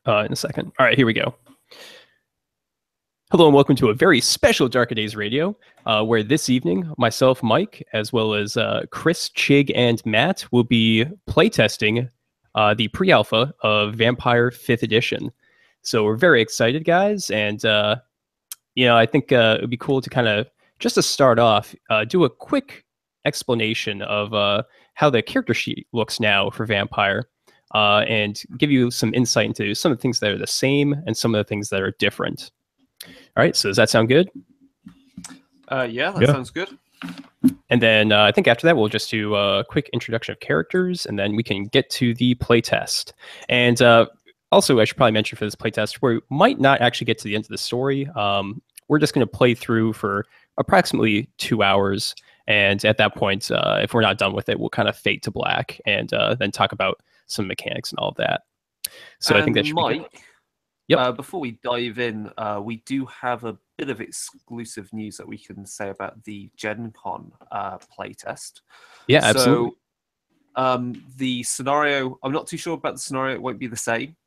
in a second. All right, here we go. Hello and welcome to a very special Darker Days Radio, where this evening, myself, Mike, as well as Chris, Chig, and Matt will be playtesting the pre-alpha of Vampire 5th Edition. So we're very excited, guys, and I think it would be cool to kind of, just to start off, do a quick explanation of how the character sheet looks now for Vampire, and give you some insight into some of the things that are the same and some of the things that are different. All right, so does that sound good? Yeah, that sounds good. And then I think after that, we'll just do a quick introduction of characters, and then we can get to the playtest. And also, I should probably mention for this playtest, we might not actually get to the end of the story. We're just going to play through for approximately 2 hours. And at that point, if we're not done with it, we'll kind of fade to black and then talk about some mechanics and all of that. So I think that should be good. Yep. Before we dive in, we do have a bit of exclusive news that we can say about the Gen Con playtest. Yeah, absolutely. So the scenario, I'm not too sure about the scenario. It won't be the same.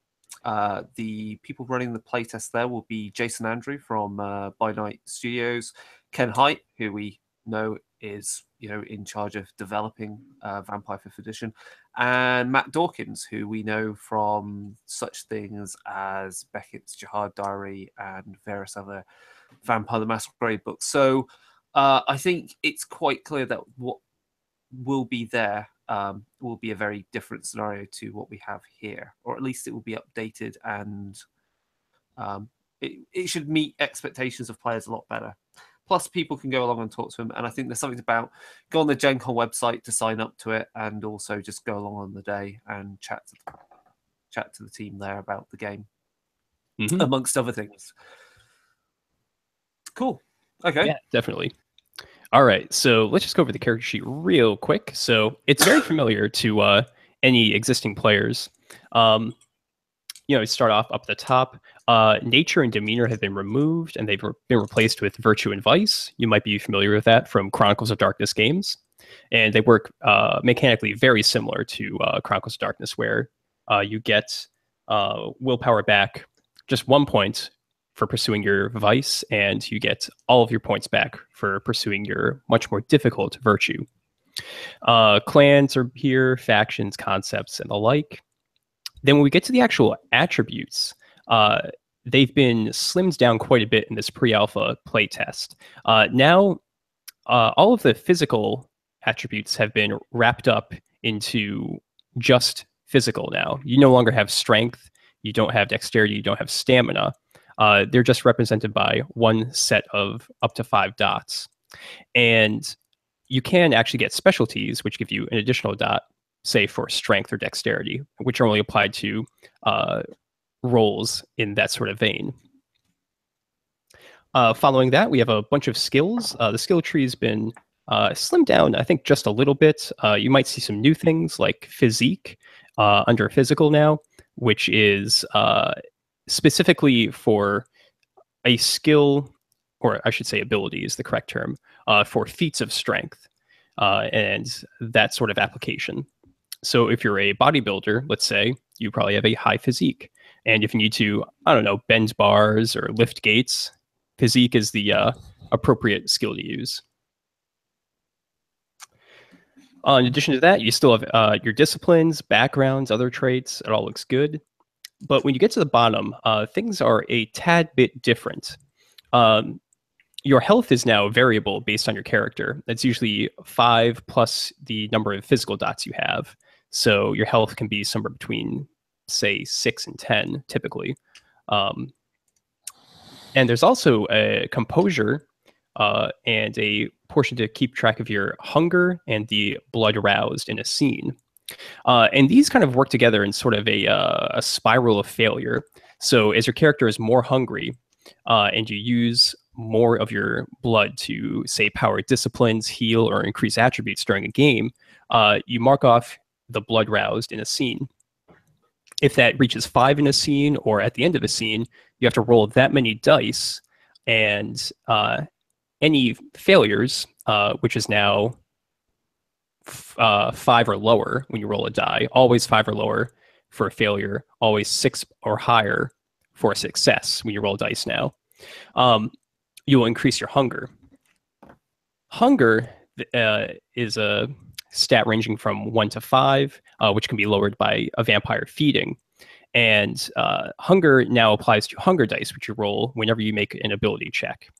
The people running the playtest there will be Jason Andrew from By Night Studios, Ken Hite, who we know is in charge of developing Vampire 5th Edition, and Matt Dawkins, who we know from such things as Beckett's Jihad Diary and various other Vampire the Masquerade books. So I think it's quite clear that what will be there will be a very different scenario to what we have here, or at least it will be updated, and it should meet expectations of players a lot better. Plus, people can go along and talk to him. And I think there's something about go on the Gen Con website to sign up to it, and also just go along on the day and chat to the team there about the game, amongst other things. Cool. Okay. Yeah, definitely. All right, so let's just go over the character sheet real quick. So it's very familiar to any existing players. Start off up the top. Nature and demeanor have been removed, and they've been replaced with virtue and vice. You might be familiar with that from Chronicles of Darkness games. And they work mechanically very similar to Chronicles of Darkness, where you get willpower back just 1 point for pursuing your vice, and you get all of your points back for pursuing your much more difficult virtue. Clans are here, factions, concepts, and the like. Then when we get to the actual attributes, they've been slimmed down quite a bit in this pre-alpha playtest. Now, all of the physical attributes have been wrapped up into just physical now. You no longer have strength, you don't have dexterity, you don't have stamina. They're just represented by one set of up to 5 dots. And you can actually get specialties, which give you an additional dot, say for strength or dexterity, which are only applied to roles in that sort of vein. Following that, we have a bunch of skills. The skill tree has been slimmed down, I think, just a little bit. You might see some new things like physique under physical now, which is specifically for a skill, or I should say ability is the correct term, for feats of strength and that sort of application. So if you're a bodybuilder, let's say, you probably have a high physique. And if you need to, I don't know, bend bars or lift gates, physique is the appropriate skill to use. In addition to that, you still have your disciplines, backgrounds, other traits. It all looks good. But when you get to the bottom, things are a tad bit different. Your health is now variable based on your character. That's usually 5 plus the number of physical dots you have. So your health can be somewhere between, say, 6 and 10, typically. And there's also a composure and a portion to keep track of your hunger and the blood aroused in a scene. And these kind of work together in sort of a spiral of failure. So as your character is more hungry and you use more of your blood to, say, power disciplines, heal, or increase attributes during a game, you mark off the blood roused in a scene. If that reaches 5 in a scene or at the end of a scene, you have to roll that many dice, and any failures, which is now 5 or lower when you roll a die, always 5 or lower for a failure, always 6 or higher for a success when you roll dice now. You will increase your hunger. Hunger is a stat ranging from 1 to 5, which can be lowered by a vampire feeding. And hunger now applies to hunger dice, which you roll whenever you make an ability check.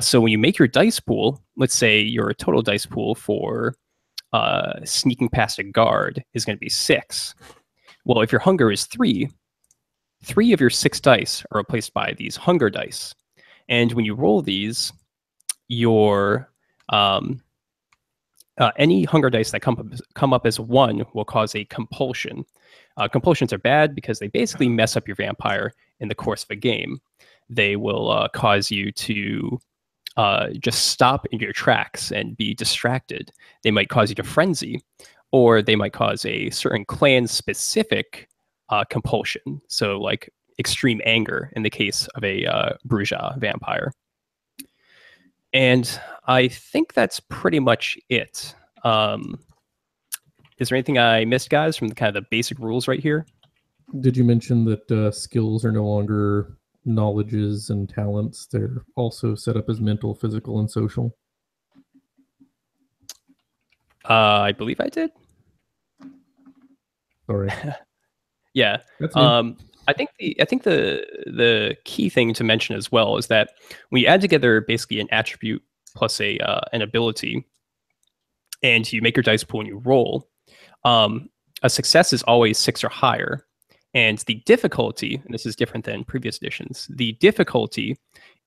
So when you make your dice pool, let's say your total dice pool for sneaking past a guard is going to be 6. Well, if your hunger is 3, 3 of your 6 dice are replaced by these hunger dice. And when you roll these, your any hunger dice that come up as 1 will cause a compulsion. Compulsions are bad because they basically mess up your vampire in the course of a game. They will cause you to just stop in your tracks and be distracted. They might cause you to frenzy, or they might cause a certain clan-specific compulsion. So like extreme anger in the case of a Bruja vampire. And I think that's pretty much it. Is there anything I missed, guys, from the kind of the basic rules right here? Did you mention that skills are no longer knowledges and talents? They're also set up as mental, physical, and social. I believe I did. Sorry. Yeah. That's new. I think the key thing to mention as well is that when you add together basically an attribute plus an ability, and you make your dice pool and you roll, a success is always 6 or higher. And the difficulty, and this is different than previous editions, the difficulty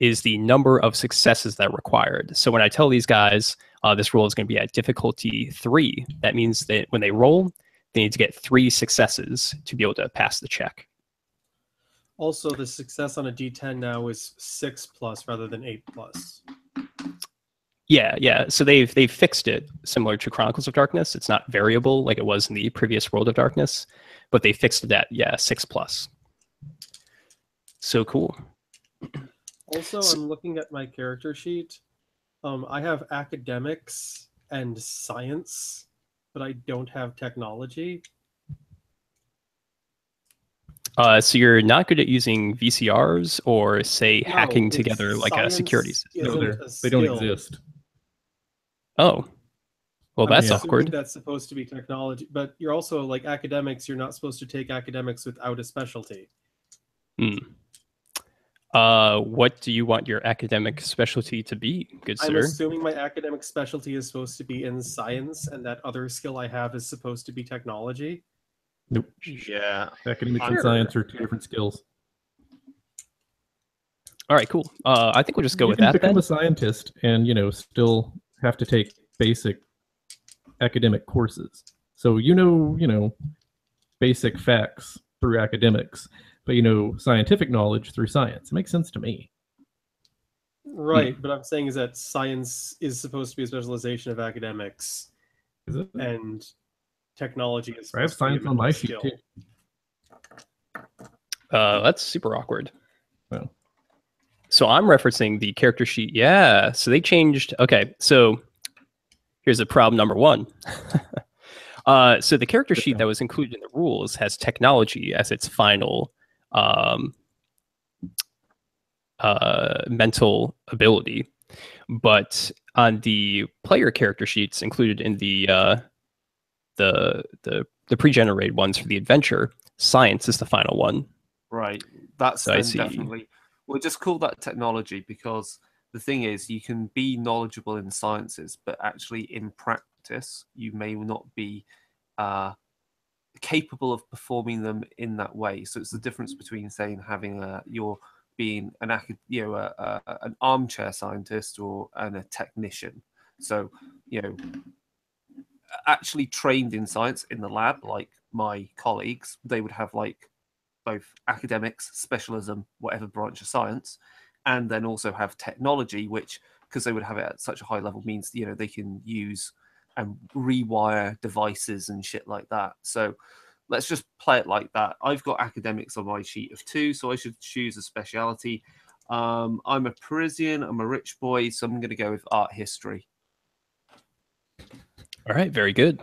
is the number of successes that are required. So when I tell these guys this roll is going to be at difficulty 3, that means that when they roll, they need to get 3 successes to be able to pass the check. Also, the success on a D10 now is 6+ rather than 8+. Yeah. So they've fixed it similar to Chronicles of Darkness. It's not variable like it was in the previous World of Darkness, but they fixed it at 6+. So cool. Also, I'm looking at my character sheet. I have academics and science, but I don't have technology. So you're not good at using VCRs or, say, No, hacking it's together like a security system? isn't No, a they don't skill. exist. Oh. Well, I'm that's assuming awkward. That's supposed to be technology, but you're also like academics. You're not supposed to take academics without a specialty. What do you want your academic specialty to be, good I'm sir? assuming my academic specialty is supposed to be in science, and that other skill I have is supposed to be technology. Nope. Yeah. Academics Sure. and science are 2 different skills. All right, cool. I think we'll just go You with can that become then. a scientist and, still have to take basic academic courses. So basic facts through academics, but scientific knowledge through science. It makes sense to me. Right, but I'm saying is that science is supposed to be a specialization of academics, Is it? and technology is I have supposed to be a science on my mental sheet skill. too. That's super awkward. Well, So I'm referencing the character sheet. Yeah, so they changed. Okay, so here's the problem number 1. So the character sheet that was included in the rules has technology as its final mental ability, but on the player character sheets included in the pre-generated ones for the adventure, science is the final one. Right. That's So I then see. definitely. We'll just call that technology, because the thing is, you can be knowledgeable in sciences, but actually in practice, you may not be capable of performing them in that way. So it's the difference between saying having you're being an armchair scientist and a technician. So actually trained in science in the lab, like my colleagues, they would have like both academics, specialism, whatever branch of science, and then also have technology, which, because they would have it at such a high level, means they can use and rewire devices and shit like that. So let's just play it like that. I've got academics on my sheet of 2, so I should choose a speciality. I'm a Parisian, I'm a rich boy, so I'm going to go with art history. All right, very good.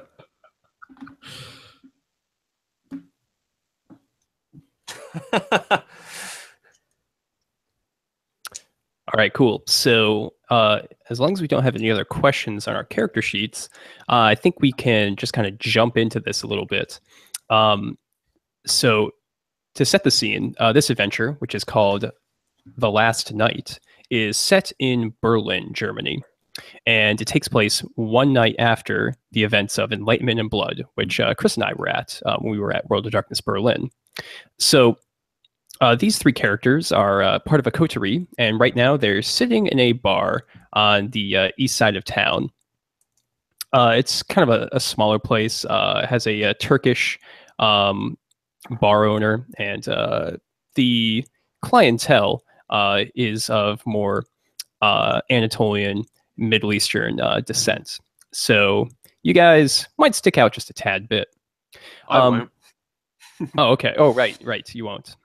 All right, cool. So as long as we don't have any other questions on our character sheets, I think we can just kind of jump into this a little bit. So to set the scene, this adventure, which is called The Last Night, is set in Berlin, Germany. And it takes place one night after the events of Enlightenment and Blood, which Chris and I were at when we were at World of Darkness Berlin. So these three characters are part of a coterie, and right now they're sitting in a bar on the east side of town. It's kind of a smaller place. It has a Turkish bar owner, and the clientele is of more Anatolian, Middle Eastern descent. So you guys might stick out just a tad bit. I won't. Oh, okay. Oh, right. You won't.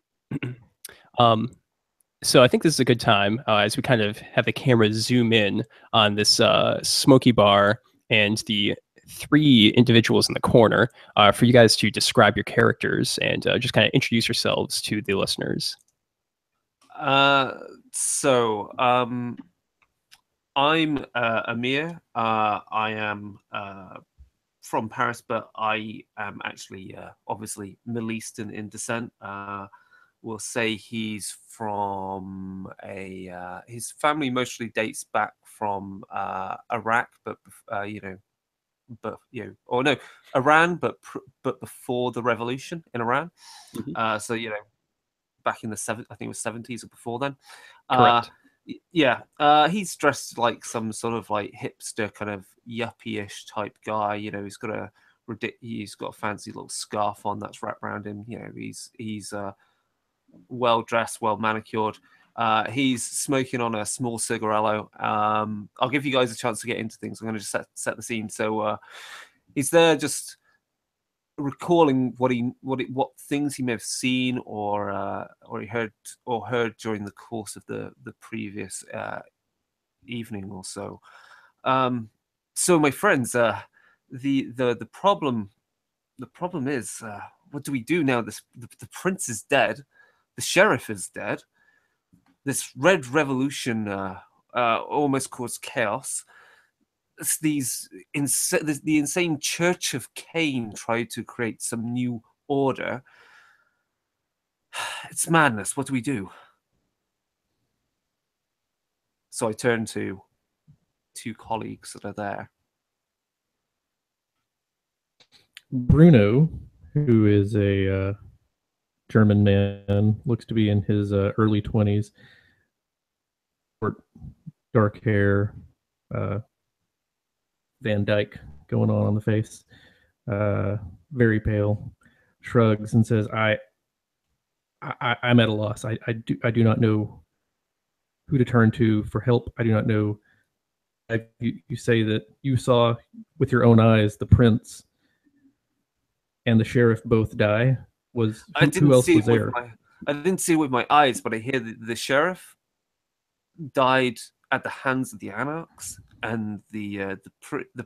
So I think this is a good time as we kind of have the camera zoom in on this smoky bar and the three individuals in the corner for you guys to describe your characters and just kind of introduce yourselves to the listeners. I'm Amir. I am from Paris, but I am actually obviously Middle Eastern in descent. We'll say he's from his family mostly dates back from Iraq, Iran, but before the revolution in Iran. Mm-hmm. So back in the I think it was 70s or before then. Correct. He's dressed like some sort of like hipster kind of yuppie-ish type guy. He's got a fancy little scarf on that's wrapped around him. He's well dressed, well manicured. He's smoking on a small cigarillo. I'll give you guys a chance to get into things. I'm going to just set the scene. So he's there just recalling what things he may have seen or he heard during the course of the previous evening or so. So my friends, the problem is, what do we do now? The prince is dead, the sheriff is dead. This red revolution almost caused chaos. The insane Church of Cain tried to create some new order. It's madness. What do we do? So I turn to two colleagues that are there. Bruno, who is a German man, looks to be in his early 20s. Short, dark hair, Van Dyke going on the face, very pale, shrugs and says, I'm at a loss. I do not know who to turn to for help. I do not know. You say that you saw with your own eyes the prince and the sheriff both die. Who else was there? I didn't see it with my eyes, but I hear the sheriff died at the hands of the anarchs, and the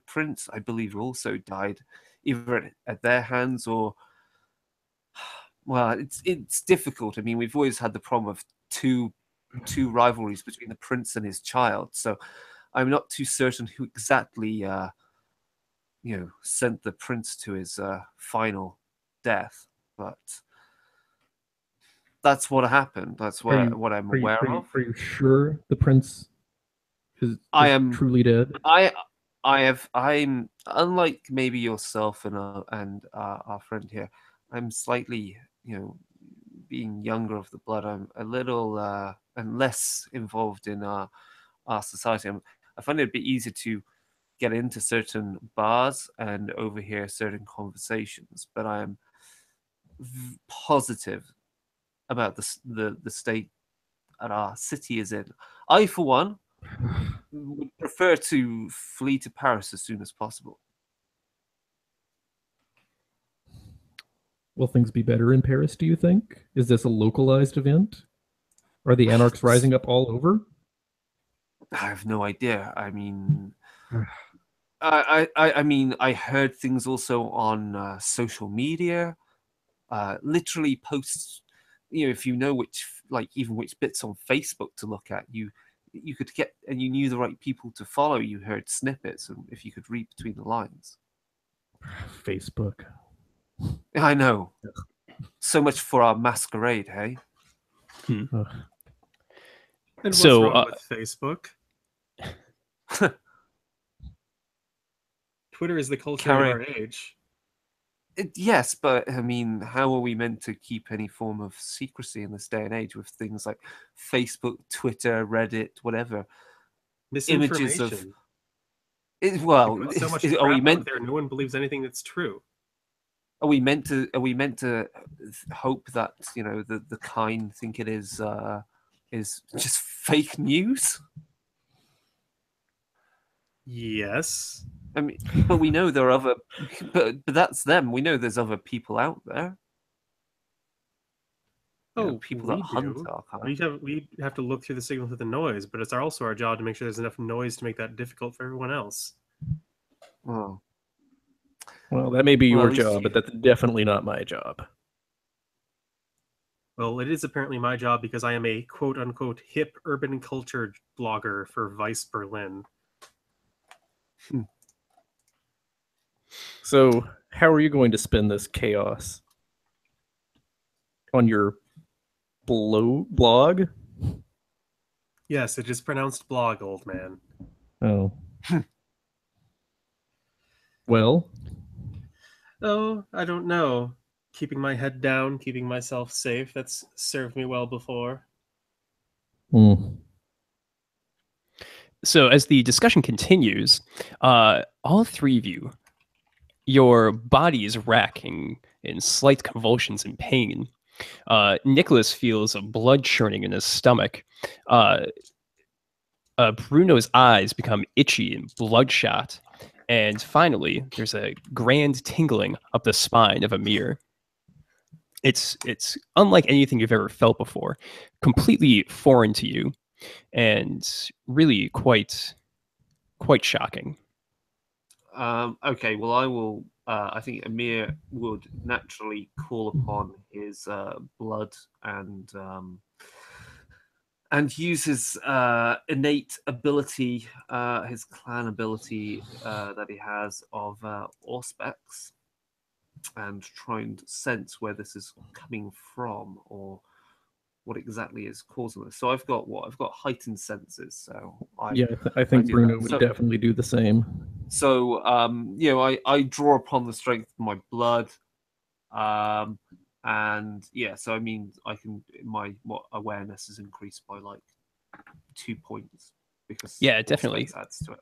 prince, I believe, also died either at their hands or. Well, it's difficult. I mean, we've always had the problem of two rivalries between the prince and his child, so I'm not too certain who exactly sent the prince to his final death, but that's what happened. That's what I'm aware of. Are you sure the prince is truly dead? I'm unlike maybe yourself and our friend here. I'm slightly, being younger of the blood. I'm a little and less involved in our society. I find it a bit easier to get into certain bars and overhear certain conversations, but I am positive about the state that our city is in. I, for one, would prefer to flee to Paris as soon as possible. Will things be better in Paris, do you think? Is this a localized event? Are the anarchs rising up all over? I have no idea. I mean, I heard things also on social media. Literally posts if you know which, like even which bits on Facebook to look at, you could get, and you knew the right people to follow. You heard snippets, and if you could read between the lines. Facebook. I know. So much for our masquerade, hey? Ugh. And what's So, wrong with Facebook? Twitter is the culture of our age. Yes, but I mean, how are we meant to keep any form of secrecy in this day and age with things like Facebook, Twitter, Reddit, whatever? Misinformation. Images of well, You put so much are we crap meant out there? No one believes anything that's true. are we meant to hope that the kind think it is just fake news? Yes. I mean, but we know there are other, but that's them. We know there's other people out there. People that hunt our kind. We have to look through the signal through the noise, but it's also our job to make sure there's enough noise to make that difficult for everyone else. Oh. Well, that may be your at least job, but that's definitely not my job. Well, it is apparently my job because I am a quote-unquote hip urban culture blogger for Vice Berlin. So, how are you going to spin this chaos? On your blog? Yes, it is pronounced blog, old man. Oh. Well? Oh, I don't know. Keeping my head down, keeping myself safe, that's served me well before. Hmm. So as the discussion continues, all three of you, your bodies racking in slight convulsions and pain. Nicholas feels a blood churning in his stomach. Bruno's eyes become itchy and bloodshot. And finally, there's a grand tingling up the spine of Amir. It's unlike anything you've ever felt before, completely foreign to you, and really quite shocking. Okay, well, I will. I think Amir would naturally call upon his blood and use his innate ability, his clan ability that he has of Auspex, and try and sense where this is coming from or what exactly is causing this. So I've got heightened senses. So I think Bruno would definitely do the same. So I draw upon the strength of my blood. And yeah, so I mean, my awareness is increased by like 2 points because definitely adds to it.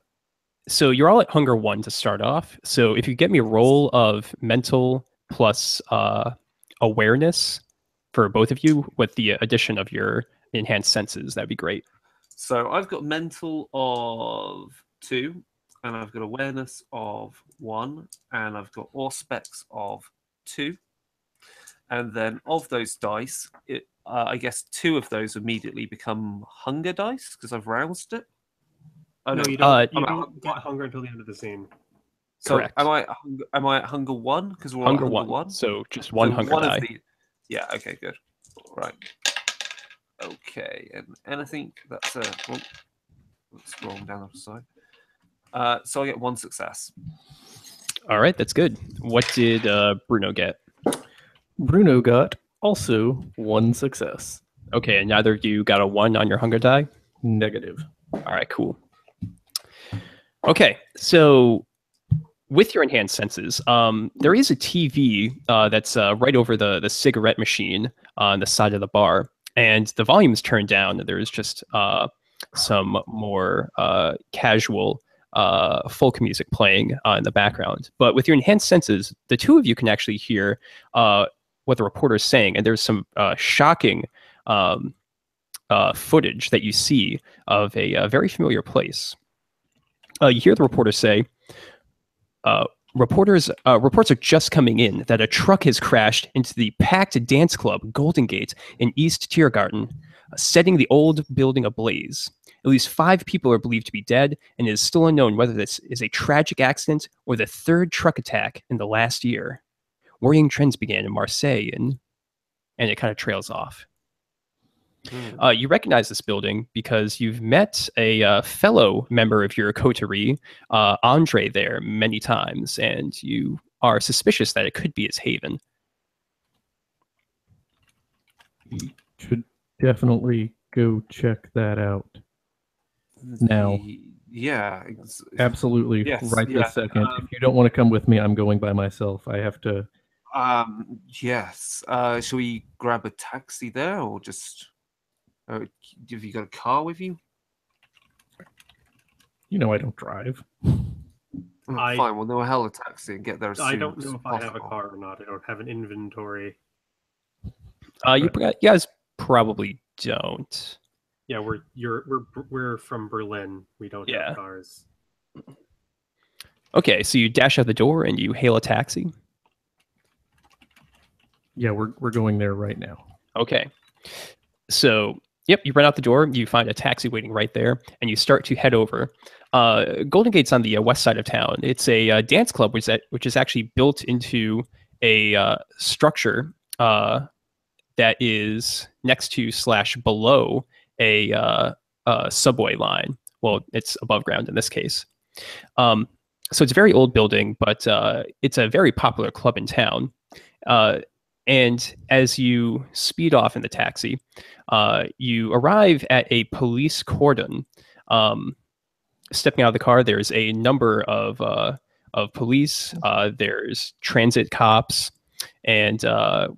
So you're all at hunger 1 to start off. So if you get me a roll of mental plus awareness for both of you with the addition of your enhanced senses, that'd be great. So I've got mental of 2, and I've got awareness of 1, and I've got Auspex of 2. And then of those dice, I guess 2 of those immediately become hunger dice because I've roused it. Oh no, you don't. You don't get hunger until the end of the scene. So correct. Am I at hunger 1? Because we're hunger at hunger 1. So just one hunger die. Yeah. Okay. Good. Right. Okay. And I think that's let's scroll down the side. So I get 1 success. All right, that's good. What did Bruno get? Bruno got also 1 success. Okay, and neither of you got a 1 on your hunger die? Negative. All right, cool. Okay, so with your enhanced senses, there is a TV that's right over the cigarette machine on the side of the bar, and the volume is turned down. There's just some more casual folk music playing in the background. But with your enhanced senses, the two of you can actually hear what the reporter is saying, and there's some shocking footage that you see of a very familiar place. You hear the reporter say, reports are just coming in that a truck has crashed into the packed dance club Golden Gate in East Tiergarten, setting the old building ablaze. At least 5 people are believed to be dead, and it is still unknown whether this is a tragic accident or the 3rd truck attack in the last year. Worrying trends began in Marseille and and it kind of trails off. You recognize this building because you've met a fellow member of your coterie, Andre, there many times, and you are suspicious that it could be his haven. We should definitely go check that out. Now. Yeah. Absolutely. Yes, Right yeah. this second. If you don't want to come with me, I'm going by myself. I have to. Yes. Shall we grab a taxi there, or just? Have you got a car with you? You know, I don't drive. Fine. Well, no, hell a taxi and get there as soon I don't as know if I have a possible. car or not. I don't have an inventory. You guys probably don't. Yeah, we're from Berlin. We don't have cars. Okay, so you dash out the door and you hail a taxi. Yeah, we're going there right now. Okay. So, yep, you run out the door, you find a taxi waiting right there, and you start to head over. Golden Gate's on the west side of town. It's a dance club which is actually built into a structure that is next to / below a subway line. Well, it's above ground in this case. So it's a very old building, but it's a very popular club in town. And as you speed off in the taxi, you arrive at a police cordon. Stepping out of the car, there's a number of police. There's transit cops and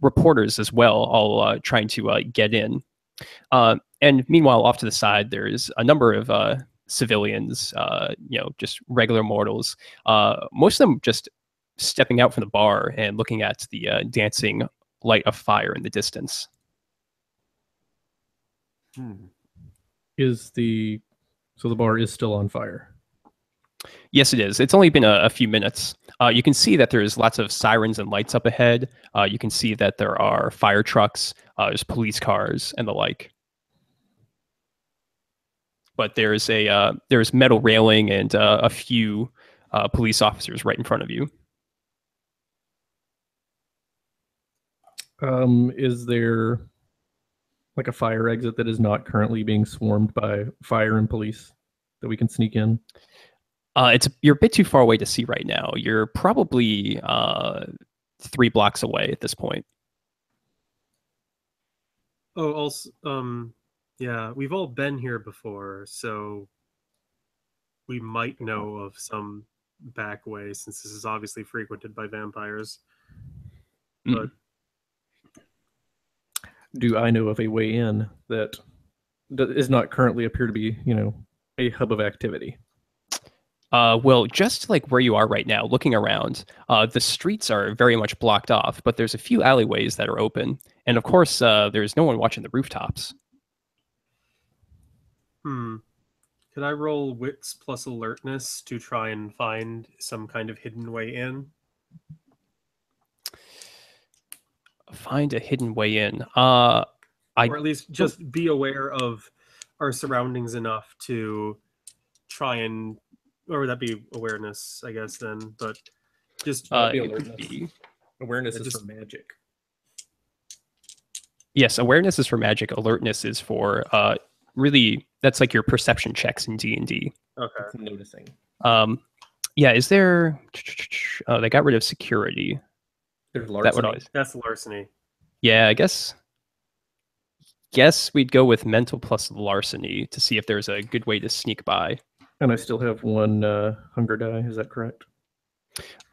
reporters as well, all trying to get in. And meanwhile, off to the side, there's a number of civilians, just regular mortals. Most of them just stepping out from the bar and looking at the dancing light of fire in the distance. So the bar is still on fire? Yes, it is. It's only been a few minutes. You can see that there's lots of sirens and lights up ahead. You can see that there are fire trucks, there's police cars, and the like. But there's metal railing and a few police officers right in front of you. Is there like a fire exit that is not currently being swarmed by fire and police that we can sneak in? You're a bit too far away to see right now. You're probably 3 blocks away at this point. Oh, also, yeah, we've all been here before, so we might know of some back way, since this is obviously frequented by vampires. But do I know of a way in that does not currently appear to be, a hub of activity? Well, just like where you are right now, looking around, the streets are very much blocked off, but there's a few alleyways that are open. And of course, there's no one watching the rooftops. Could I roll wits plus alertness to try and find some kind of hidden way in? Find a hidden way in. Or at least just be aware of our surroundings enough to try and... Or would that be awareness, I guess, then? But just... Awareness is for magic. Yes, awareness is for magic. Alertness is for... really, that's like your perception checks in D&D. Okay. Noticing. Yeah, is there... Oh, they got rid of security. There's larceny. That's larceny. Yeah, I guess we'd go with mental plus larceny to see if there's a good way to sneak by. And I still have 1 hunger die, is that correct?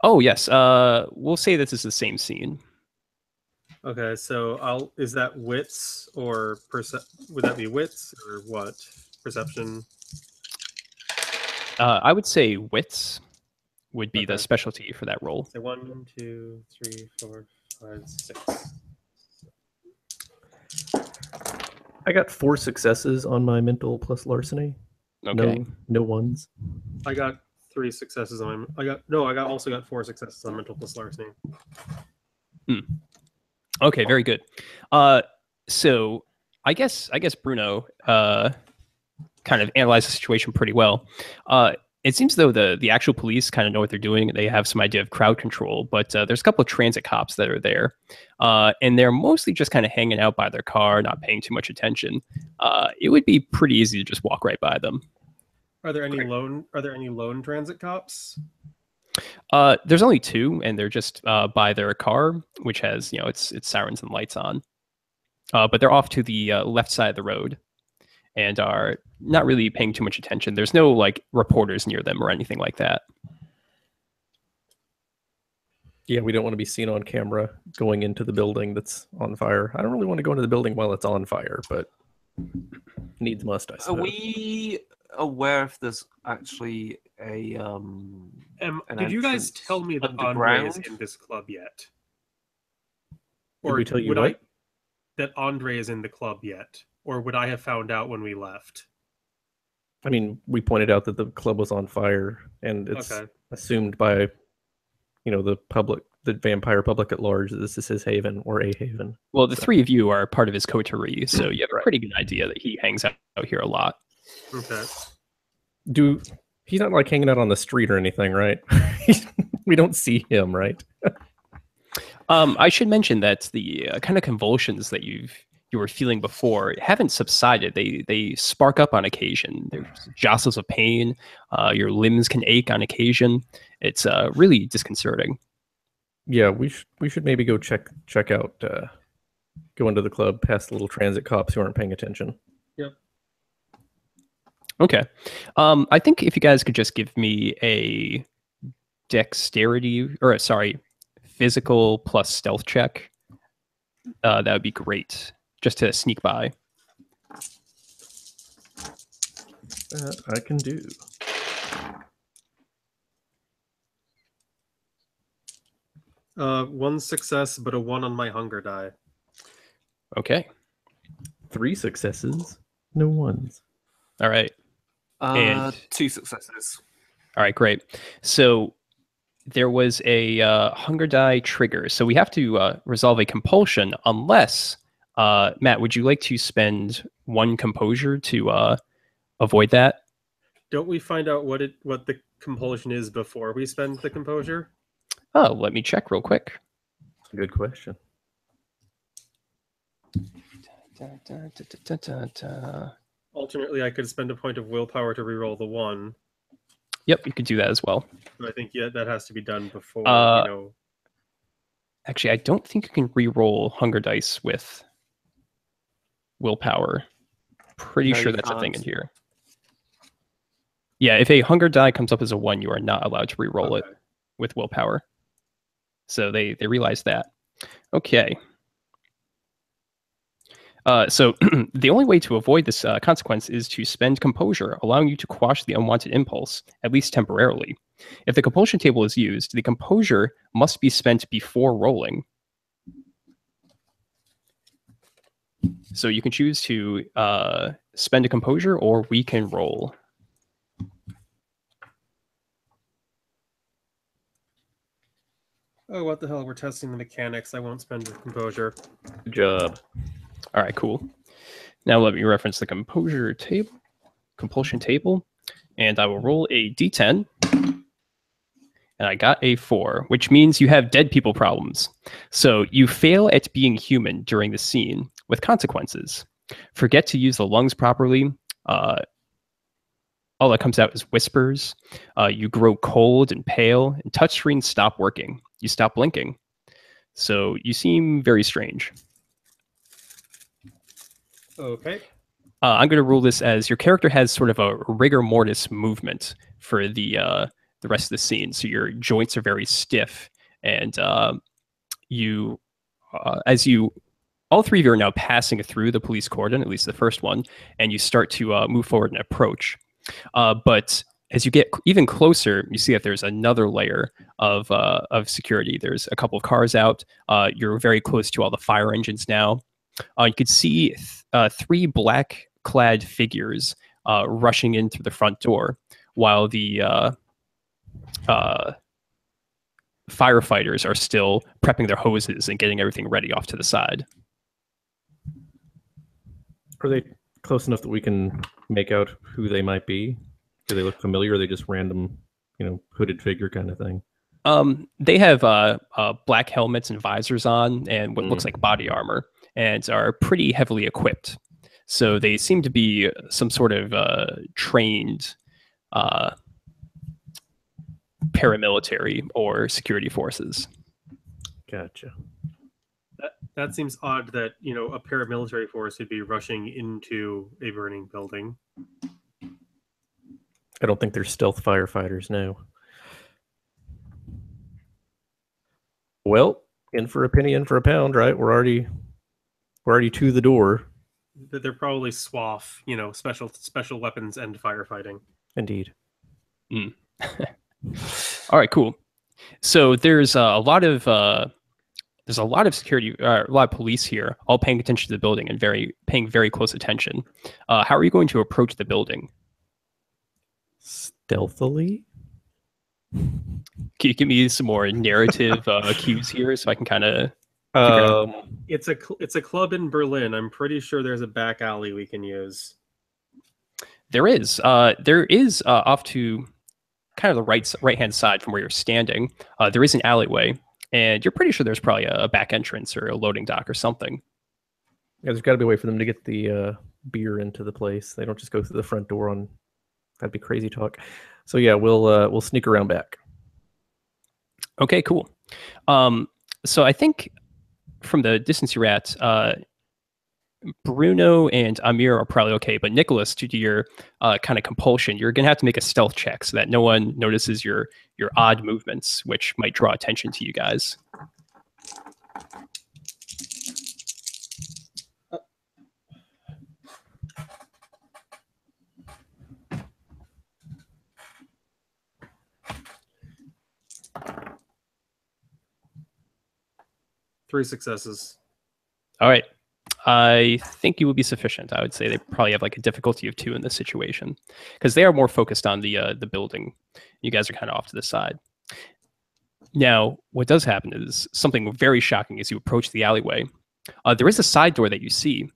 Oh, yes. We'll say this is the same scene. Okay, so is that wits or would that be wits or what? Perception? I would say wits would be the specialty for that roll. So 1, 2, 3, 4, 5, 6. I got 4 successes on my mental plus larceny. Okay. No ones. I got 3 successes on my... I also got 4 successes on mental plus larceny. Okay, very good. So I guess Bruno kind of analyzed the situation pretty well. It seems though the actual police kind of know what they're doing. They have some idea of crowd control, but there's a couple of transit cops that are there, and they're mostly just kind of hanging out by their car, not paying too much attention. It would be pretty easy to just walk right by them. Are there any lone transit cops? There's only two, and they're just by their car, which has its sirens and lights on. But they're off to the left side of the road, and are not really paying too much attention. There's no like reporters near them or anything like that. Yeah, we don't want to be seen on camera going into the building that's on fire. I don't really want to go into the building while it's on fire, but needs must, I suppose. Are we aware if there's actually a did you guys tell me that Andre is in this club yet? Did we tell you what? That Andre is in the club yet? Or would I have found out when we left? I mean, we pointed out that the club was on fire, and it's assumed by, the public, the vampire public at large, that this is his haven or a haven. Well, the three of you are part of his coterie, so you have a pretty good idea that he hangs out here a lot. Okay. He's not like hanging out on the street or anything, right? We don't see him, right? I should mention that the kind of convulsions that you were feeling before haven't subsided. They spark up on occasion. There's jostles of pain. Your limbs can ache on occasion. It's really disconcerting. Yeah, we should maybe go check out, go into the club past the little transit cops who aren't paying attention. Yep. Okay. I think if you guys could just give me a physical plus stealth check, that would be great. Just to sneak by. That I can do. One success, but a 1 on my hunger die. Okay. 3 successes, no ones. All right. And 2 successes. All right, great. So there was a hunger die trigger. So we have to resolve a compulsion unless... Matt, would you like to spend 1 composure to avoid that? Don't we find out what the compulsion is before we spend the composure? Oh, let me check real quick. Good question. Alternately, I could spend a point of willpower to reroll the 1. Yep, you could do that as well. So I think that has to be done before, Actually, I don't think you can re-roll hunger dice with willpower. Pretty sure that's a thing in here. Yeah, if a hunger die comes up as a 1, you are not allowed to re-roll it with willpower. So they realize that. Okay. So the only way to avoid this consequence is to spend composure, allowing you to quash the unwanted impulse, at least temporarily. If the compulsion table is used, the composure must be spent before rolling. So you can choose to spend a composure, or we can roll. Oh, what the hell? We're testing the mechanics. I won't spend the composure. Good job. All right, cool. Now let me reference the compulsion table, and I will roll a d10. And I got a 4, which means you have dead people problems. So you fail at being human during the scene with consequences. Forget to use the lungs properly. All that comes out is whispers. You grow cold and pale, and touchscreens stop working. You stop blinking. So you seem very strange. Okay. I'm going to rule this as your character has sort of a rigor mortis movement for the rest of the scene. So your joints are very stiff, and all three of you are now passing through the police cordon, at least the first one, and you start to move forward and approach. But as you get even closer, you see that there's another layer of security. There's a couple of cars out. You're very close to all the fire engines now. You could see 3 black-clad figures rushing in through the front door, while the firefighters are still prepping their hoses and getting everything ready off to the side. Are they close enough that we can make out who they might be? Do they look familiar? Or are they just random, hooded figure kind of thing? They have black helmets and visors on, and what looks like body armor, and are pretty heavily equipped. So they seem to be some sort of trained paramilitary or security forces. Gotcha. That seems odd that, a paramilitary force would be rushing into a burning building. I don't think they're stealth firefighters, no. Well, in for a penny, in for a pound, right? We're already to the door. They're probably SWAF, special weapons and firefighting. Indeed. All right, cool. So there's a lot of security, a lot of police here, all paying attention to the building and paying very close attention. How are you going to approach the building? Stealthily? Can you give me some more narrative cues here so I can kind of? It's a club in Berlin. I'm pretty sure there's a back alley we can use. There is off to kind of the right hand side from where you're standing. There is an alleyway, and you're pretty sure there's probably a back entrance or a loading dock or something. Yeah, there's got to be a way for them to get the beer into the place. They don't just go through the front door. That'd be crazy talk. So yeah, we'll sneak around back. Okay, cool. So I think from the distance you're at, Bruno and Amir are probably okay, but Nicholas, due to your kind of compulsion, you're gonna have to make a stealth check so that no one notices your odd movements, which might draw attention to you guys. Three successes. All right. I think you will be sufficient. I would say they probably have like a difficulty of 2 in this situation because they are more focused on the building. You guys are kind of off to the side. Now, what does happen is something very shocking as you approach the alleyway. There is a side door that you see,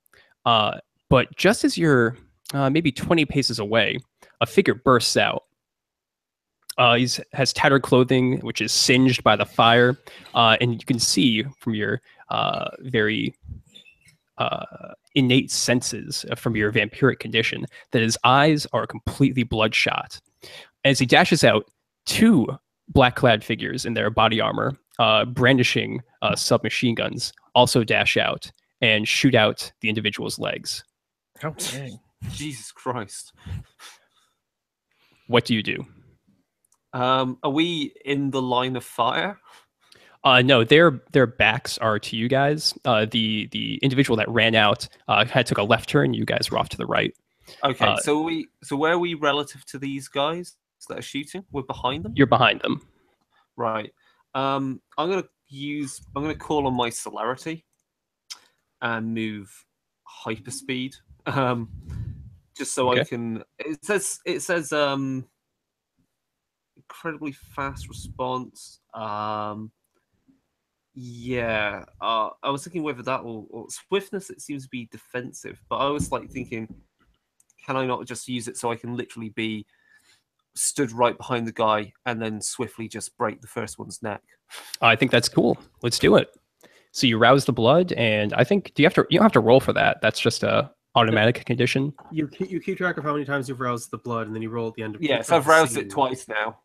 but just as you're maybe 20 paces away, a figure bursts out. He has tattered clothing, which is singed by the fire, and you can see from your very innate senses from your vampiric condition that his eyes are completely bloodshot. As he dashes out, 2 black-clad figures in their body armor, brandishing submachine guns, also dash out and shoot out the individual's legs. Oh, dang. Jesus Christ. What do you do? Are we in the line of fire? No, their backs are to you guys. The individual that ran out had took a left turn. You guys were off to the right. Okay, so where are we relative to these guys that are shooting? We're behind them. You're behind them. Right. I'm gonna call on my celerity and move hyperspeed. Just so Okay. I can. It says incredibly fast response. Yeah, I was thinking whether that or swiftness. It seems to be defensive, but I was like thinking, can I not just use it so I can literally be stood right behind the guy and then swiftly just break the first one's neck? I think that's cool. Let's do it. So you rouse the blood, and I think you don't have to roll for that. That's just a automatic condition. You keep track of how many times you've roused the blood, and then you roll at the end of. Yes, I've roused it twice now.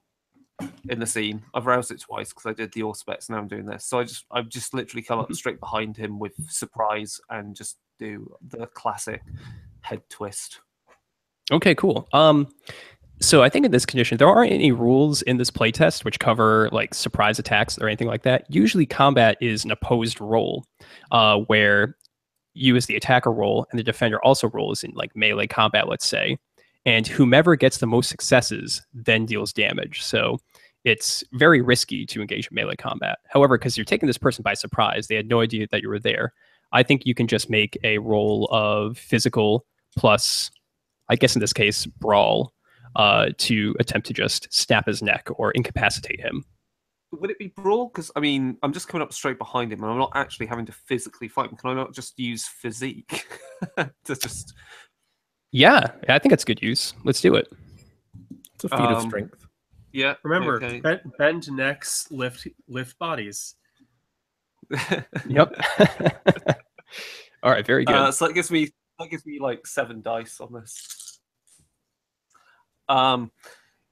In the scene, I've roused it twice because I did the Auspex. Now I'm doing this, so I've just literally come up straight behind him with surprise and just do the classic head twist. Okay, cool. So I think in this condition, there aren't any rules in this playtest which cover like surprise attacks or anything like that. Usually, combat is an opposed roll, where you as the attacker roll and the defender also rolls in like melee combat, let's say. And whomever gets the most successes then deals damage. So it's very risky to engage in melee combat. However, because you're taking this person by surprise, they had no idea that you were there. I think you can just make a roll of physical plus, I guess in this case, brawl, to attempt to just snap his neck or incapacitate him. Would it be brawl? Because I mean, I'm just coming up straight behind him, and I'm not actually having to physically fight him. Can I not just use physique to just? Yeah, I think that's good use. Let's do it. It's a feat of strength. Yeah. Remember, okay. bend necks, lift bodies. Yep. All right, very good. So that gives me like 7 dice on this.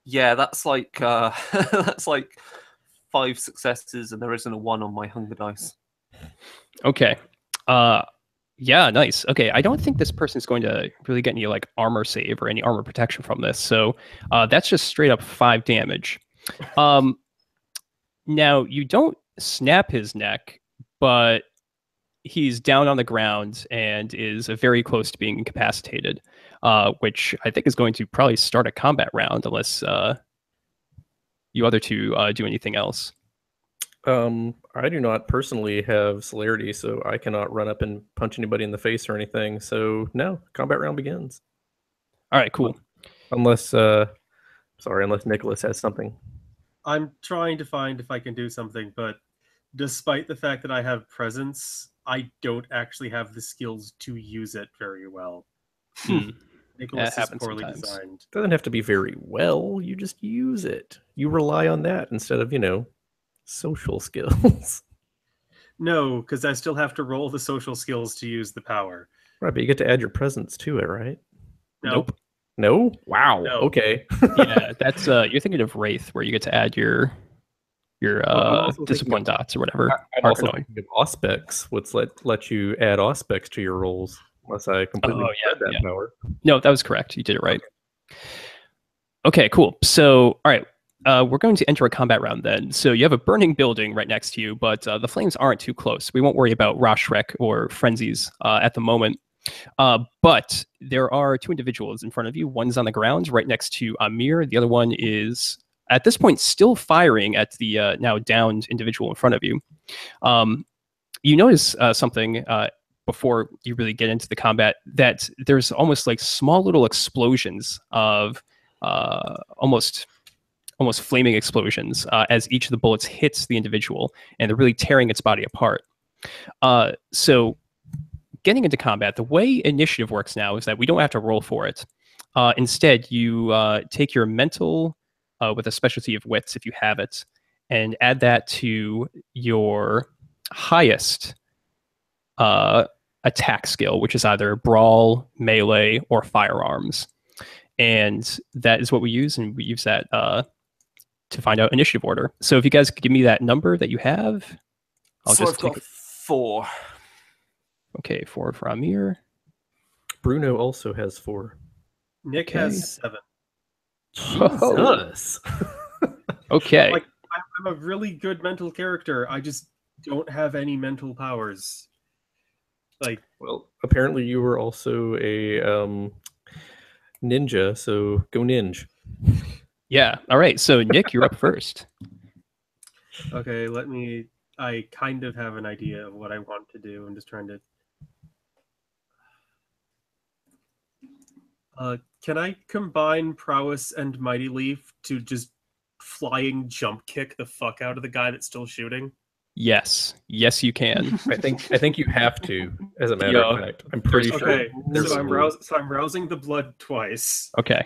Yeah, that's like that's like 5 successes, and there isn't a 1 on my hunger dice. Okay. Yeah, nice. Okay, I don't think this person's going to really get any like armor save or any armor protection from this. So that's just straight up 5 damage. Now you don't snap his neck, but he's down on the ground and is very close to being incapacitated, which I think is going to probably start a combat round unless you other two do anything else. I do not personally have celerity, so I cannot run up and punch anybody in the face or anything. So no, combat round begins. All right, cool. Unless Nicholas has something. I'm trying to find if I can do something, but despite the fact that I have presence, I don't actually have the skills to use it very well. Nicholas is poorly designed. Doesn't have to be very well. You just use it. You rely on that instead of, social skills. No, because I still have to roll the social skills to use the power. Right, but you get to add your presence to it, right? Nope. No? Wow. No. Okay. Yeah, that's you're thinking of Wraith, where you get to add your discipline dots or whatever. I'm also thinking of Auspex, which let you add Auspex to your rolls, unless I completely read that power. No, that was correct. You did it right. Okay, cool. So, all right, we're going to enter a combat round then. So you have a burning building right next to you, but the flames aren't too close. We won't worry about Roshrek or Frenzies at the moment. But there are 2 individuals in front of you. One's on the ground right next to Amir. The other one is, at this point, still firing at the now downed individual in front of you. You notice something before you really get into the combat, that there's almost like small little explosions of almost flaming explosions as each of the bullets hits the individual, and they're really tearing its body apart. So getting into combat, the way initiative works now is that we don't have to roll for it. Instead, you take your mental with a specialty of wits, if you have it, and add that to your highest attack skill, which is either brawl, melee, or firearms. And that is what we use, and we use that to find out initiative order. So if you guys could give me that number that you have, I've got 4. Okay, 4 for Amir. Bruno also has 4. Nick has 7. Jesus. Okay. Like, I'm a really good mental character. I just don't have any mental powers. Like, well, apparently you were also a ninja, so go ninja. Yeah. All right. So Nick, you're up first. Okay, I kind of have an idea of what I want to do. I'm just trying to. Can I combine prowess and mighty leaf to just flying jump kick the fuck out of the guy that's still shooting? Yes, you can. I think you have to. As a matter of fact, I'm pretty sure. Okay, so I'm rousing the blood twice. Okay.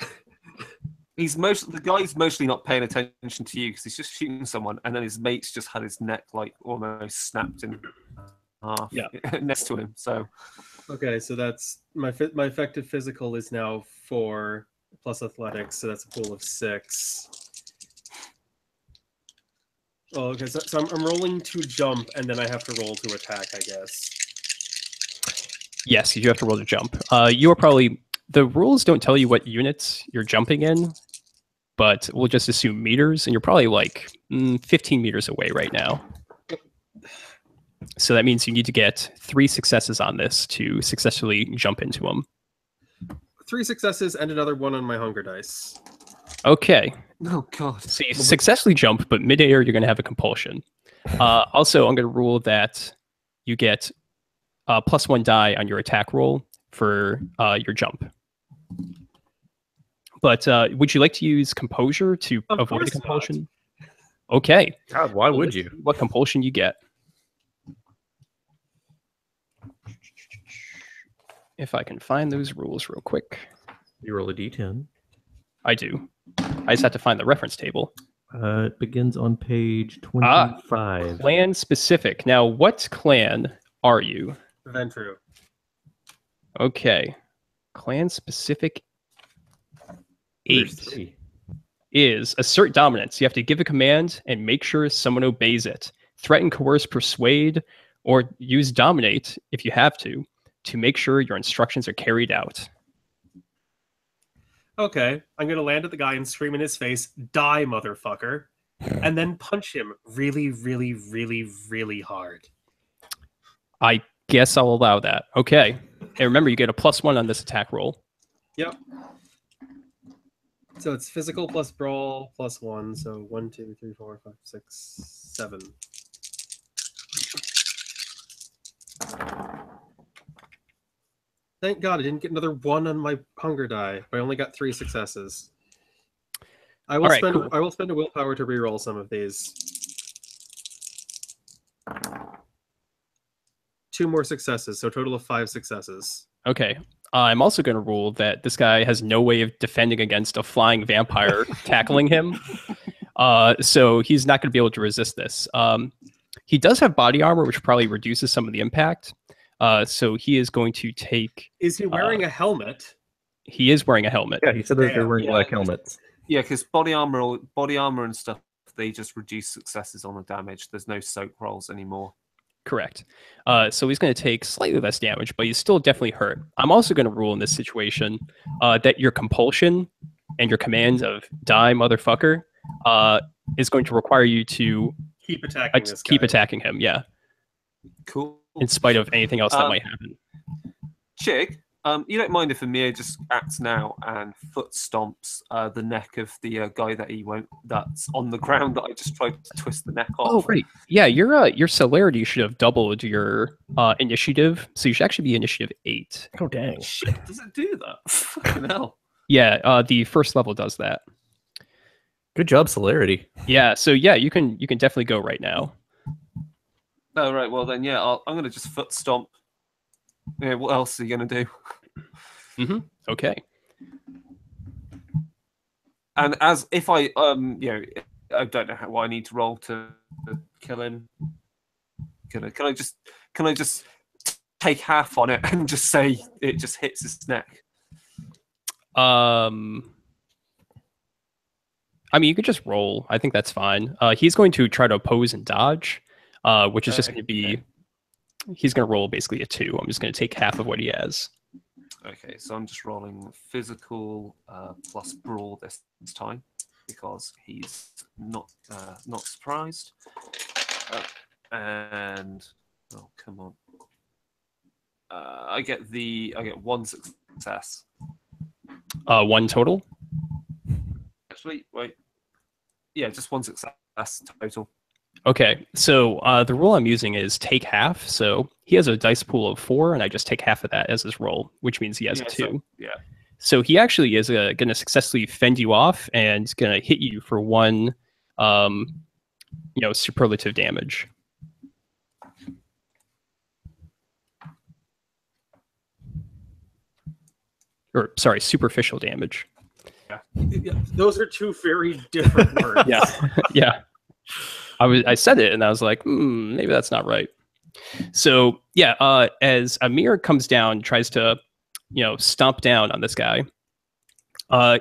The guy's mostly not paying attention to you because he's just shooting someone, and then his mate's just had his neck like almost snapped in half next to him. So okay, so that's my effective physical is now 4 plus athletics, so that's a pool of 6. Oh, okay, so I'm rolling to jump, and then I have to roll to attack, I guess. Yes, you do have to roll to jump. You are probably, the rules don't tell you what units you're jumping in, but we'll just assume meters, and you're probably like 15 meters away right now. So that means you need to get 3 successes on this to successfully jump into them. 3 successes and another 1 on my hunger dice. Okay. Oh god. So you successfully jump, but midair you're going to have a compulsion. Also, I'm going to rule that you get +1 die on your attack roll for your jump. But would you like to use composure to avoid a compulsion? Not. Okay. God, why would you? What compulsion you get? If I can find those rules real quick. You roll a d10. I do. I just have to find the reference table. It begins on page 25. Clan specific. Now, what clan are you? Ventru. Okay. Clan specific There's 8 3. is assert dominance. You have to give a command and make sure someone obeys it. Threaten, coerce, persuade, or use dominate if you have to make sure your instructions are carried out. Okay, I'm gonna land at the guy and scream in his face, "Die, motherfucker," and then punch him really, really, really, really hard. I guess I'll allow that. Okay. And remember, you get a +1 on this attack roll. Yep. So it's physical plus brawl +1. So 1, 2, 3, 4, 5, 6, 7. Thank God I didn't get another 1 on my hunger die. I only got 3 successes. I will spend. cool. I will spend a willpower to reroll some of these. 2 more successes, so a total of 5 successes. Okay. I'm also going to rule that this guy has no way of defending against a flying vampire tackling him. So he's not going to be able to resist this. He does have body armor, which probably reduces some of the impact. So he is going to take... Is he wearing a helmet? He is wearing a helmet. Yeah, he said that they're Damn, wearing yeah. black helmets. Yeah, because body armor and stuff, they just reduce successes on the damage. There's no soak rolls anymore. Correct. So he's going to take slightly less damage, but he's still definitely hurt. I'm also going to rule in this situation that your compulsion and your command of "die, motherfucker" is going to require you to Keep attacking this guy. keep attacking him. Yeah, Cool. in spite of anything else that might happen. Chig, you don't mind if Amir just acts now and foot stomps the neck of the guy that's on the ground that I just tried to twist the neck off. Oh, right. Yeah, your celerity should have doubled your initiative, so you should actually be initiative 8. Oh, dang. Shit, does it do that? Fucking hell. Yeah, the first level does that. Good job, celerity. Yeah, so yeah, you can definitely go right now. Oh, right. Well, then, yeah, I'm going to just foot stomp. Yeah, what else are you going to do? Okay. And as if I, I don't know what I need to roll to kill him. Can I just take half on it and just say it just hits his neck? I mean, you could just roll. I think that's fine. He's going to try to oppose and dodge, which is just going to be... He's going to roll basically a 2. I'm just going to take half of what he has. Okay, so I'm just rolling physical plus brawl this time because he's not surprised. And oh, come on! I get 1 success. 1 total. Actually, wait. Yeah, just 1 success total. Okay, so the rule I'm using is take half. So he has a dice pool of 4, and I just take half of that as his roll, which means he has a 2. So he actually is going to successfully fend you off and going to hit you for 1, superlative damage. Or sorry, superficial damage. Yeah, those are 2 very different words. Yeah. I said it and I was like, maybe that's not right. So yeah, as Amir comes down, tries to, stomp down on this guy,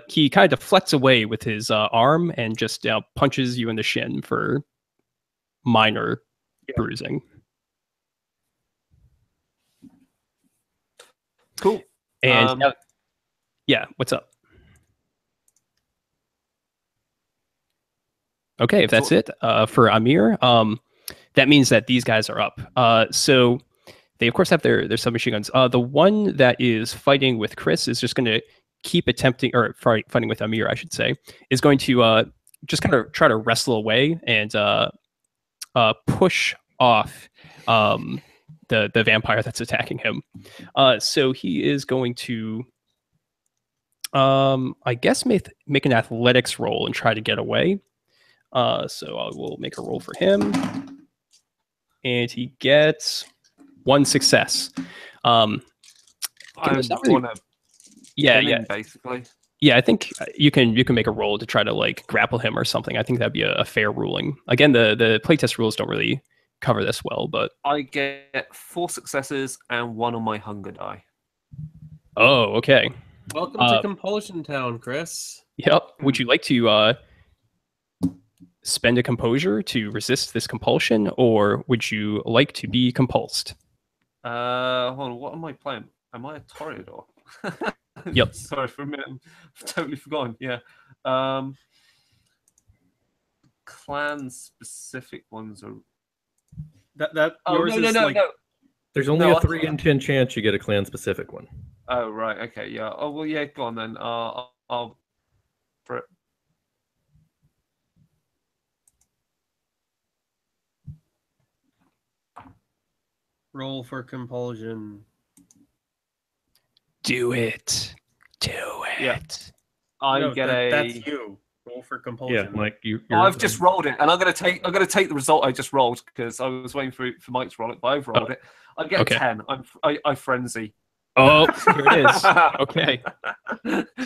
he kind of deflects away with his arm and just punches you in the shin for minor bruising. Cool. And what's up? Okay, if that's it for Amir, that means that these guys are up. So they, of course, have their submachine guns. The one that is fighting with Chris is just going to keep attempting, or fighting with Amir, I should say, is going to just kind of try to wrestle away and push off the vampire that's attacking him. So he is going to, I guess, make an athletics roll and try to get away. So I will make a roll for him, and he gets 1 success. I want to yeah, basically. Yeah, I think you can make a roll to try to like grapple him or something. I think that'd be a fair ruling. Again, the playtest rules don't really cover this well, but I get 4 successes and 1 on my hunger die. oh, okay. Welcome to Compulsion Town, Chris. Yep. Would you like to spend a composure to resist this compulsion, or would you like to be compulsed? Hold on, what am I playing? Am I a Toreador? Yep. Sorry for a minute, I've totally forgotten. Yeah. Clan specific ones are. Oh, no, no. There's only a 3 in 10 chance you get a clan specific one. Oh right, okay, yeah. Oh well, yeah. Go on then. I'll for it. Roll for compulsion. Do it. Do it. Yeah. That's you. Roll for compulsion. Yeah, Mike, I've just rolled it, and I'm gonna take the result I just rolled because I was waiting for Mike to roll it, but I've rolled it. I get 10. I frenzy. Oh, here it is. Okay.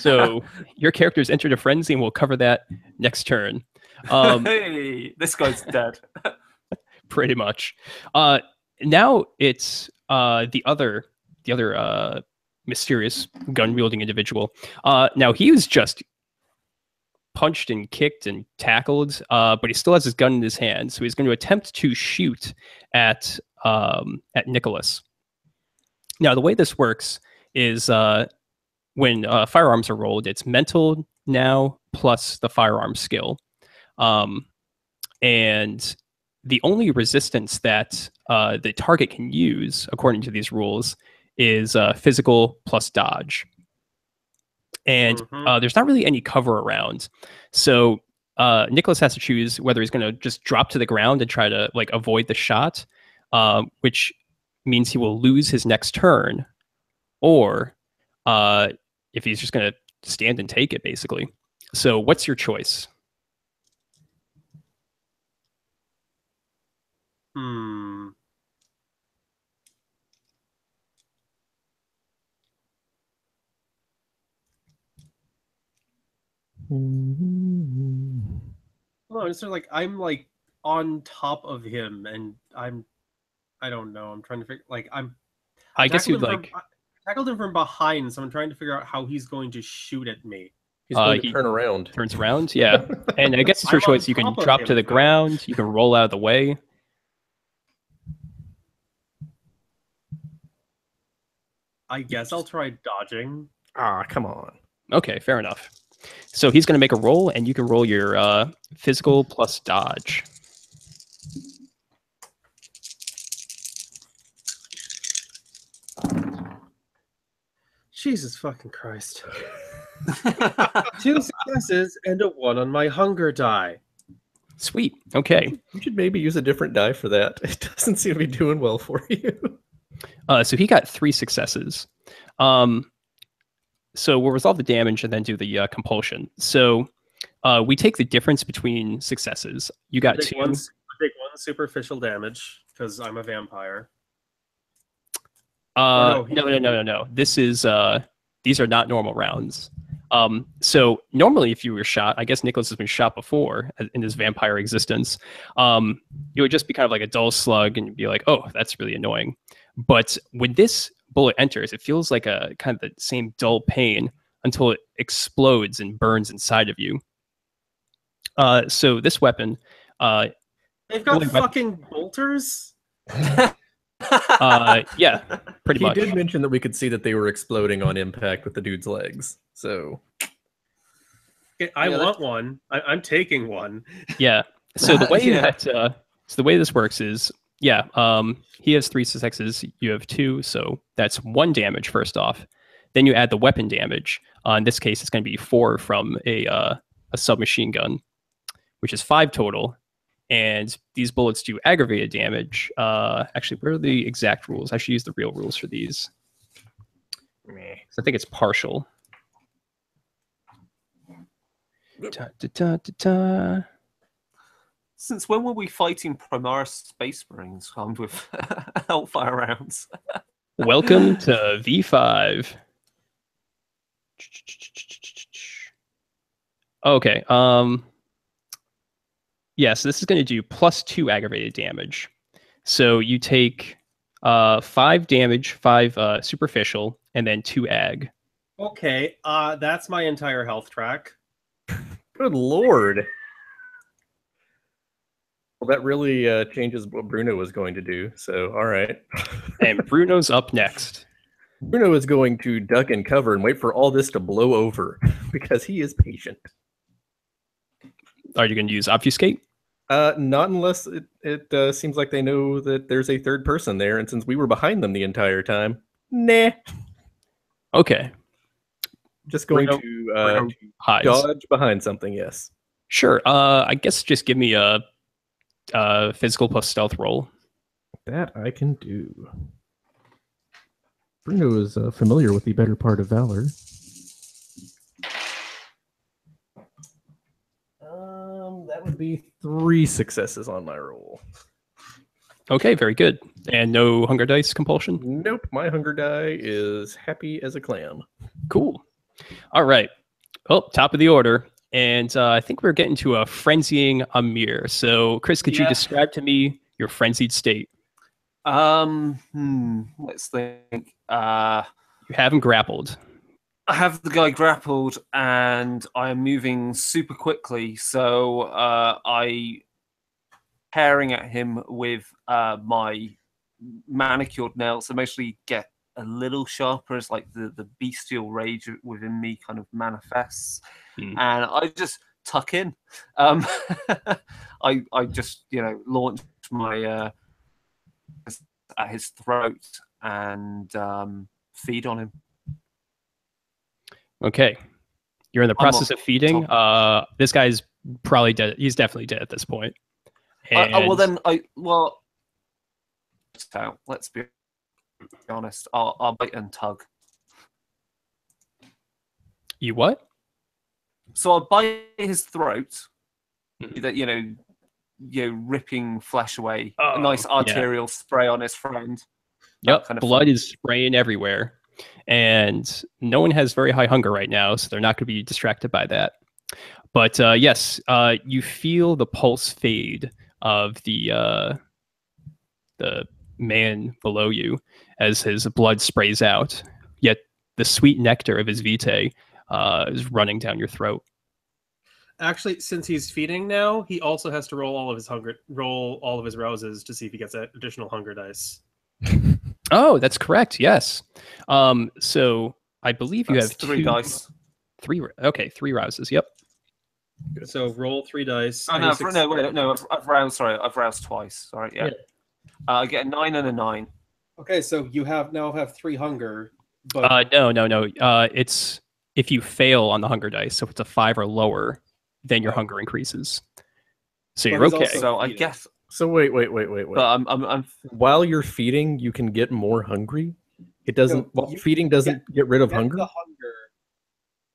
So your character's entered a frenzy, and we'll cover that next turn. Hey, this guy's dead. Pretty much. Now it's the other mysterious gun wielding individual. Now he was just punched and kicked and tackled, but he still has his gun in his hand, so he's going to attempt to shoot at Nicholas. Now, the way this works is when firearms are rolled, it's mental now plus the firearm skill. And the only resistance that the target can use, according to these rules, is physical plus dodge. And there's not really any cover around. So Nicholas has to choose whether he's going to just drop to the ground and try to like avoid the shot, which means he will lose his next turn, or if he's just going to stand and take it, basically. So what's your choice? Oh, it's sort of like I'm like on top of him, and I don't know. I'm trying to figure. Like I guess you'd like. I tackled him from behind, so I'm trying to figure out how he's going to shoot at me. He's going to turn around. Turns around, yeah. And I guess it's your choice. You can drop to the ground. You can roll out of the way. I guess I'll try dodging. Ah, come on. Okay, fair enough. So he's going to make a roll, and you can roll your physical plus dodge. Jesus fucking Christ. 2 successes and a 1 on my hunger die. Sweet. Okay. You should maybe use a different die for that. It doesn't seem to be doing well for you. So he got 3 successes. So we'll resolve the damage and then do the compulsion. So we take the difference between successes. You got 2. I take 1 superficial damage because I'm a vampire. No. This is these are not normal rounds. So normally, if you were shot, I guess Nicholas has been shot before in his vampire existence. It would just be kind of like a dull slug, and you'd be like, "Oh, that's really annoying." But when this bullet enters, it feels like a kind of the same dull pain until it explodes and burns inside of you. So this weapon, they've got fucking bolters. Yeah, pretty much. He did mention that we could see that they were exploding on impact with the dude's legs. So I want one. I'm taking one. Yeah. So the way the way this works is, he has 3 successes. You have 2, so that's 1 damage first off. Then you add the weapon damage. In this case, it's going to be 4 from a submachine gun, which is 5 total. And these bullets do aggravated damage. Actually, where are the exact rules? I should use the real rules for these. So I think it's partial. Since when were we fighting Primaris Space Marines armed with Hellfire rounds? Welcome to V5. Okay. Yeah, so this is going to do +2 aggravated damage. So you take 5 damage, 5 superficial, and then 2 ag. Okay, that's my entire health track. Good lord. Well, that really changes what Bruno was going to do. So, all right. And Bruno's up next. Bruno is going to duck and cover and wait for all this to blow over because he is patient. Are you going to use obfuscate? Not unless it seems like they know that there's a third person there, and since we were behind them the entire time, nah. Okay. Just going Bruno to hides. dodge behind something, yes. Sure. I guess just give me a physical plus stealth roll. That I can do. Bruno is familiar with the better part of valor. That would be 3 successes on my roll. Okay, very good. And no hunger dice compulsion? Nope, my hunger die is happy as a clam. Cool. All right. Well, top of the order. And I think we're getting to a frenzying Amir. So, Chris, could you describe to me your frenzied state? Let's think. You haven't grappled. I have the guy grappled, and I am moving super quickly. So I tearing at him with my manicured nails. So mostly get a little sharper as like the bestial rage within me kind of manifests, and I just tuck in. I just launch my at his throat and feed on him. Okay. You're in the process of feeding. This guy's probably dead. He's definitely dead at this point. Let's be honest. I'll bite and tug. You what? So I'll bite his throat. That ripping flesh away. A nice arterial spray on his friend. Yep. Kind of blood is spraying everywhere. And no one has very high hunger right now, so they're not going to be distracted by that. But yes, you feel the pulse fade of the man below you as his blood sprays out. Yet the sweet nectar of his vitae is running down your throat. Actually, since he's feeding now, he also has to roll all of his rouses to see if he gets additional hunger dice. Oh, that's correct. Yes. So I believe you have 3 dice. 3. Okay, 3 rouses. Yep. Good. So roll 3 dice. Oh, no, I've roused. Sorry, I've roused twice. Sorry, yeah. I get a 9 and a 9. Okay, so you now have 3 hunger. But no. It's if you fail on the hunger dice. So if it's a 5 or lower, then your hunger increases. So you're okay. So I guess. So wait. But I'm while you're feeding, you can get more hungry. It doesn't. Feeding doesn't get rid of hunger. The hunger,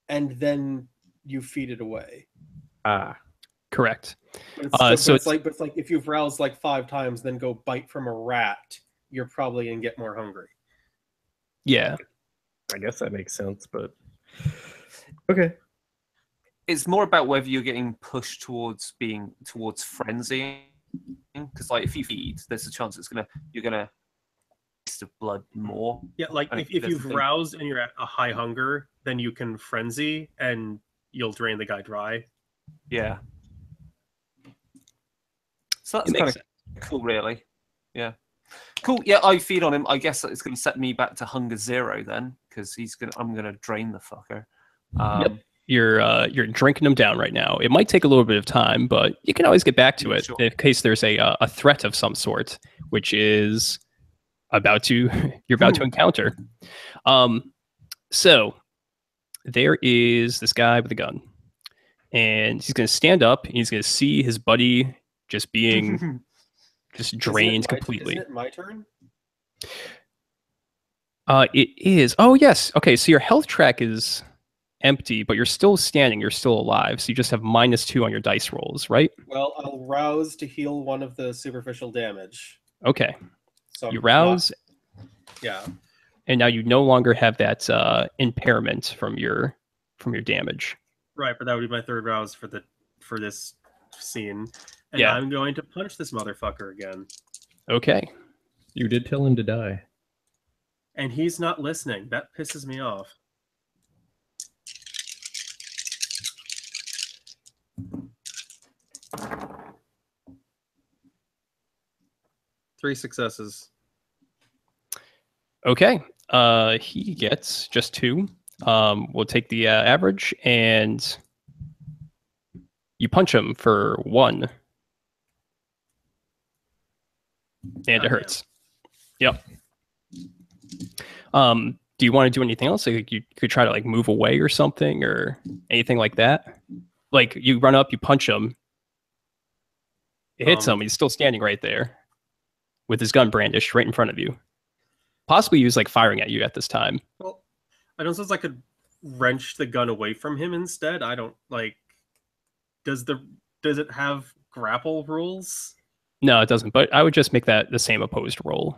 and then you feed it away. Correct. It's like if you've roused like 5 times, then go bite from a rat, you're probably gonna get more hungry. Yeah, I guess that makes sense, but okay. It's more about whether you're getting pushed towards frenzy. Because like if you feed, there's a chance you're gonna taste of blood more. Yeah, like if you've roused and you're at a high hunger, then you can frenzy and you'll drain the guy dry. Yeah. So that's kind of cool, really. Yeah. Cool. Yeah, I feed on him. I guess it's going to set me back to hunger 0 then, because I'm gonna drain the fucker. Yep. You're drinking them down right now. It might take a little bit of time, but you can always get back to it in case there's a threat of some sort, which is you're about to encounter. So there is this guy with a gun, and he's going to stand up, and he's going to see his buddy just being just drained completely. Isn't it my turn? It is. Oh yes. Okay. So your health track is empty, but you're still standing, you're still alive, so you just have -2 on your dice rolls, right? Well, I'll rouse to heal 1 of the superficial damage. Okay. So you rouse. Yeah. And now you no longer have that impairment from your damage. Right, but that would be my third rouse for this scene. And Yeah. I'm going to punch this motherfucker again. Okay. You did tell him to die. And he's not listening. That pisses me off. Three successes. Okay. He gets just 2. We'll take the average, and you punch him for 1. And it hurts. Yep. Do you want to do anything else? Like you could try to like move away or something or anything like that. Like you run up, you punch him. It hits him. He's still standing right there with his gun brandished right in front of you. Possibly he was like firing at you at this time. Well, I don't suppose I could wrench the gun away from him instead. I don't like. Does it have grapple rules? No, it doesn't. But I would just make that the same opposed roll.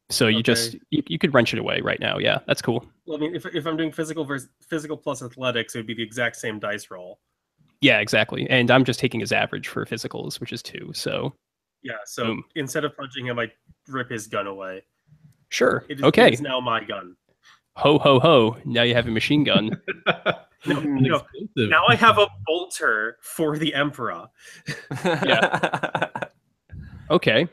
So you just you could wrench it away right now. Yeah, that's cool. Well, I mean, if I'm doing physical versus physical plus athletics, it would be the exact same dice roll. Yeah, exactly. And I'm just taking his average for physicals, which is 2. So yeah. So boom. Instead of punching him, I rip his gun away. Sure. It okay. is now my gun. Ho ho ho! Now you have a machine gun. No, now I have a bolter for the Emperor. Yeah. Okay.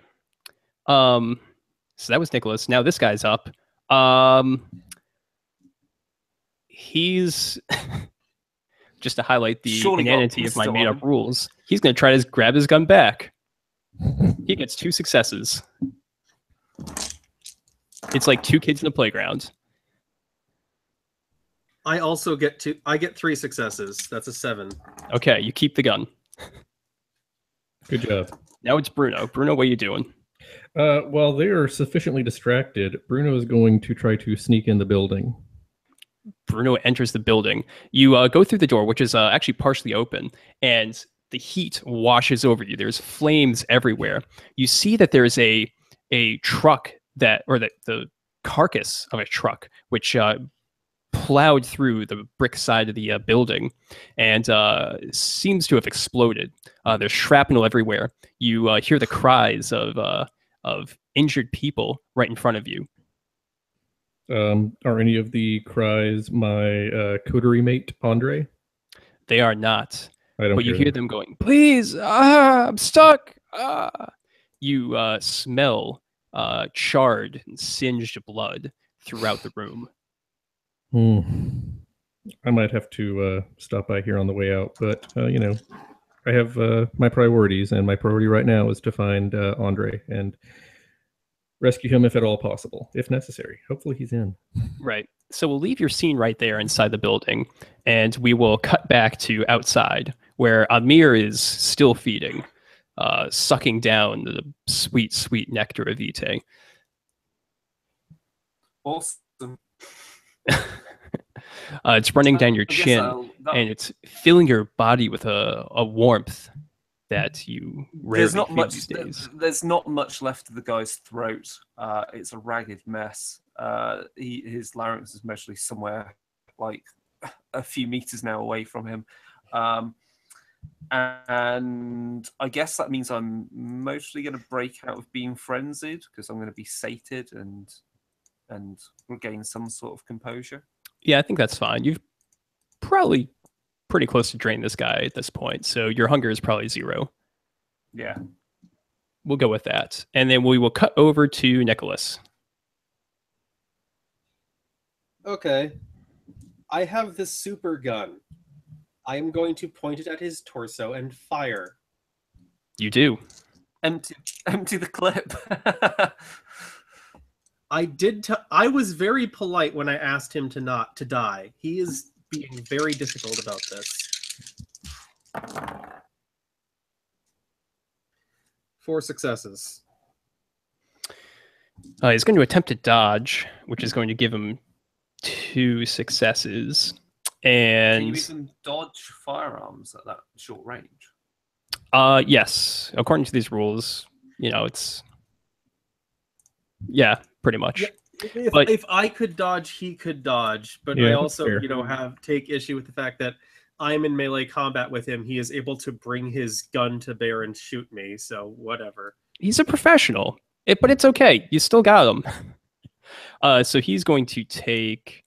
So that was Nicholas. Now this guy's up. He's just to highlight the inanity of my made-up rules. He's going to try to grab his gun back. He gets 2 successes. It's like 2 kids in the playground. I also get 3 successes. That's a 7. Okay, you keep the gun. Good job. Now it's Bruno. Bruno, what are you doing? While they are sufficiently distracted, Bruno is going to try to sneak in the building. Bruno enters the building. You go through the door, which is actually partially open, and the heat washes over you. There's flames everywhere. You see that there's a truck the carcass of a truck, which plowed through the brick side of the building and seems to have exploded. There's shrapnel everywhere. You hear the cries of injured people right in front of you. Are any of the cries my coterie mate, Andre? They are not. But you hear them going, please, I'm stuck. You smell charred and singed blood throughout the room. I might have to stop by here on the way out, but I have my priorities, and my priority right now is to find Andre and rescue him if at all possible, if necessary. Hopefully he's in. Right. So we'll leave your scene right there inside the building, and we will cut back to outside where Amir is still feeding, sucking down the sweet, sweet nectar of Vitae. Awesome. It's running down your chin, and it's filling your body with a warmth that you rarely feel these days. There's not much left of the guy's throat. It's a ragged mess. His larynx is mostly somewhere like a few meters now away from him. And I guess that means I'm mostly going to break out of being frenzied because I'm going to be sated and regain some sort of composure. Yeah, I think that's fine. You've probably pretty close to drain this guy at this point, so your hunger is probably 0. Yeah. We'll go with that. And then we will cut over to Nicholas. Okay. I have this super gun. I am going to point it at his torso and fire. You do. Empty the clip. I was very polite when I asked him to die. He is being very difficult about this. 4 successes. He's going to attempt to dodge, which is going to give him 2 successes. And can you even dodge firearms at that short range? Yes. According to these rules, it's pretty much. If I could dodge, he could dodge. But Yeah, I that's also, fair. take issue with the fact that I'm in melee combat with him. He is able to bring his gun to bear and shoot me. So whatever. He's a professional, but it's okay. You still got him. So he's going to take.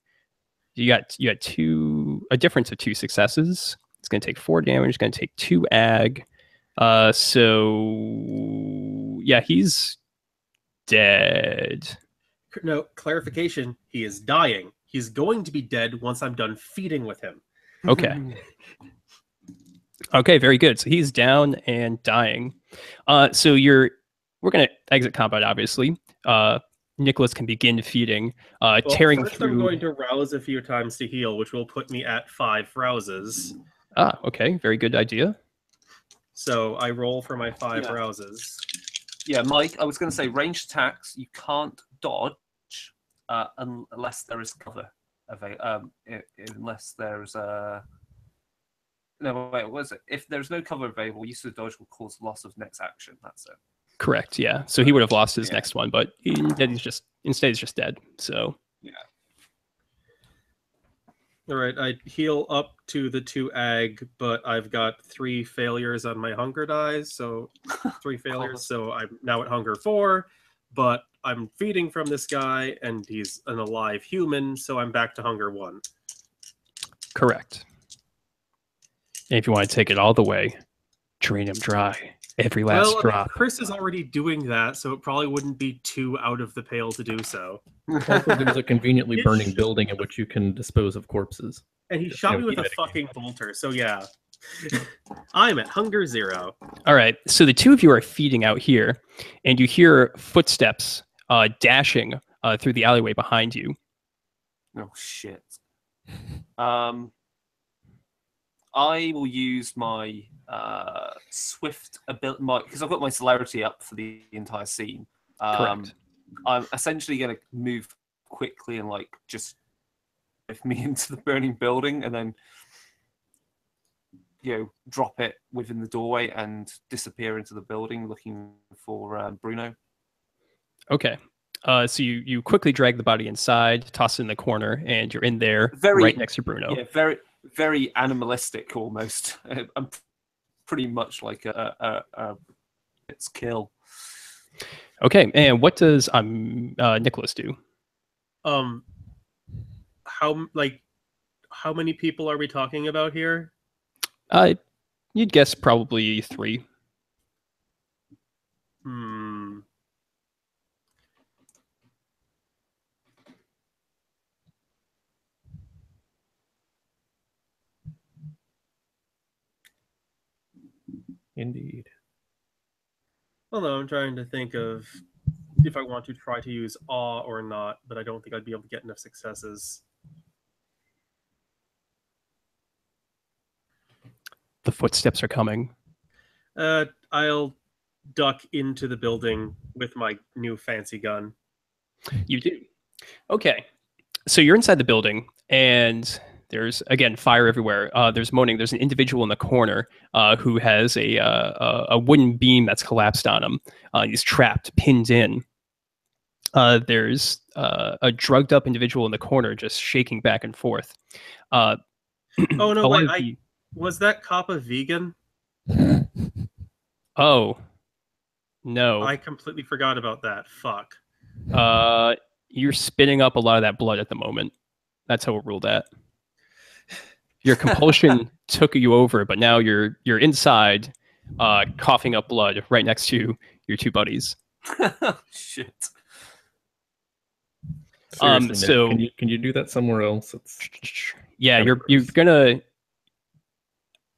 You got a difference of 2 successes. It's going to take 4 damage. It's going to take 2 ag. So yeah, he's dead. No, clarification. He is dying. He's going to be dead once I'm done feeding with him. Okay. Okay, very good. So he's down and dying. So we're going to exit combat, obviously. Nicholas can begin feeding, tearing first through. I'm going to rouse a few times to heal, which will put me at 5 rouses. Okay, very good idea. So I roll for my 5 Yeah. rouses. Yeah, Mike, I was going to say ranged attacks, you can't dodge unless there is cover. Unless there's no, wait, what was it? If there's no cover available, use of dodge will cause loss of next action. That's it. Correct, yeah. So he would have lost his Yeah. next one, but instead he's just dead. So Yeah. All right, I heal up to the 2 ag, but I've got 3 failures on my hunger dice, so 3 failures. So I'm now at hunger 4, but I'm feeding from this guy, and he's an alive human, so I'm back to hunger 1. correct. And if you want to take it all the way, drain him dry. Every last drop. Chris is already doing that, so it probably wouldn't be too out of the pale to do so. Also, there's a conveniently burning building in which you can dispose of corpses. And he shot me with a fucking bolter, so yeah. I'm at hunger 0. All right. So the 2 of you are feeding out here, and you hear footsteps dashing through the alleyway behind you. Oh shit. I will use my swift ability, because I've got my celerity up for the entire scene. Correct. I'm essentially going to move quickly and just lift me into the burning building, and then drop it within the doorway and disappear into the building, looking for Bruno. Okay. So you quickly drag the body inside, toss it in the corner, and you're in there right next to Bruno. Yeah, very, very animalistic almost. I'm pretty much like it's kill. Okay, and what does Nicholas do? How many people are we talking about here? You'd guess probably 3. Indeed. Well, no, I'm trying to think of if I want to try to use awe or not, but I don't think I'd be able to get enough successes. The footsteps are coming. I'll duck into the building with my new fancy gun. You do. Okay. So you're inside the building, and there's, again, fire everywhere. There's moaning. There's an individual in the corner who has a wooden beam that's collapsed on him. He's trapped, pinned in. There's a drugged up individual in the corner just shaking back and forth. Oh, no, wait. Was that cop a vegan? Oh, no. I completely forgot about that. Fuck. You're spitting up a lot of that blood at the moment. That's how we'll rule that. Your compulsion took you over, but now you're inside, coughing up blood right next to your 2 buddies. Shit. Seriously, so Nick, can you do that somewhere else? Yeah, you're gonna,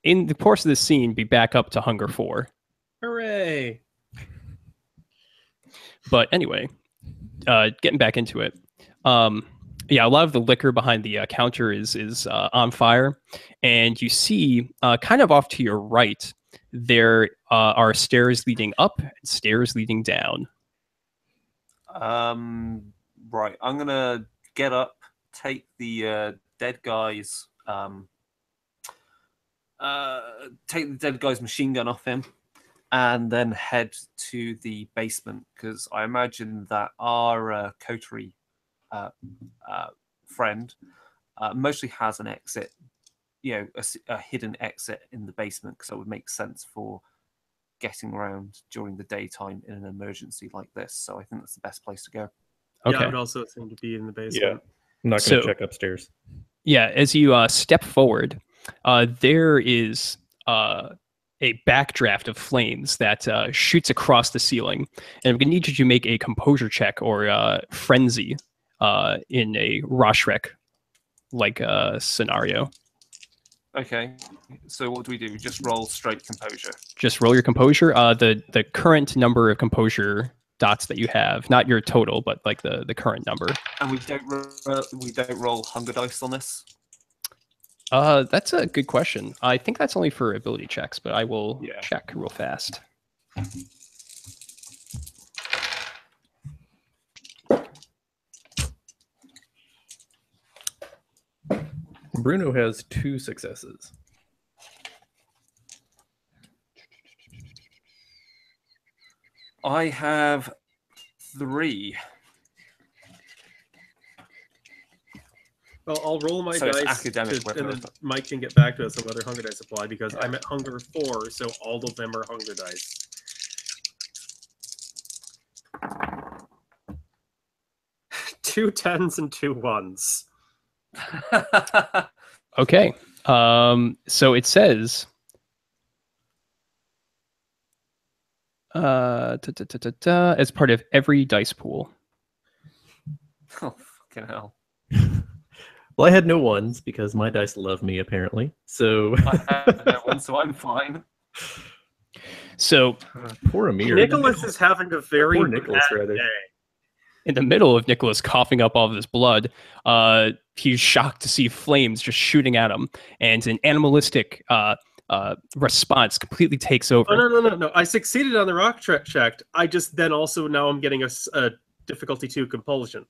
in the course of this scene, be back up to hunger 4. Hooray! But anyway, getting back into it. Yeah, a lot of the liquor behind the counter is on fire, and you see kind of off to your right there are stairs leading up and stairs leading down. Right, I'm gonna get up, take the dead guy's machine gun off him, and then head to the basement, because I imagine that our coterie friend mostly has an exit, a hidden exit in the basement, because that would make sense for getting around during the daytime in an emergency like this. So I think that's the best place to go. Yeah, I Okay. would also assume to be in the basement. I'm not going to So- check upstairs. Yeah, as you step forward, there is a backdraft of flames that shoots across the ceiling. And I'm going to need you to make a composure check or frenzy in a Roshrek like scenario. Okay, so what do we do? Just roll straight composure. Just roll your composure. The current number of composure dots that you have, not your total, but like the current number. And we don't roll hunger dice on this. That's a good question. I think that's only for ability checks, but I will check real fast. Bruno has 2 successes. I have 3. Well, I'll roll my So it's dice, academic, and then whether- Mike can get back to us on whether hunger dice apply, because I'm at hunger 4, so all of them are hunger dice. Two 10s and 2 1s. Okay. So it says as part of every dice pool. Oh, fucking hell. Well, I had no 1s because my dice love me, apparently. So I have that one, so I'm fine. So poor Amir. Nicholas is having a very Poor Nicholas, bad rather. day. in the middle of Nicholas coughing up all of his blood, he's shocked to see flames just shooting at him, and an animalistic response completely takes over. Oh, no. I succeeded on the rock check. I just then also now I'm getting a difficulty 2 compulsion.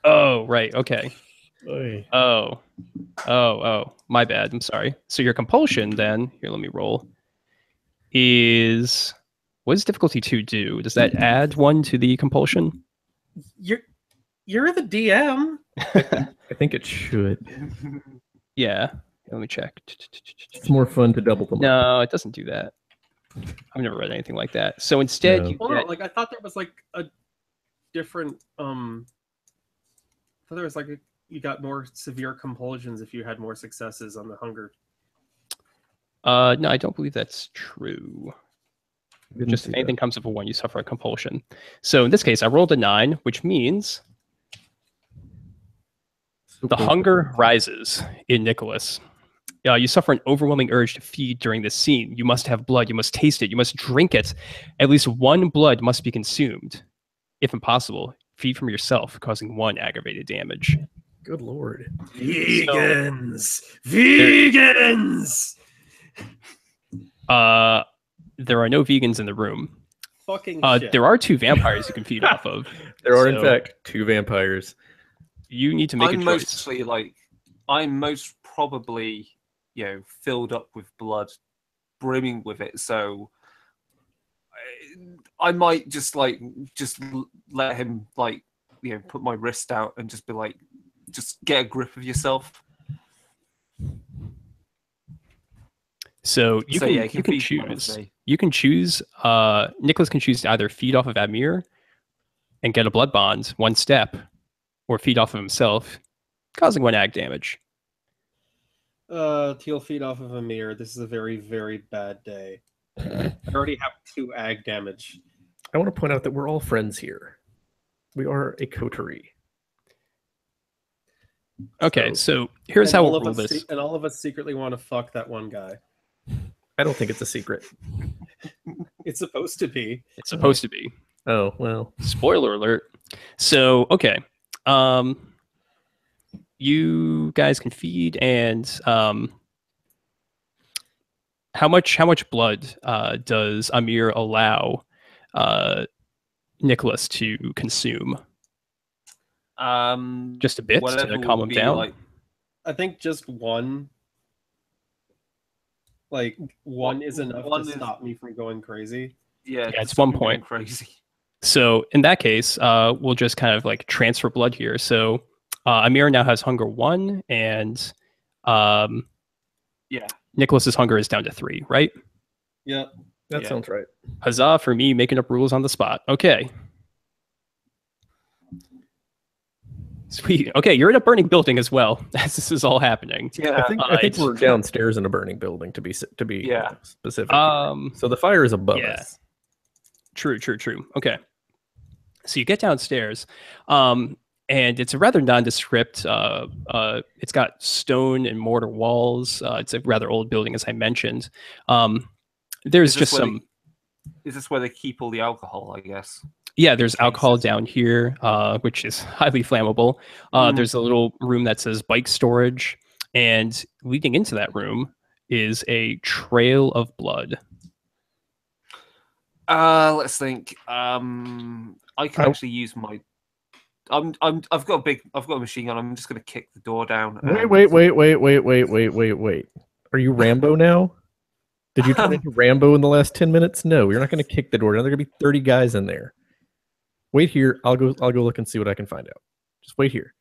Oh, right. Okay. Oy. Oh, my bad. I'm sorry. So your compulsion then, here, let me roll, is, what does difficulty 2 do? Does that add 1 to the compulsion? You're the DM. I think it should. Yeah. Let me check. It's more fun to double them up. No, it doesn't do that. I've never read anything like that. So instead, No. you Well, get, no, like I thought there was like a different. I thought there was like you got more severe compulsions if you had more successes on the hunger. no, I don't believe that's true. Didn't Just see if that. anything comes up with 1, you suffer a compulsion. So in this case, I rolled a 9, which means So the close. hunger rises in Nicholas. You suffer an overwhelming urge to feed during this scene. You must have blood. You must taste it. You must drink it. At least 1 blood must be consumed. If impossible, feed from yourself, causing 1 aggravated damage. Good lord. Vegans. There are no vegans in the room. Fucking shit. There are 2 vampires you can feed off of. There are, in So- fact, 2 vampires. You need to make a I'm choice. I'm most probably, filled up with blood, brimming with it. So I might just let him put my wrist out and just be like, just get a grip of yourself. So you can he feed choose. me. You can choose. Nicholas can choose to either feed off of Amir and get a blood bond 1 step, or feed off of himself, causing 1 ag damage. He'll feed off of Amir. This is a very, very bad day. I already have 2 ag damage. I want to point out that we're all friends here. We are a coterie. Okay, so here's how we'll rule this. And all of us secretly want to fuck that one guy. I don't think it's a secret. It's supposed to be. It's supposed to be. Oh, well. Spoiler alert. So, okay. You guys can feed, and how much blood does Amir allow Nicholas to consume? Just a bit Whatever to will calm him be, down. I think just 1. Like 1 is enough One to is- stop me from going crazy. Yeah, it's stop 1 me going point. Crazy. So in that case, we'll just kind of like transfer blood here. So Amir now has hunger 1, and Yeah. Nicholas's hunger is down to 3, right? Yeah. That Yeah. sounds right. Huzzah for me making up rules on the spot. Okay. Sweet. Okay, you're in a burning building as well as this is all happening. Yeah. I think it's- we're downstairs in a burning building to be Yeah. specific. So the fire is above yeah. us. True. Okay. So you get downstairs, and it's a rather nondescript. It's got stone and mortar walls. It's a rather old building, as I mentioned. There's Is this just where some. Is this where they keep all the alcohol, I guess? Yeah, there's alcohol cases. down here, which is highly flammable. There's a little room that says bike storage, and leading into that room is a trail of blood. Let's think. I can actually use my. I've got a machine gun. I'm just going to kick the door down. Wait. Are you Rambo now? Did you turn into Rambo in the last 10 minutes? No, you're not going to kick the door down. There are going to be 30 guys in there. Wait here. I'll go look and see what I can find out. Just wait here.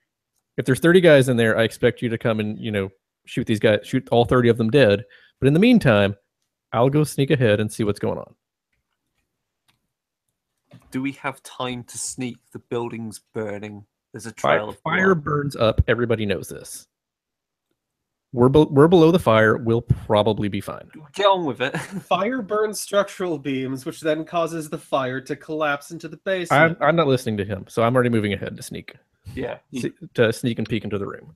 If there's 30 guys in there, I expect you to come and, shoot these guys, shoot all 30 of them dead. But in the meantime, I'll go sneak ahead and see what's going on. Do we have time to sneak? The building's burning. There's a trail of Fire blood. burns up. Everybody knows this. We're below the fire. We'll probably be fine. Get on with it. Fire burns structural beams, which then causes the fire to collapse into the basement. I'm not listening to him, so I'm already moving ahead to sneak. Yeah. To sneak and peek into the room.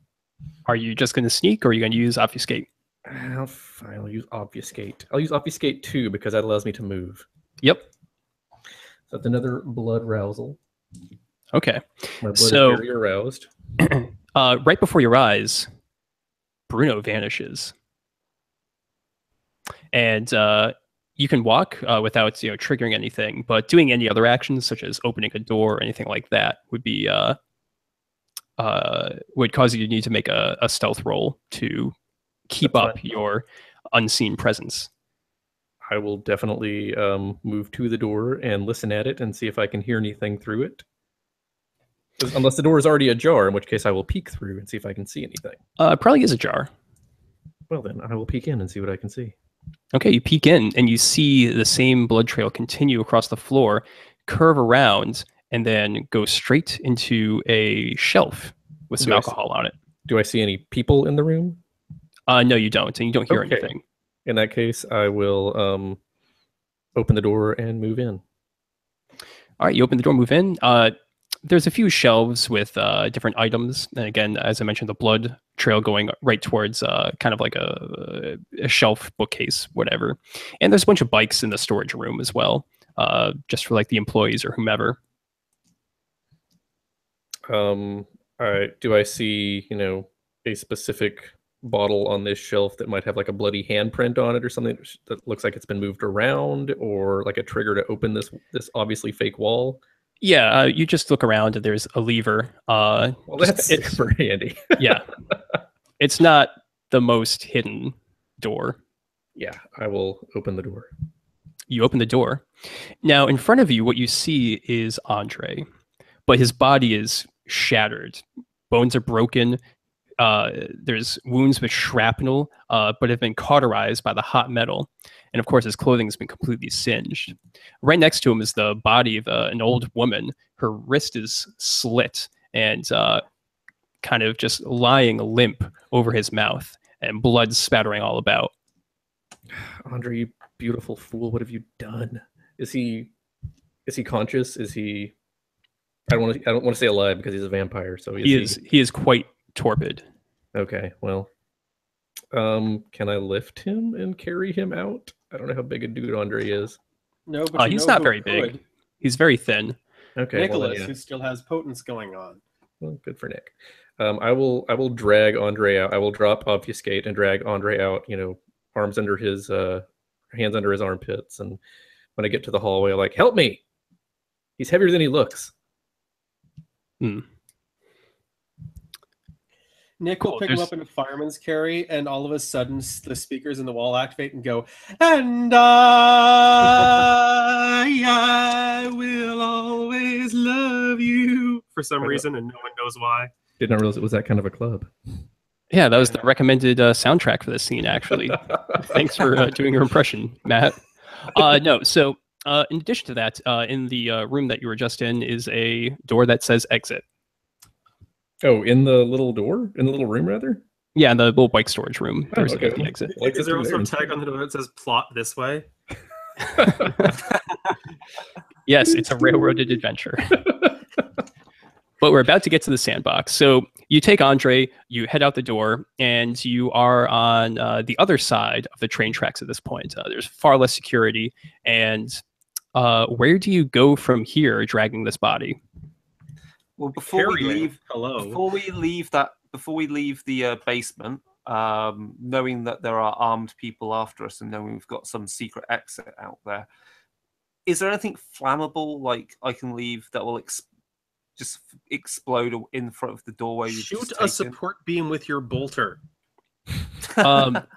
Are you just going to sneak, or are you going to use obfuscate? I'll use obfuscate. I'll use obfuscate 2 because that allows me to move. Yep. So that's another blood rousal. Okay. My blood So- is very aroused. Right before your eyes, Bruno vanishes, and you can walk without triggering anything. But doing any other actions, such as opening a door or anything like that, would be would cause you to need to make a stealth roll to keep That's up fine. your unseen presence. I will definitely move to the door and listen at it and see if I can hear anything through it. Unless the door is already ajar, in which case I will peek through and see if I can see anything. It probably is ajar. Well, then I will peek in and see what I can see. Okay, you peek in and you see the same blood trail continue across the floor, curve around, and then go straight into a shelf with some Do I see- alcohol on it. Do I see any people in the room? No, you don't, and you don't hear Okay. anything. In that case, I will open the door and move in. All right, you open the door, move in. There's a few shelves with different items. And again, as I mentioned, the blood trail going right towards kind of like a shelf, bookcase, whatever. And there's a bunch of bikes in the storage room as well, just for like the employees or whomever. All right. Do I see, a specific bottle on this shelf that might have like a bloody handprint on it or something that looks like it's been moved around, or like a trigger to open this obviously fake wall? Yeah, you just look around and there's a lever. Well, that's it's super handy. yeah, it's not the most hidden door. Yeah, I will open the door. You open the door. Now, in front of you, what you see is Andre, but his body is shattered. Bones are broken. There's wounds with shrapnel, but have been cauterized by the hot metal. And of course, his clothing has been completely singed. Right next to him is the body of an old woman. Her wrist is slit and kind of just lying limp over his mouth, and blood spattering all about. Andre, you beautiful fool, what have you done? Is he conscious? Is he I don't want to say alive because he's a vampire, so He is quite torpid. Okay, well, can I lift him and carry him out? I don't know how big a dude Andre is. No, but He's not very big. He's very thin. Okay, Nicholas, well, who still has potence going on. well, good for Nick. I will drag Andre out. I will drop obfuscate and drag Andre out. Arms under his hands under his armpits, and when I get to the hallway, I'm like, "Help me! He's heavier than he looks." Nick Cool, will pick him there's- up in a fireman's carry, and all of a sudden the speakers in the wall activate and go, and I will always love you. For some reason, and no one knows why. Did not realize it was that kind of a club. Yeah, that was the recommended soundtrack for the scene, actually. Thanks for doing your impression, Matt. No, so in addition to that, in the room that you were just in is a door that says exit. Oh, in the little door? In the little room, rather? Yeah, in the little bike storage room. There's okay. the exit. Like Is there also a tag on the door that says "plot this way"? Yes, it's a railroaded adventure. But we're about to get to the sandbox. So you take Andre, you head out the door, and you are on the other side of the train tracks at this point. There's far less security. And where do you go from here, dragging this body? Well, before we Carrying. leave, Hello. before we leave the basement, knowing that there are armed people after us, and knowing we've got some secret exit out there, is there anything flammable like I can leave that will just explode in front of the doorway? Shoot a support beam with your bolter.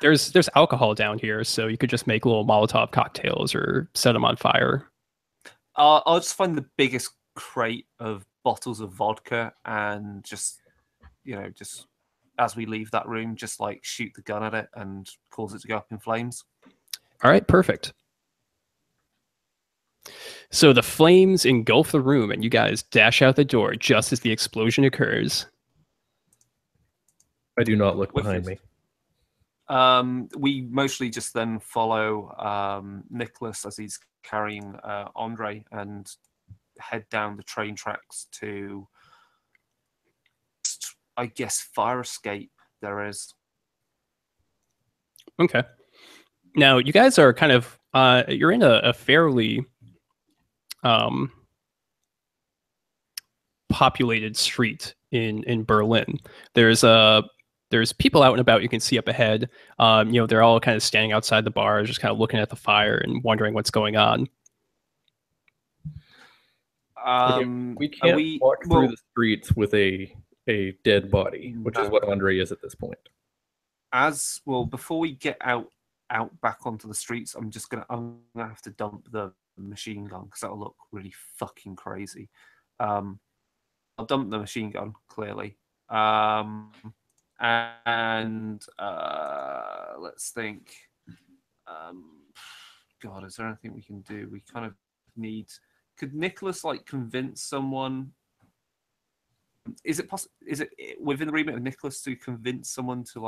There's alcohol down here, so you could just make little Molotov cocktails or set them on fire. I'll just find the biggest crate of bottles of vodka and just as we leave that room, just like shoot the gun at it and cause it to go up in flames. All right, perfect. So the flames engulf the room, and you guys dash out the door just as the explosion occurs. I do not look behind me. We mostly just then follow Nicholas as he's carrying Andre and head down the train tracks to, I guess, fire escape there is. Okay. Now you guys are kind of you're in a fairly populated street in Berlin. There's people out and about you can see up ahead. They're all kind of standing outside the bars, just kind of looking at the fire and wondering what's going on. We can't walk through the streets with a dead body, which is what Andre is at this point. As well, before we get out back onto the streets, I'm gonna have to dump the machine gun because that'll look really fucking crazy. I'll dump the machine gun clearly. And let's think. God, is there anything we can do? We kind of need. Could Nicholas convince someone? Is it possible? Is it within the remit of Nicholas to convince someone to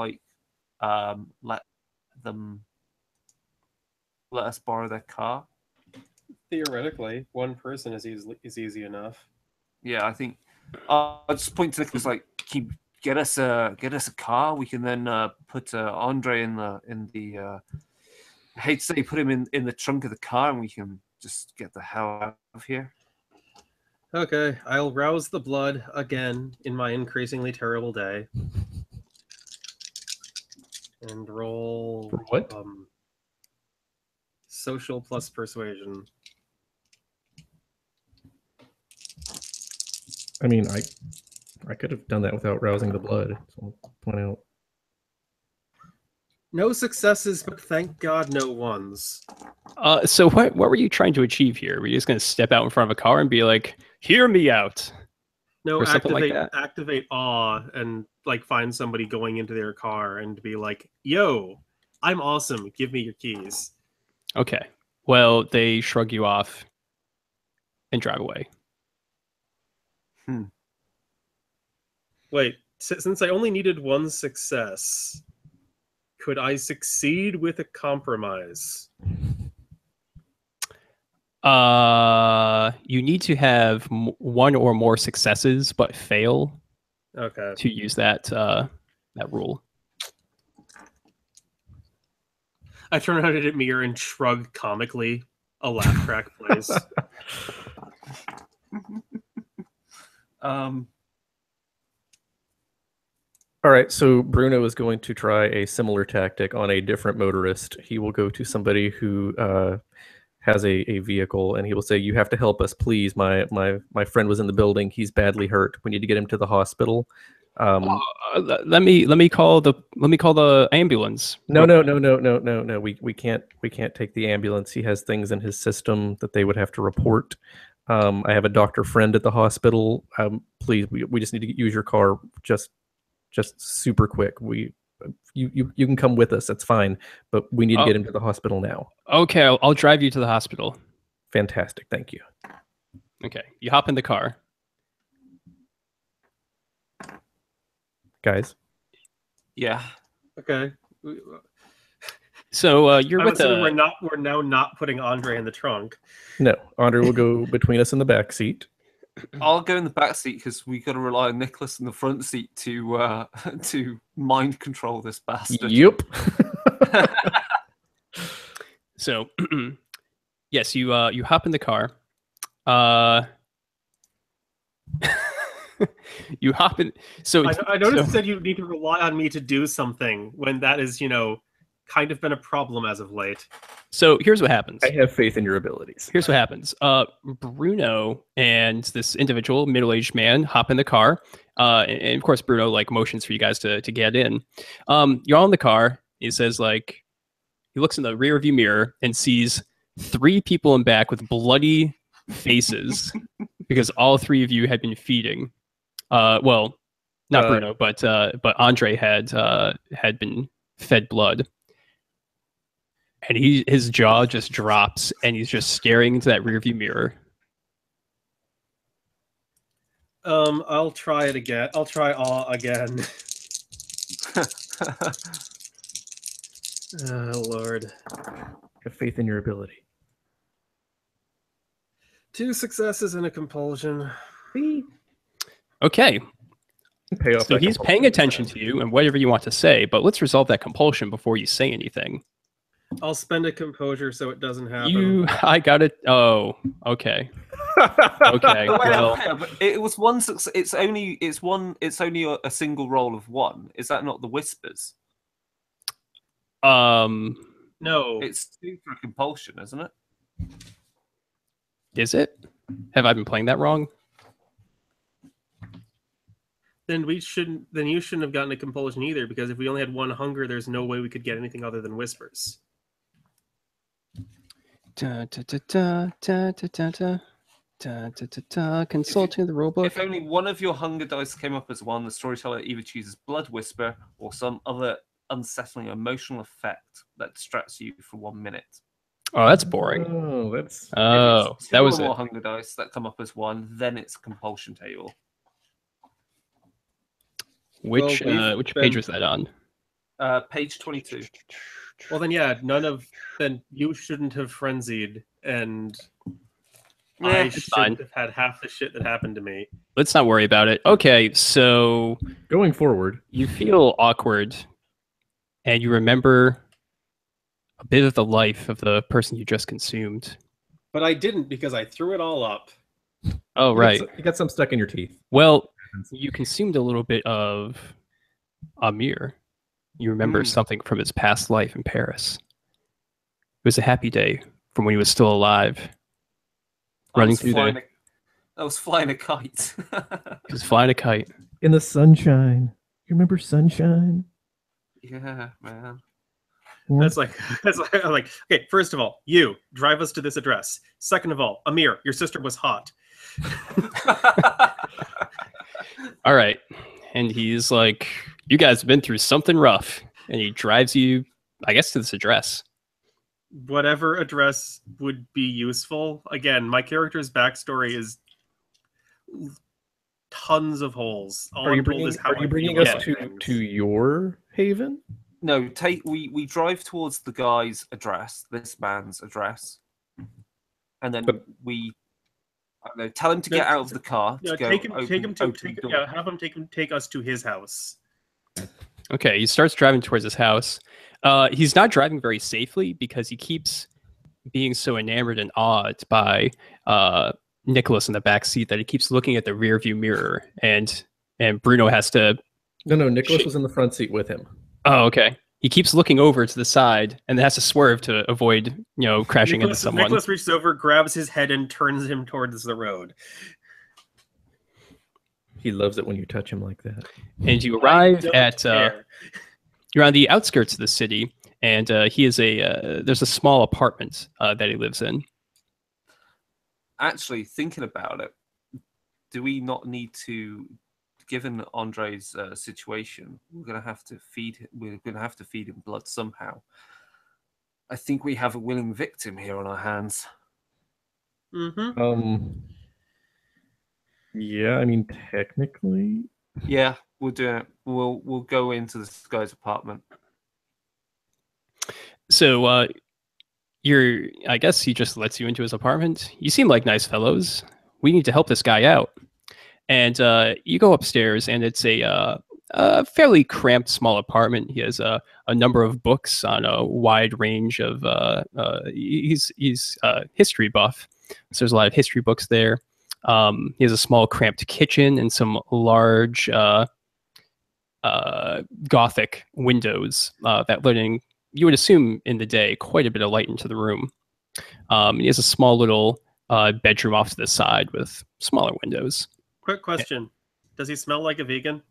let us borrow their car? Theoretically, one person is easy enough. Yeah, I think I'll just point to Nicholas can you get us a car? We can then put Andre in the I hate to say put him in the trunk of the car, and we can just get the hell out of here. Okay, I'll rouse the blood again in my increasingly terrible day. And roll For what? social plus persuasion. I mean, I could have done that without rousing the blood. So I'll point out. No successes, but thank God no ones. So what were you trying to achieve here? Were you just going to step out in front of a car and be like, "Hear me out"? No, or something like activate awe and find somebody going into their car and be like, "Yo, I'm awesome. Give me your keys." Okay. Well, they shrug you off and drive away. Wait, since I only needed one success, could I succeed with a compromise? You need to have one or more successes, but fail. Okay. To use that rule. I turn around at Mir and shrug comically. A laugh track plays. All right, so Bruno is going to try a similar tactic on a different motorist. He will go to somebody who has a vehicle, and he will say, "You have to help us, please. My friend was in the building. He's badly hurt. We need to get him to the hospital. Let me call the ambulance. No. We can't take the ambulance. He has things in his system that they would have to report. I have a doctor friend at the hospital. Please, we just need to use your car just super quick. You can come with us. That's fine, but we need to get him to the hospital now. Okay, I'll drive you to the hospital. Fantastic, thank you. Okay, you hop in the car. Guys. Yeah. Okay. So you're I'm with assuming we're now not putting Andre in the trunk. No, Andre will go between us in the back seat. I'll go in the back seat because we got to rely on Nicholas in the front seat to mind control this bastard. Yep. So, yes, you hop in the car. You hop in. So I noticed you said you need to rely on me to do something when that is, kind of been a problem as of late. So here's what happens. I have faith in your abilities. Here's what happens. Bruno and this individual, middle-aged man, hop in the car. And of course, Bruno motions for you guys to get in. You're all in the car. He says he looks in the rear view mirror and sees 3 people in back with bloody faces because all 3 of you had been feeding. Well, not Bruno, but Andre had been fed blood. And his jaw just drops, and he's just staring into that rearview mirror. I'll try it again. I'll try awe again. Oh, Lord. Have faith in your ability. 2 successes and a compulsion. Okay. Pay off so he's paying attention to you and whatever you want to say, but let's resolve that compulsion before you say anything. I'll spend a composure so it doesn't happen. I got it. Oh, okay. Okay. Well, but it was one success. It's only a single roll of 1. Is that not the whispers? No. It's 2 for a compulsion, isn't it? Is it? Have I been playing that wrong? Then you shouldn't have gotten a compulsion either, because if we only had 1 hunger, there's no way we could get anything other than whispers. Consulting the rulebook. If only one of your hunger dice came up as 1, the storyteller either chooses blood whisper or some other unsettling emotional effect that distracts you for 1 minute. Oh, that's boring. That was more it. Hunger dice that come up as 1, then it's compulsion table. Which page was that on? Page 22. Well, then then you shouldn't have frenzied, and I shouldn't have had half the shit that happened to me. Let's not worry about it. Okay, so going forward, you feel awkward, and you remember a bit of the life of the person you just consumed. But I didn't, because I threw it all up. Oh, right. You got some stuck in your teeth. Well, you consumed a little bit of Amir. You remember something from his past life in Paris. It was a happy day from when he was still alive. I was flying a kite. He was flying a kite. In the sunshine. You remember sunshine? Yeah, man. That's like, okay, first of all, you drive us to this address. Second of all, Amir, your sister was hot. All right. And he's like, you guys have been through something rough. And he drives you, I guess, to this address. Whatever address would be useful. Again, my character's backstory is tons of holes. Are you bringing us to your haven? No, we drive towards the guy's address, this man's address, and then tell him to get out of the car. Have him take us to his house. Okay, he starts driving towards his house. He's not driving very safely because he keeps being so enamored and awed by Nicholas in the back seat that he keeps looking at the rear view mirror, and Bruno has to. No, Nicholas was in the front seat with him. Oh, okay. He keeps looking over to the side and has to swerve to avoid, crashing into someone. Nicholas reaches over, grabs his head, and turns him towards the road. He loves it when you touch him like that. And you I arrive don't at care. you're on the outskirts of the city, and he is there's a small apartment that he lives in. Actually, thinking about it, do we not need to, given Andre's situation, we're going to have to feed him blood somehow. I think we have a willing victim here on our hands. Mm-hmm. Yeah, I mean, technically. Yeah, we'll do it. We'll go into this guy's apartment. So I guess he just lets you into his apartment. You seem like nice fellows. We need to help this guy out. And you go upstairs, and it's a fairly cramped, small apartment. He has a number of books on a wide range of. He's history buff, so there's a lot of history books there. He has a small, cramped kitchen and some large Gothic windows that letting, you would assume in the day, quite a bit of light into the room. He has a small little bedroom off to the side with smaller windows. Quick question: does he smell like a vegan?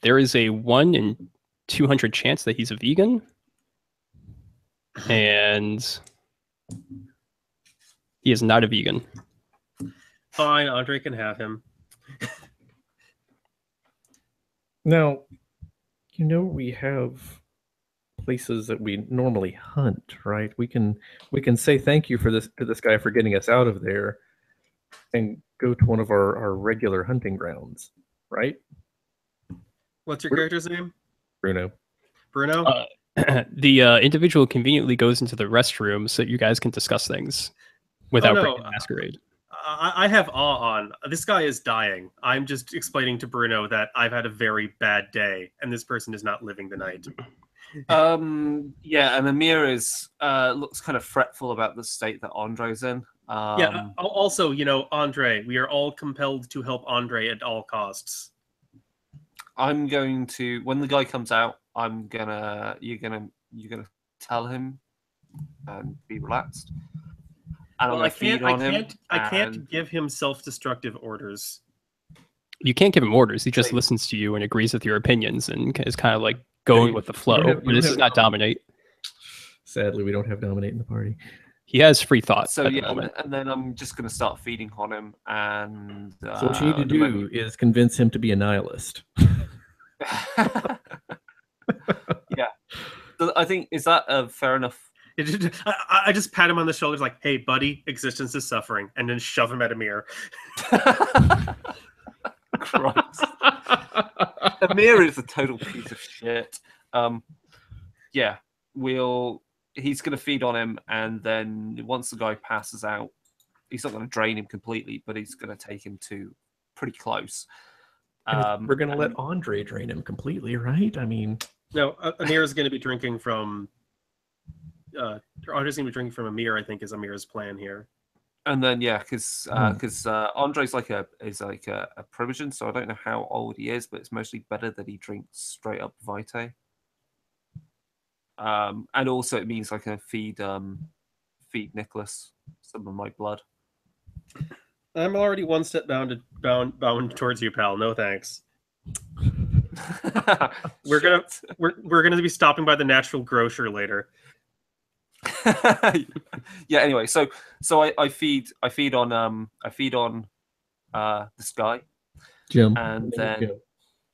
There is a 1 in 200 chance that he's a vegan, and he is not a vegan. Fine, Andre can have him. Now, we have places that we normally hunt, right? We can say thank you to this guy for getting us out of there, and go to one of our regular hunting grounds, right? What's your character's name? Bruno. Bruno? The individual conveniently goes into the restroom so that you guys can discuss things without breaking the masquerade. I have awe on. This guy is dying. I'm just explaining to Bruno that I've had a very bad day, and this person is not living the night. Yeah, and Amir is looks kind of fretful about the state that Andre's in. Yeah. Also, Andre, we are all compelled to help Andre at all costs. I'm going to, when the guy comes out, you're gonna tell him and be relaxed. And Well, I'm I can't give him self-destructive orders. You can't give him orders. He just listens to you and agrees with your opinions and is kind of like going with the flow. But this is not dominate. Sadly, we don't have dominate in the party. He has free thought. So yeah, and then I'm just going to start feeding on him. And so what you need to do is convince him to be a nihilist. Yeah, I think, is that fair enough? I just pat him on the shoulders like, hey, buddy, existence is suffering, and then shove him at Amir. Christ. Amir is a total piece of shit. Yeah, he's going to feed on him, and then once the guy passes out, he's not going to drain him completely, but he's going to take him to pretty close. We're going to let Andre drain him completely, right? I mean... No, Amir is going to be drinking from... Andre's going to be drinking from Amir, I think, is Amir's plan here. And then, yeah, because Andre's like a primagen, so I don't know how old he is, but it's mostly better that he drinks straight up Vitae. And also it means I can feed Nicholas some of my blood. I'm already one step bound towards you, pal. No thanks. We're gonna be stopping by the natural grocer later. Yeah. Anyway, so I feed on this guy, Jim, and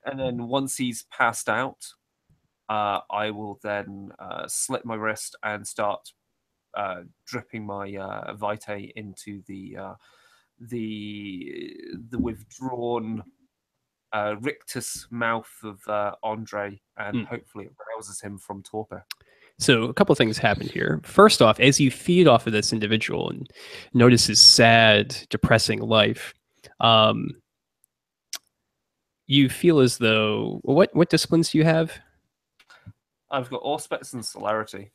then once he's passed out, I will then slit my wrist and start dripping my Vitae into the withdrawn rictus mouth of Andre, and hopefully it rouses him from torpor. So a couple of things happen here. First off, as you feed off of this individual and notice his sad, depressing life, you feel as though, what disciplines do you have? I've got Auspex and Celerity.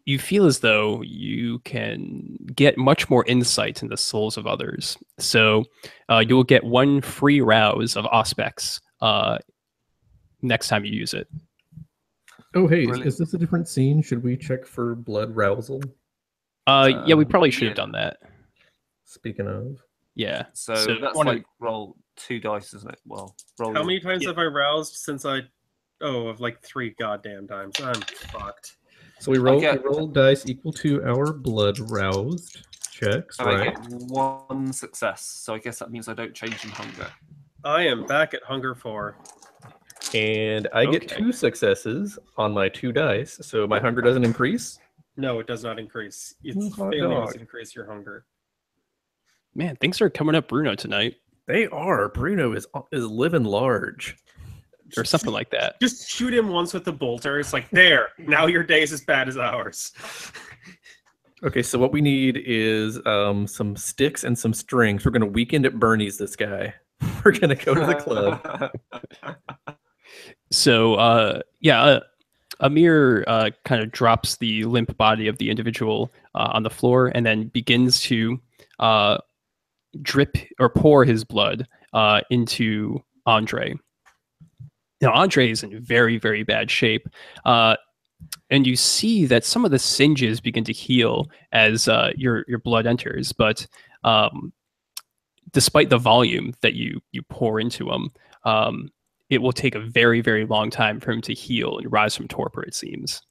You feel as though you can get much more insight into the souls of others. So you will get 1 free rouse of Auspex next time you use it. Oh, hey, is this a different scene? Should we check for blood rousal? Yeah, we probably should have done that. Speaking of. Yeah. So, So that's wanna- like roll 2 dice, isn't it? Well, roll. How your- many times Yeah. have I roused since I? Oh, of like 3 goddamn times. I'm fucked. So we roll get- we roll dice equal to our blood roused checks, And I right? get 1 success, so I guess that means I don't change in hunger. I am back at hunger 4. And I get Okay. 2 successes on my 2 dice, so my hunger doesn't increase. No, it does not increase. It's Hot failures dog. increase your hunger. Man, things are coming up Bruno tonight, They are. Bruno is living large. or something like that. Just shoot him once with the bolter. It's like, there. Now your day is as bad as ours. Okay, so what we need is some sticks and some strings. We're gonna weekend at Bernie's this guy. We're gonna go to the club. So, Amir kind of drops the limp body of the individual on the floor and then begins to drip or pour his blood into Andre. Now, Andre is in very, very bad shape. And you see that some of the singes begin to heal as your blood enters. But despite the volume that you pour into him, it will take a very, very long time for him to heal and rise from torpor, it seems.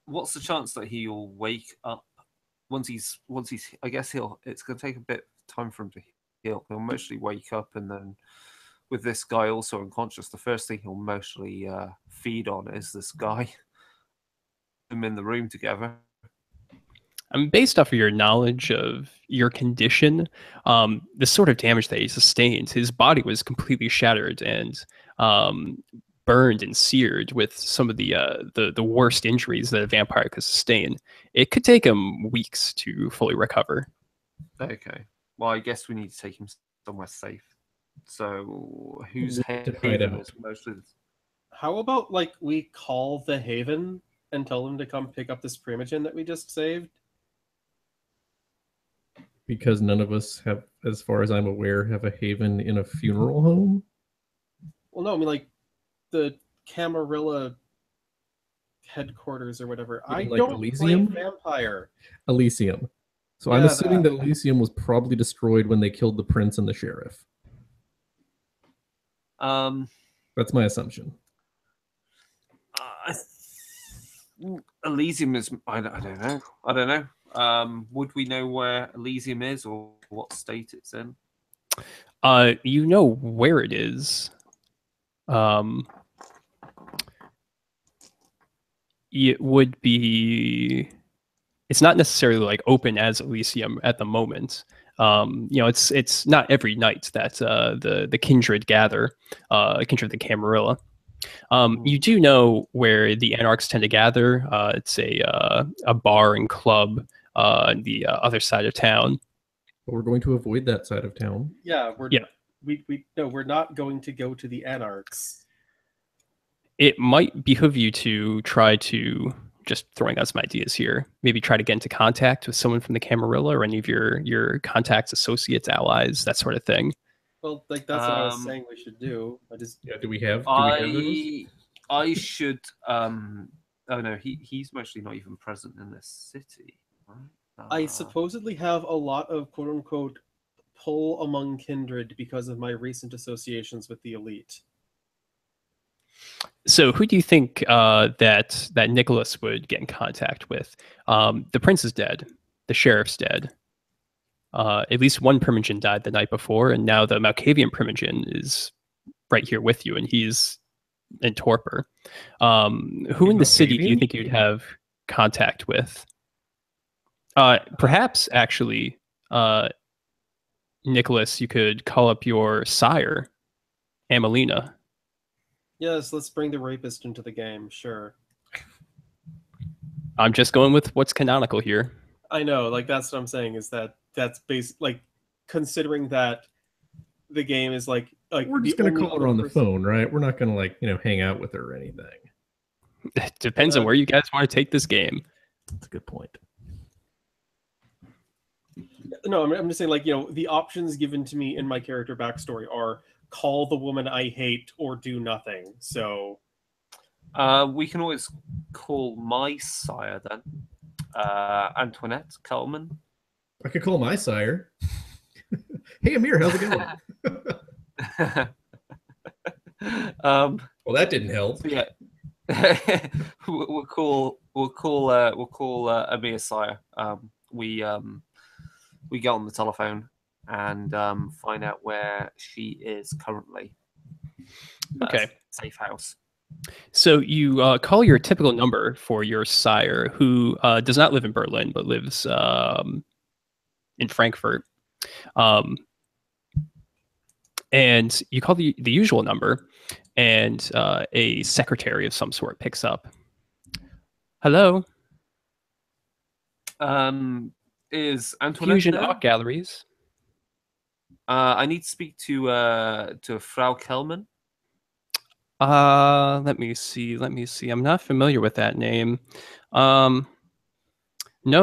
What's the chance that he'll wake up once he's? I guess it's going to take a bit of time for him to heal. He'll mostly wake up, and then with this guy also unconscious, the first thing he'll mostly feed on is this guy. Them in the room together. I mean, based off of your knowledge of your condition, the sort of damage that he sustained, his body was completely shattered and burned and seared with some of the worst injuries that a vampire could sustain. It could take him weeks to fully recover. Okay. Well, I guess we need to take him somewhere safe. So, whose To hide haven out. is mostly? How about like we call the Haven and tell them to come pick up this primagen that we just saved? Because none of us have, as far as I'm aware, have a haven in a funeral home. Well, no, I mean like the Camarilla headquarters or whatever. You I mean, like, don't Elysium? play vampire. Elysium. So I'm Yeah, assuming that Elysium was probably destroyed when they killed the prince and the sheriff. That's my assumption. Elysium is. I don't know. I don't know. Would we know where Elysium is or what state it's in? You know where it is. It would be. It's not necessarily like open as Elysium at the moment. It's not every night that the kindred gather, kindred the Camarilla. You do know where the Anarchs tend to gather. It's a bar and club on the other side of town. But we're going to avoid that side of town. Yeah, Yeah. we're not going to go to the Anarchs. It might behoove you to try to, just throwing out some ideas here, maybe try to get into contact with someone from the Camarilla or any of your contacts, associates, allies, that sort of thing. Well, like that's what I was saying we should do. Yeah, do we have those? I should. Oh no, he's mostly not even present in this city. Right? I supposedly have a lot of quote unquote pull among kindred because of my recent associations with the elite. So who do you think that Nicholas would get in contact with? The prince is dead. The sheriff's dead. At least one primagen died the night before, and now the Malkavian primagen is right here with you, and he's in torpor. Who in the city do you think you'd have contact with? Perhaps, actually, Nicholas, you could call up your sire, Amelina. Yes, let's bring the rapist into the game. Sure. I'm just going with what's canonical here. I know, like that's what I'm saying. Is that's like considering that the game is like We're just gonna call her on the phone, right? We're not gonna hang out with her or anything. It depends on where you guys want to take this game. That's a good point. No, I'm just saying, like, the options given to me in my character backstory are call the woman I hate or do nothing. So we can always call my sire then. Antoinette Kelman. I could call my sire. Hey, Amir, how's it going? Well, that didn't help. Yeah, we'll call Amir sire. We get on the telephone and find out where she is currently. Okay. Safe house. So you call your typical number for your sire, who does not live in Berlin but lives in Frankfurt. And you call the usual number, and a secretary of some sort picks up. Hello? Is Antoinette Fusion there? Art Galleries. I need to speak to Frau Kelman. Let me see. I'm not familiar with that name. No,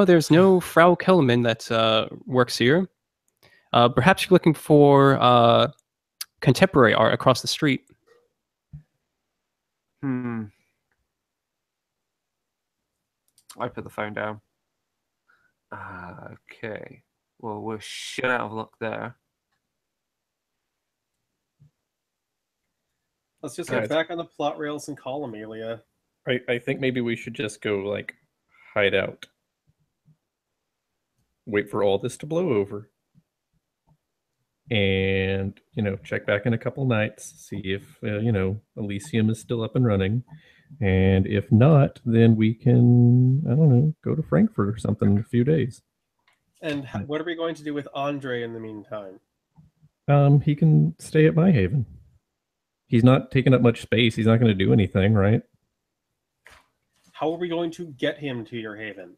there's no Frau Kellerman that works here. Perhaps you're looking for contemporary art across the street. I put the phone down. Okay. Well, we're shit out of luck there. Let's just get back on the plot rails and call Amelia. I think maybe we should just go, like, hide out. Wait for all this to blow over. And, check back in a couple nights, see if, Elysium is still up and running. And if not, then we can, I don't know, go to Frankfurt or something in a few days. And what are we going to do with Andre in the meantime? He can stay at my haven. He's not taking up much space. He's not going to do anything, right? How are we going to get him to your haven?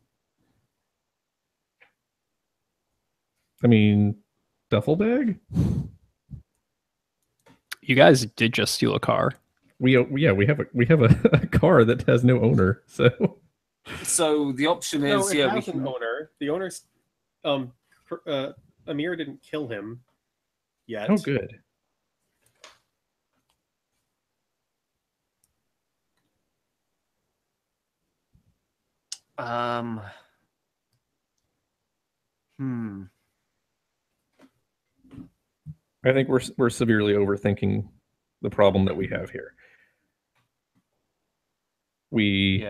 I mean, duffel bag? You guys did just steal a car. We have a car that has no owner. So the option is it has an owner. The owner's Amir didn't kill him yet. Oh, good. I think we're severely overthinking the problem that we have here. We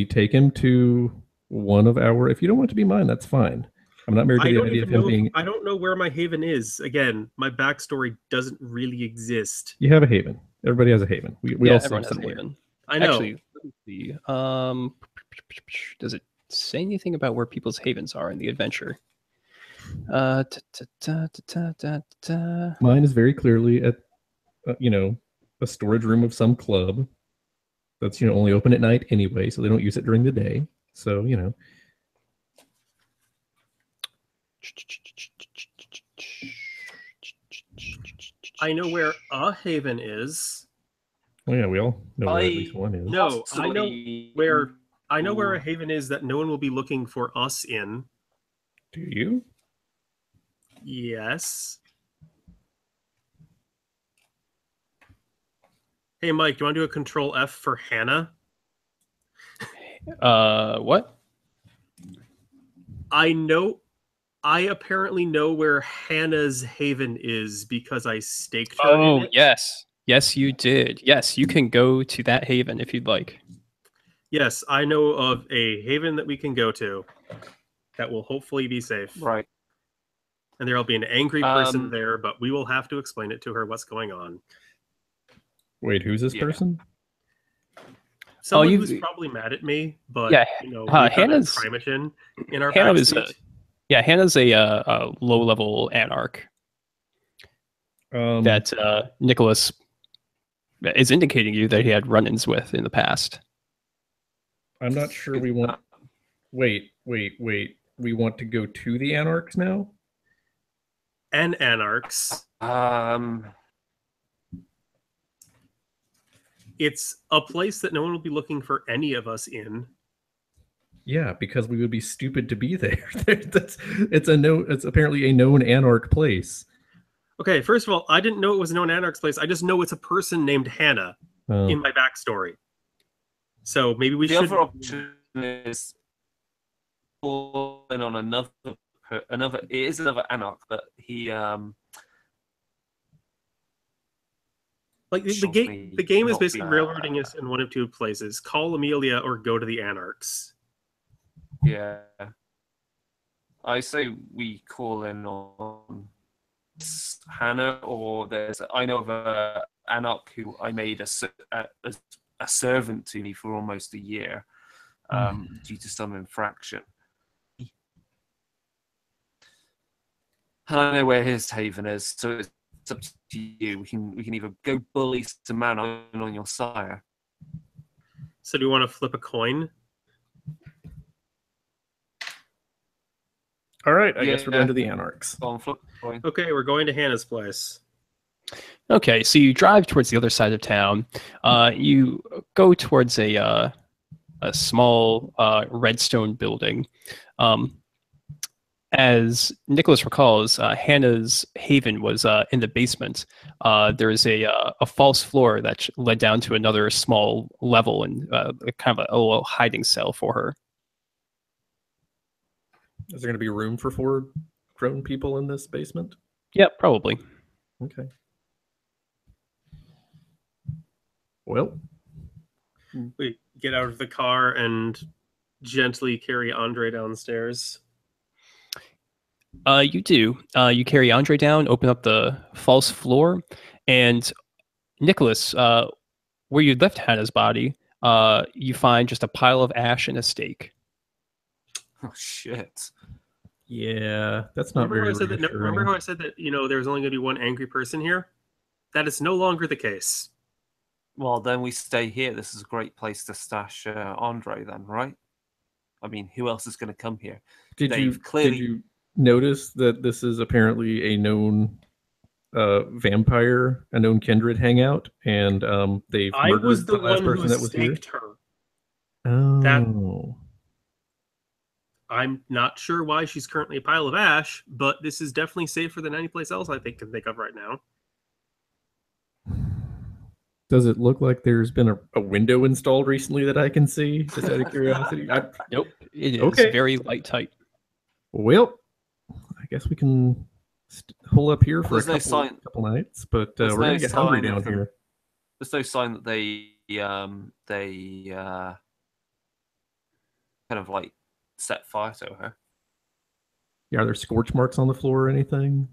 take him to one of our. If you don't want to be mine, that's fine. I'm not married to the idea of him being. I don't know where my haven is. Again, my backstory doesn't really exist. You have a haven. Everybody has a haven. We all everyone have has a somewhere. haven. I know. Actually, let me see. Does it say anything about where people's havens are in the adventure? Mine is very clearly at, a storage room of some club that's, only open at night anyway, so they don't use it during the day. So, I know where a haven is. Well, yeah, we all know where at least one is. No, I know where a haven is that no one will be looking for us in. Do you? Yes. Hey, Mike, do you want to do a Control F for Hannah? What? I apparently know where Hannah's haven is because I staked her. Oh, in it. yes. Yes, you did. Yes, you can go to that haven if you'd like. Yes, I know of a haven that we can go to that will hopefully be safe. Right. And there'll be an angry person there, but we will have to explain it to her what's going on. Wait, who's this person? Someone who's probably mad at me, but Hannah's primagen in our Hannah's Hannah's a low-level anarch that Nicholas is indicating you that he had run-ins with in the past. I'm not sure we want. Wait. We want to go to the anarchs now? And anarchs. It's a place that no one will be looking for any of us in. Yeah, because we would be stupid to be there. It's apparently a known anarch place. Okay, first of all, I didn't know it was a known anarch's place. I just know it's a person named Hannah in my backstory. So maybe we should. The other option is call in on another. It is another Anarch, but he Like the game is basically railroading us in one of two places: call Amelia or go to the Anarchs. Yeah. I say we call in on Hannah, or I know of a Anarch who I made a servant to me for almost a year due to some infraction. And I know where his haven is, so it's up to you. We can either go bully some man on your sire. So do you want to flip a coin? All right, I guess we're going to the Anarchs. Go on, flip a coin. Okay, we're going to Hannah's place. Okay, so you drive towards the other side of town. You go towards a small redstone building. As Nicholas recalls, Hannah's haven was in the basement. There is a false floor that led down to another small level and kind of a little hiding cell for her. Is there going to be room for 4 grown people in this basement? Yep, probably. Okay. Well, We get out of the car and gently carry Andre downstairs. You do. You carry Andre down, open up the false floor, and Nicholas, where you left Hannah's body, you find just a pile of ash and a stake. Oh shit! yeah, that's not Remember very how I said that? reassuring. Remember how I said that there's only going to be one angry person here? That is no longer the case. Well, then we stay here. This is a great place to stash Andre, then, right? I mean, who else is going to come here? Did They've you notice that this is apparently a known vampire, a known kindred hangout, and they've I murdered was the last one person who that was here? staked her. Oh. I'm not sure why she's currently a pile of ash, but this is definitely safer than any place else I can think of right now. Does it look like there's been a window installed recently that I can see? Just out of curiosity. Nope, it is Okay. very light tight. Well, I guess we can hole up here for There's no sign- couple nights, but there's we're no gonna get hungry sign of down them. here. There's no sign that they kind of like set fire to her. Yeah, are there scorch marks on the floor or anything?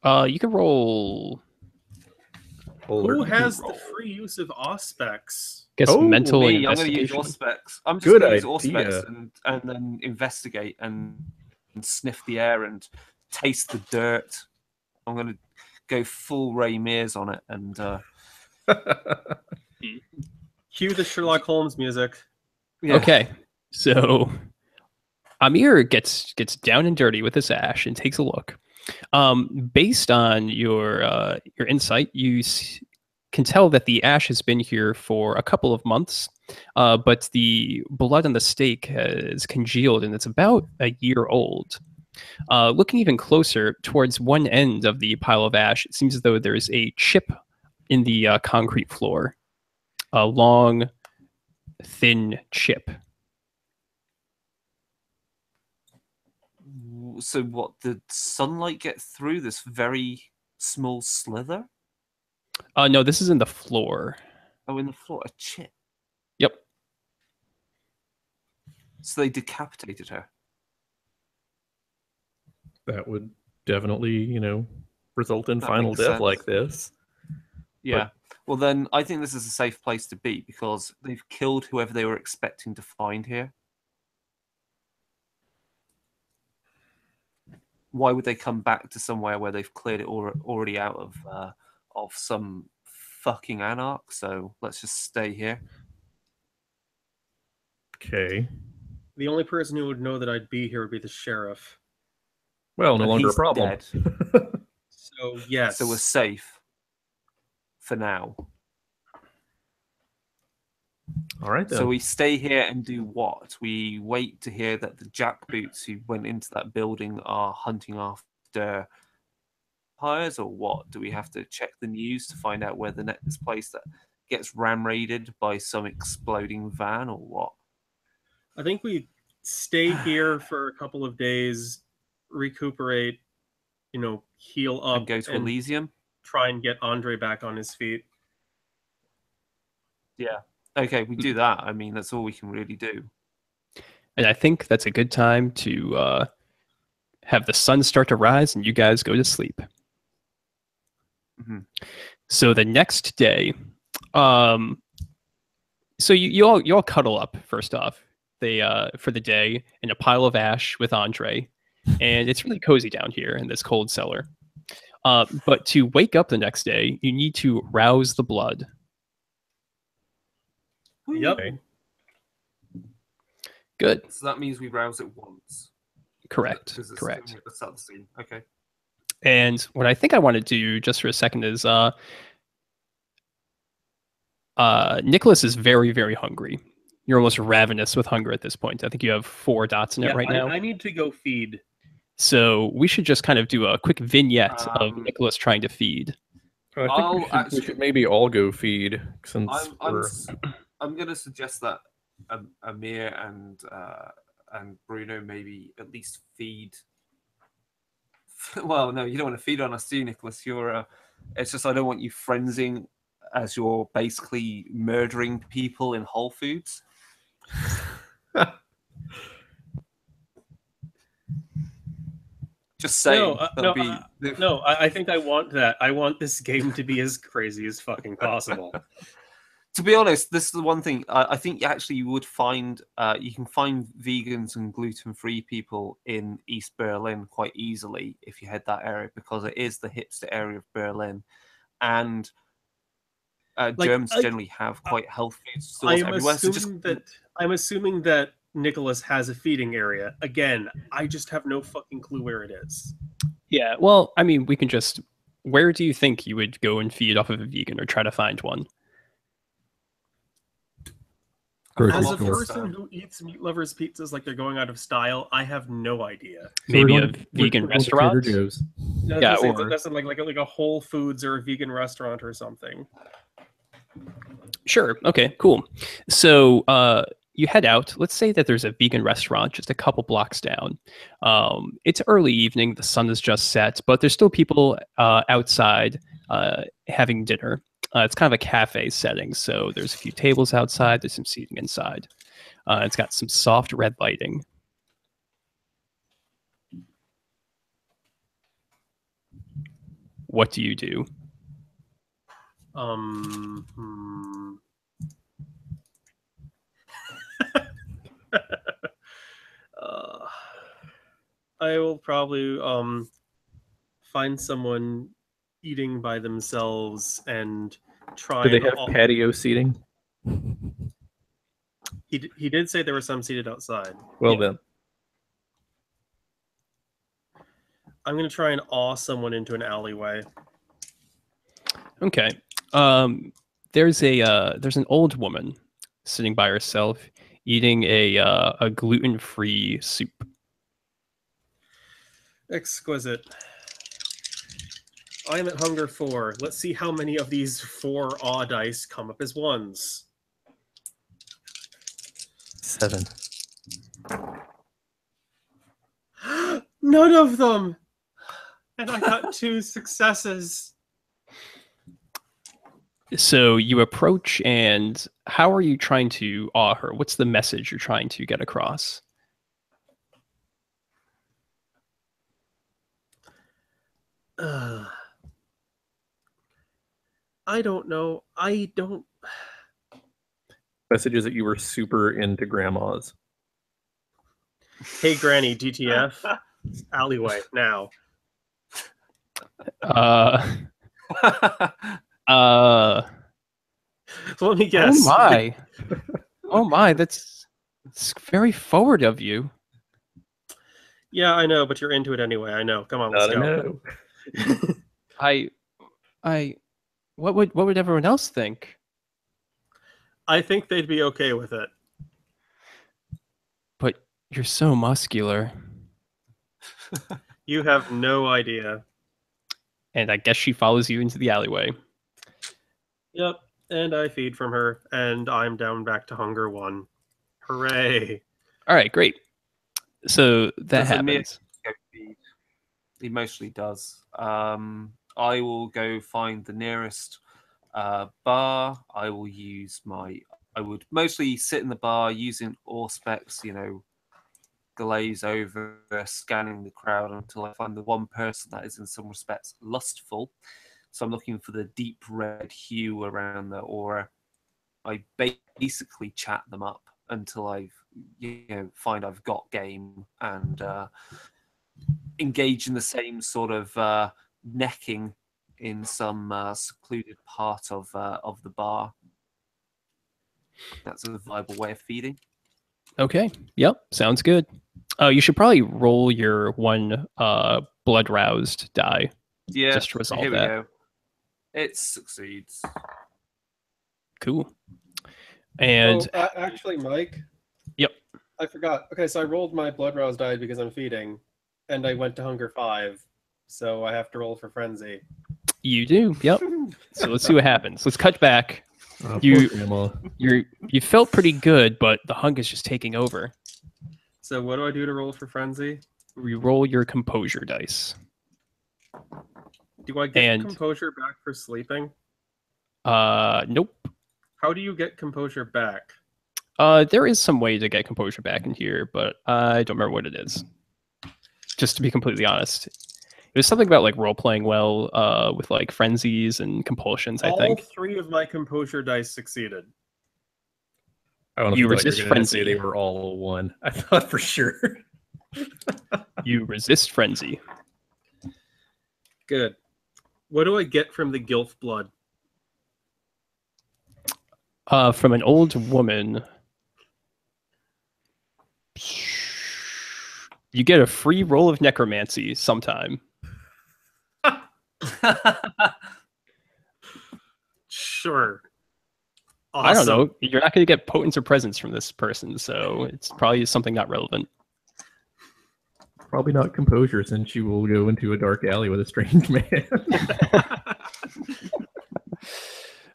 You can roll, Who has the free use of auspex? guess, Oh, mental and Me, I'm going to use investigation. Auspex. I'm just Good going to use idea. Auspex and then investigate and sniff the air and taste the dirt. I'm going to go full Ray Mears on it and Cue the Sherlock Holmes music. yeah. Okay, so Amir gets down and dirty with this ash and takes a look. Based on your insight, you can tell that the ash has been here for a couple of months, but the blood on the stake has congealed and it's about a year old. Looking even closer towards one end of the pile of ash, it seems as though there is a chip in the concrete floor, a long, thin chip. So what? Did sunlight get through this very small slither? No, this is in the floor. Oh, in the floor, a chip. Yep. So they decapitated her. That would definitely, result in That final makes death sense. like this. Yeah. Well, then I think this is a safe place to be because they've killed whoever they were expecting to find here. Why would they come back to somewhere where they've cleared it already out of some fucking anarch? So let's just stay here. Okay. The only person who would know that I'd be here would be the sheriff. Well, no And longer a he's problem. dead. So, yes. So we're safe for now. All right, then. So we stay here and do what? We wait to hear that the jackboots who went into that building are hunting after hires, or what? Do we have to check the news to find out where the next place that gets ram raided by some exploding van, or what? I think we stay here for a couple of days, recuperate, heal up, And go to Elysium. try and get Andre back on his feet. Yeah. Okay, we do that. I mean, that's all we can really do. And I think that's a good time to have the sun start to rise and you guys go to sleep. Mm-hmm. So the next day, so you all cuddle up first off, for the day in a pile of ash with Andre, and it's really cozy down here in this cold cellar. But to wake up the next day, you need to rouse the blood. Yep. Okay. Good. So that means we rouse it once. Correct. Correct. That's the scene. Okay. And what I think I want to do just for a second is Nicholas is very, very hungry. You're almost ravenous with hunger at this point. I think you have 4 dots in it right now. I need to go feed. So we should just kind of do a quick vignette of Nicholas trying to feed. I think we should maybe all go feed since I'm going to suggest that Amir and Bruno maybe at least feed. Well, no, you don't want to feed on us, do you, Nicholas? It's just I don't want you frenzing as you're basically murdering people in Whole Foods. Just saying. I think I want that. I want this game to be as crazy as fucking possible. To be honest, this is the one thing I think actually you would find. You can find vegans and gluten-free people in East Berlin quite easily if you head that area, because it is the hipster area of Berlin, and Germans generally have quite health food stores everywhere. I'm assuming that Nicholas has a feeding area. Again, I just have no fucking clue where it is. Yeah, well, I mean, we can just... Where do you think you would go and feed off of a vegan or try to find one? As a person who eats meat lovers pizzas like they're going out of style, I have no idea. Maybe a vegan restaurant? No, yeah, that's like a Whole Foods or a vegan restaurant or something. Sure. Okay, cool. So you head out. Let's say that there's a vegan restaurant just a couple blocks down. It's early evening. The sun has just set, but there's still people outside having dinner. It's kind of a cafe setting, so there's a few tables outside. There's some seating inside. It's got some soft red lighting. What do you do? I will probably find someone eating by themselves and try. Do they have patio seating? He did say there were some seated outside. Well then, I'm going to try and awe someone into an alleyway. Okay. There's an old woman sitting by herself eating a gluten-free soup. Exquisite. I am at hunger 4. Let's see how many of these 4 awe dice come up as ones. 7. None of them! And I got 2 successes. So you approach, and how are you trying to awe her? What's the message you're trying to get across? I don't know. Messages that you were super into grandmas. Hey, Granny, DTF. Alleyway, now. So let me guess. Oh my. Oh my, that's very forward of you. Yeah, I know, but you're into it anyway. I know. Come on, let's go. What would everyone else think? I think they'd be okay with it. But you're so muscular. You have no idea. And I guess she follows you into the alleyway. Yep, and I feed from her, and I'm down back to hunger 1. Hooray. All right, great. So that Does Amir happens. go feed? He mostly does. I will go find the nearest bar. I will use I would mostly sit in the bar using Auspex, glaze over, scanning the crowd until I find the one person that is in some respects lustful. So I'm looking for the deep red hue around the aura. I basically chat them up until I find I've got game and engage in the same sort of necking in some secluded part of the bar. That's a viable way of feeding. Okay. Yep. Sounds good. You should probably roll your one blood roused die. Yeah, Just to resolve here we that. go. It succeeds. Cool. And actually, Mike. Yep. I forgot. Okay, so I rolled my blood rouse die because I'm feeding, and I went to hunger 5, so I have to roll for frenzy. you do. Yep. So let's see what happens. Let's cut back. Poor You- Grandma. You felt pretty good, but the hunk is just taking over. So what do I do to roll for frenzy? You roll your composure dice. Do I get And- composure back for sleeping? Nope. How do you get composure back? There is some way to get composure back in here, but I don't remember what it is. Just to be completely honest, it was something about like role playing well, with like frenzies and compulsions. I think. All 3 of my composure dice succeeded. I don't know if You you thought resist you were gonna say frenzy. they were all one. I thought for sure. You resist frenzy. Good. What do I get from the Gilf blood? From an old woman. You get a free roll of necromancy sometime. Sure. I don't Awesome. know. You're not going to get potence or presence from this person, so it's probably something not relevant. Probably not composure, since you will go into a dark alley with a strange man.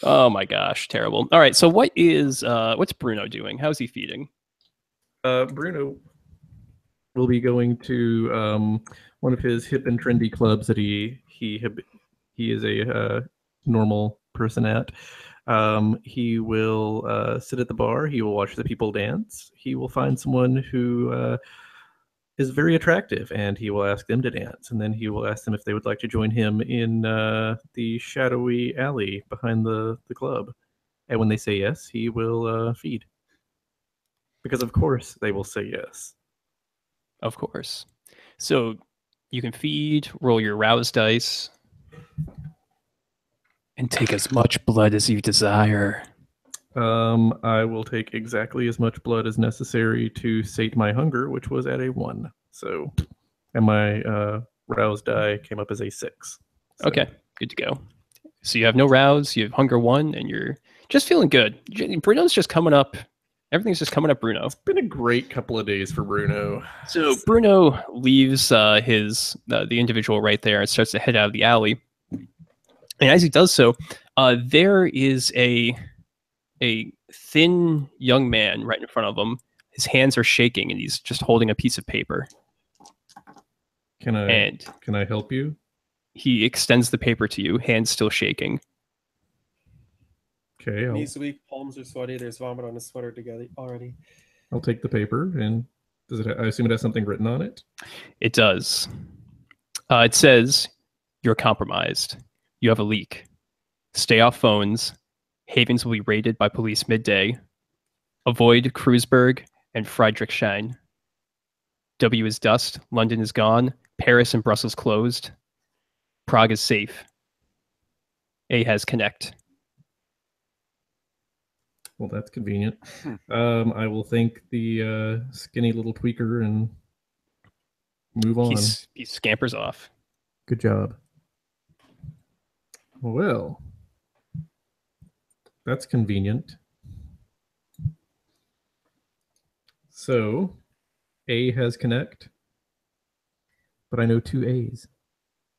Oh my gosh, terrible. All right, so what's Bruno doing? How's he feeding? Bruno will be going to one of his hip and trendy clubs that he is a normal person at. He will sit at the bar. He will watch the people dance. He will find someone who is very attractive, and he will ask them to dance. And then he will ask them if they would like to join him in the shadowy alley behind the club. And when they say yes, he will feed. Because of course they will say yes. Of course. So you can feed, roll your rouse dice, and take as much blood as you desire. I will take exactly as much blood as necessary to sate my hunger, which was at a 1. So, and my rouse die came up as a 6. So, Okay, good to go. So you have no rouse, you have hunger 1, and you're just feeling good. Bruno's just coming up. Everything's just coming up, Bruno. It's been a great couple of days for Bruno. So Bruno leaves the individual right there and starts to head out of the alley. And as he does so, there is a thin young man right in front of him. His hands are shaking, and he's just holding a piece of paper. Can I help you? He extends the paper to you, hands still shaking. Okay, Knees weak, palms are sweaty. There's vomit on his sweater together already. I'll take the paper. And I assume it has something written on it? It does. It says, "You're compromised. You have a leak. Stay off phones. Havens will be raided by police midday. Avoid Kreuzberg and Friedrichshain. W is dust. London is gone. Paris and Brussels closed. Prague is safe. A has connect." Well, that's convenient. I will thank the skinny little tweaker and move on. He scampers off. Good job. Well, that's convenient. So, A has connect, but I know 2 A's.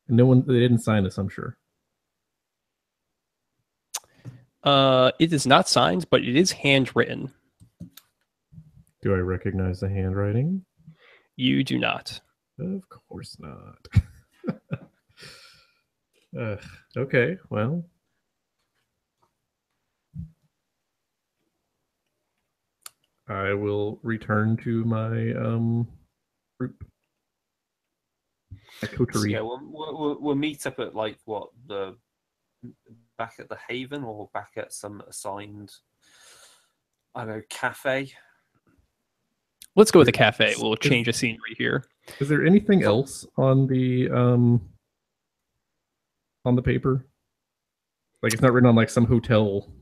And they didn't sign this, I'm sure. It is not signed, but it is handwritten. Do I recognize the handwriting? You do not. Of course not. Okay, well. I will return to my group. My So, coterie. yeah, we'll meet up at like what, the back at the Haven or back at some assigned, I don't know, cafe. Let's go with the cafe. We'll change the scenery here. Is there anything else on the paper? Like it's not written on like some hotel,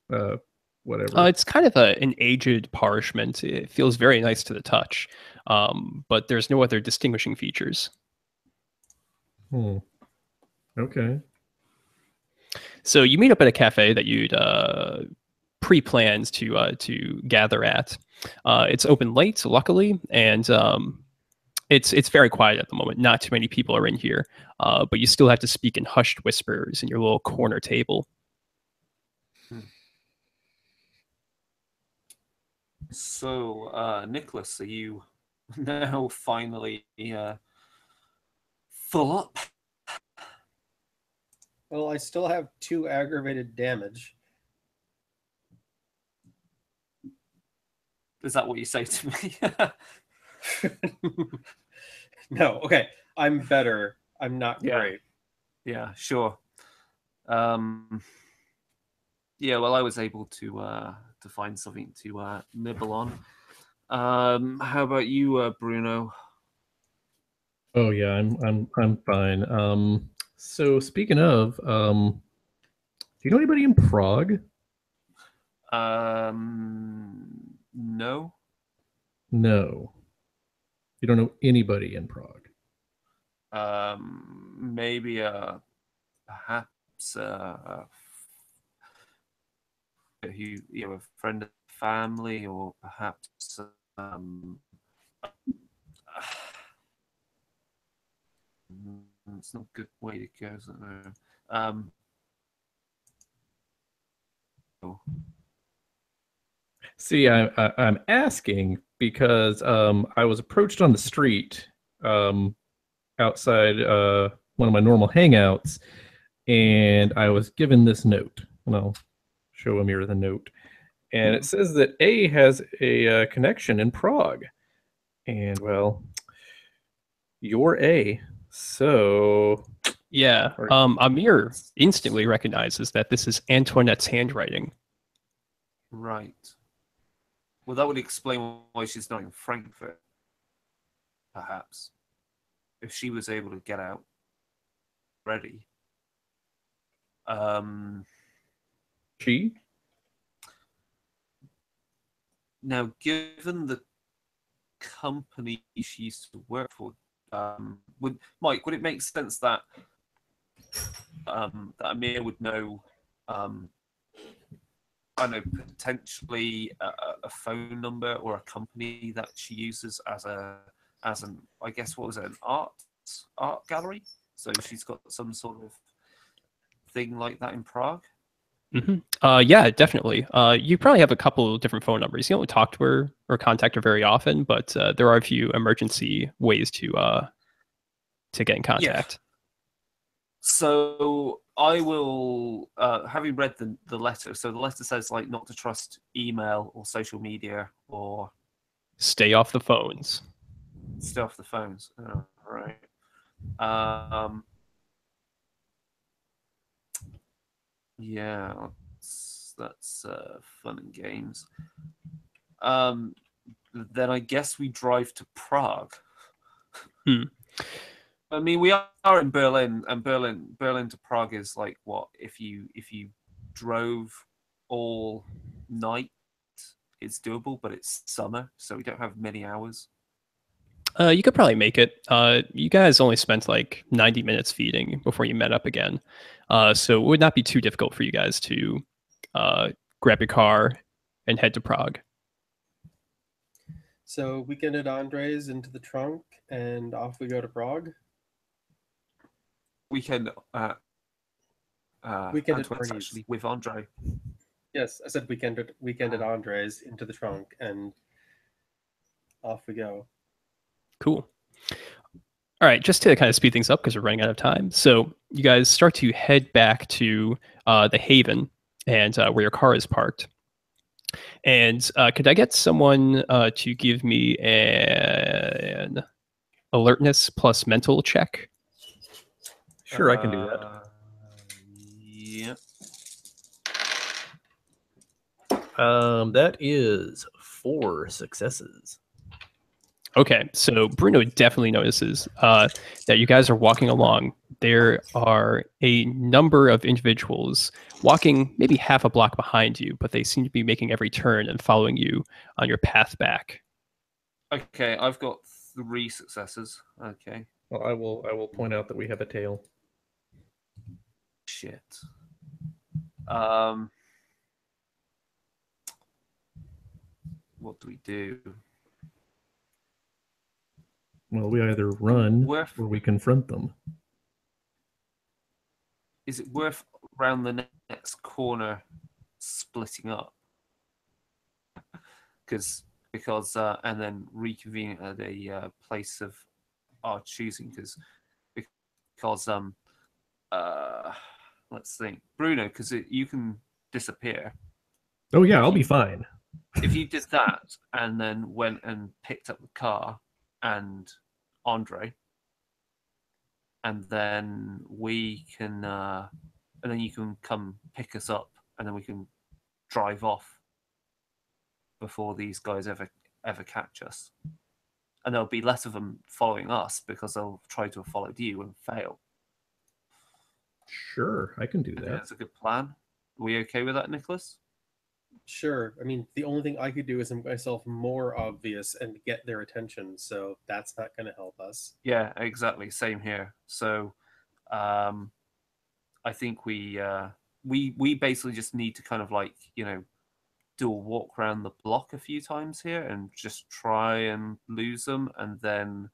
whatever. It's kind of an aged parchment. It feels very nice to the touch, but there's no other distinguishing features. Okay. So you meet up at a cafe that you'd pre-planned to gather at. It's open late, luckily, and it's very quiet at the moment. Not too many people are in here, but you still have to speak in hushed whispers in your little corner table. So, Nicholas, are you now finally full up? Well, I still have 2 aggravated damage. Is that what you say to me? No, okay. I'm better. I'm not Yeah. great. Yeah, sure. Yeah, well, I was able to find something to nibble on. How about you, Bruno? Oh yeah, I'm fine. So speaking of, do you know anybody in Prague? No. No. You don't know anybody in Prague. Maybe perhaps a friend of the family, or perhaps it's not a good way to go, is it? See, I'm asking because I was approached on the street outside one of my normal hangouts, and I was given this note, and I'll show Amir the note. And it says that A has a connection in Prague, and well, you're A, so Yeah, Amir instantly recognizes that this is Antoinette's handwriting. Right. Well, that would explain why she's not in Frankfurt, perhaps. If she was able to get out ready. she. Now, given the company she used to work for, would it make sense that that Amir would know, I know, potentially a phone number or a company that she uses as an, I guess, what was it, an art gallery? So she's got some sort of thing like that in Prague. Yeah, definitely. You probably have a couple of different phone numbers. You don't talk to her or contact her very often, but there are a few emergency ways to get in contact. Yeah. So I will, having read the letter. So the letter says like not to trust email or social media or Stay off the phones. stay off the phones. Oh, right. Yeah, that's fun and games. Then I guess we drive to Prague. I mean, we are in Berlin, and Berlin to Prague is like what? If you drove all night, it's doable, but it's summer, so we don't have many hours. You could probably make it. You guys only spent like 90 minutes feeding before you met up again. So it would not be too difficult for you guys to grab your car and head to Prague. So weekend at Andre's into the trunk, and off we go to Prague. Weekend Weekend at Antoine's Bernie's. actually with Andre. Yes, I said weekend at Andre's into the trunk, and off we go. Cool. All right, just to kind of speed things up because we're running out of time. So you guys start to head back to the Haven and where your car is parked. And could I get someone to give me an alertness plus mental check? Sure, I can do that. Yep. That is 4 successes. Okay, so Bruno definitely notices that you guys are walking along. There are a number of individuals walking maybe half a block behind you, but they seem to be making every turn and following you on your path back. Okay, I've got 3 successes. Okay. Well, I will point out that we have a tail. Shit. What do we do? Well, we either run or we confront them. Is it worth around the next corner splitting up? because and then reconvening at a place of our choosing because let's think, Bruno, because you can disappear. Oh yeah, I'll be fine. If you did that and then went and picked up the car and Andre, and then we can and then you can come pick us up and then we can drive off before these guys ever catch us. And there'll be less of them following us because they'll try to have followed you and fail. Sure, I can do that. That's a good plan. Are we okay with that, Nicholas? Sure. I mean, the only thing I could do is make myself more obvious and get their attention, so that's not going to help us. Yeah, exactly. Same here. So, I think we basically just need to kind of like, you know, do a walk around the block a few times here and just try and lose them, and then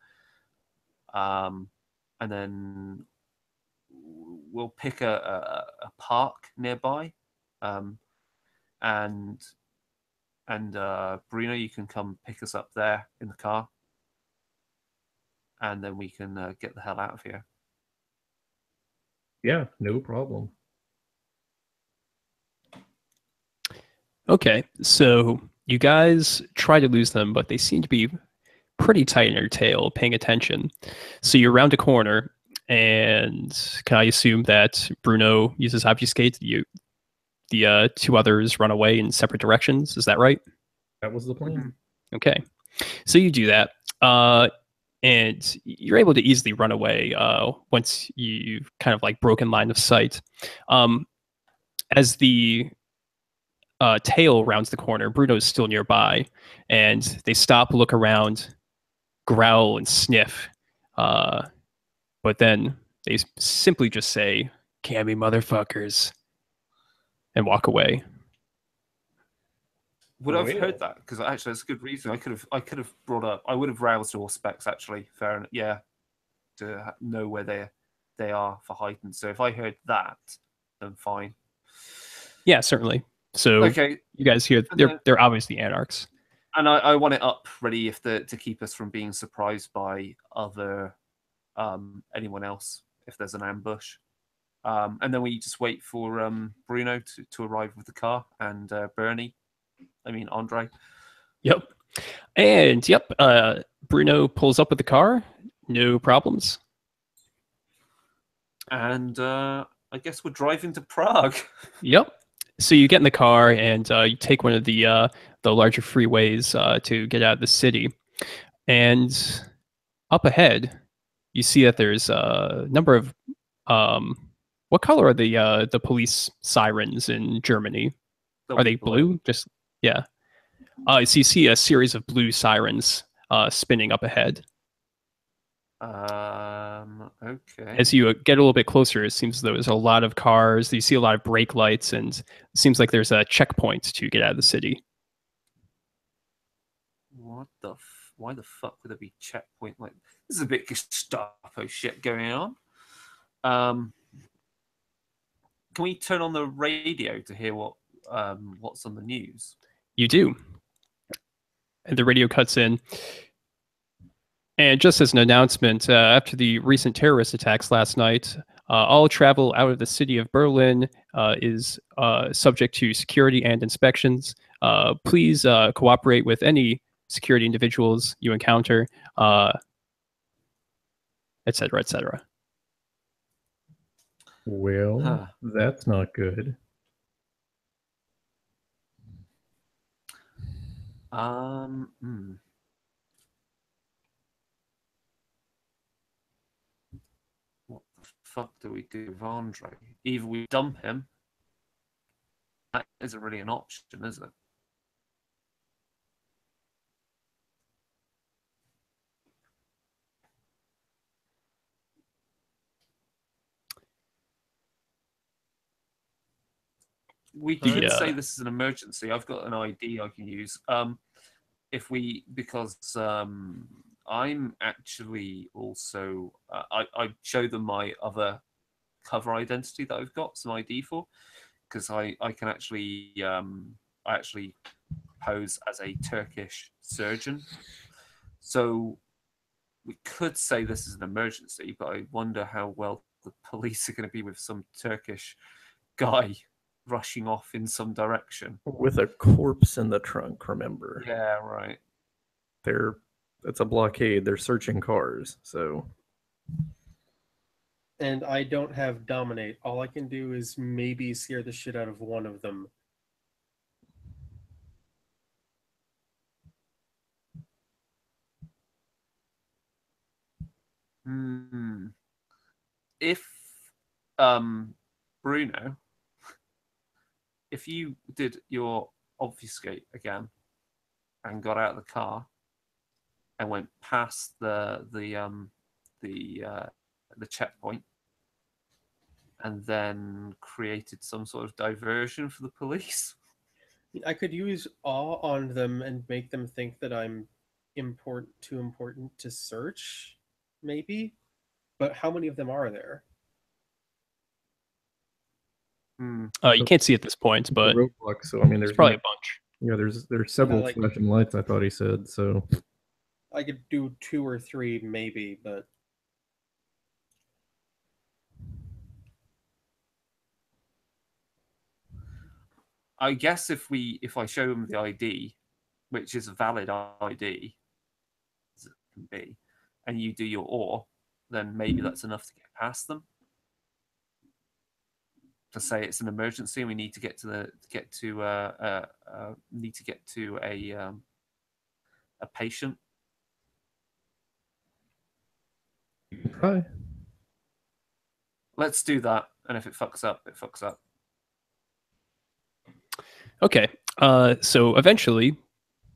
we'll pick a park nearby, and Bruno, you can come pick us up there in the car, and then we can get the hell out of here. Yeah, no problem. Okay, so you guys try to lose them, but they seem to be pretty tight in your tail, paying attention. So you're around a corner, and can I assume that Bruno uses obfuscate? The 2 others run away in separate directions. Is that right? That was the plan. Okay, so you do that, and you're able to easily run away once you've kind of like broken line of sight. As the tail rounds the corner, Bruno's still nearby, and they stop, look around, growl, and sniff. But then they simply just say, "Can we, motherfuckers," and walk away. Would I've heard that? Because actually, that's a good reason. I could have brought up. I would have roused all specs. Actually, fair enough. Yeah, to know where they are for heightened. So if I heard that, then fine. Yeah, certainly. So okay, you guys hear they're obviously anarchs, and I want it up ready to keep us from being surprised by other anyone else if there's an ambush. And then we just wait for Bruno to arrive with the car and Andre. Yep. And yep, Bruno pulls up with the car, no problems. And I guess we're driving to Prague. Yep. So you get in the car and you take one of the larger freeways to get out of the city. And up ahead, you see that there's a number of what color are the police sirens in Germany? Are they blue? Just yeah. So you see a series of blue sirens spinning up ahead. Okay. As you get a little bit closer, it seems there's a lot of cars. You see a lot of brake lights, and it seems like there's a checkpoint to get out of the city. Why the fuck would there be checkpoint? Like, this is a bit Gestapo shit going on. Can we turn on the radio to hear what's on the news? You do. And the radio cuts in. And just as an announcement, after the recent terrorist attacks last night, all travel out of the city of Berlin is subject to security and inspections. Please cooperate with any security individuals you encounter, etc., etc. Well, Huh. that's not good. What the fuck do we do with Andre? Either we dump him. That isn't really an option, is it? We could say this is an emergency. I've got an ID I can use. If we, because I'm actually also, I show them my other cover identity that I've got some ID for, because I can actually, I actually pose as a Turkish surgeon. So we could say this is an emergency, but I wonder how well the police are going to be with some Turkish guy rushing off in some direction with a corpse in the trunk. Remember? Yeah, right. It's a blockade. They're searching cars, so. And I don't have dominate. All I can do is maybe scare the shit out of one of them. If Bruno, if you did your obfuscate again and got out of the car and went past the checkpoint and then created some sort of diversion for the police. I could use awe on them and make them think that I'm too important to search, maybe. But how many of them are there? You can't see at this point, but roadblock. So I mean, there's probably a bunch. Yeah, there's several flashing lights. I thought he said so. I could do 2 or 3, maybe, but I guess if I show them the ID, which is a valid ID, as it can be, and you do your OR, then maybe that's enough to get past them. To say it's an emergency and we need to get to a patient. Hi. Let's do that, and if it fucks up, it fucks up. Okay. So eventually,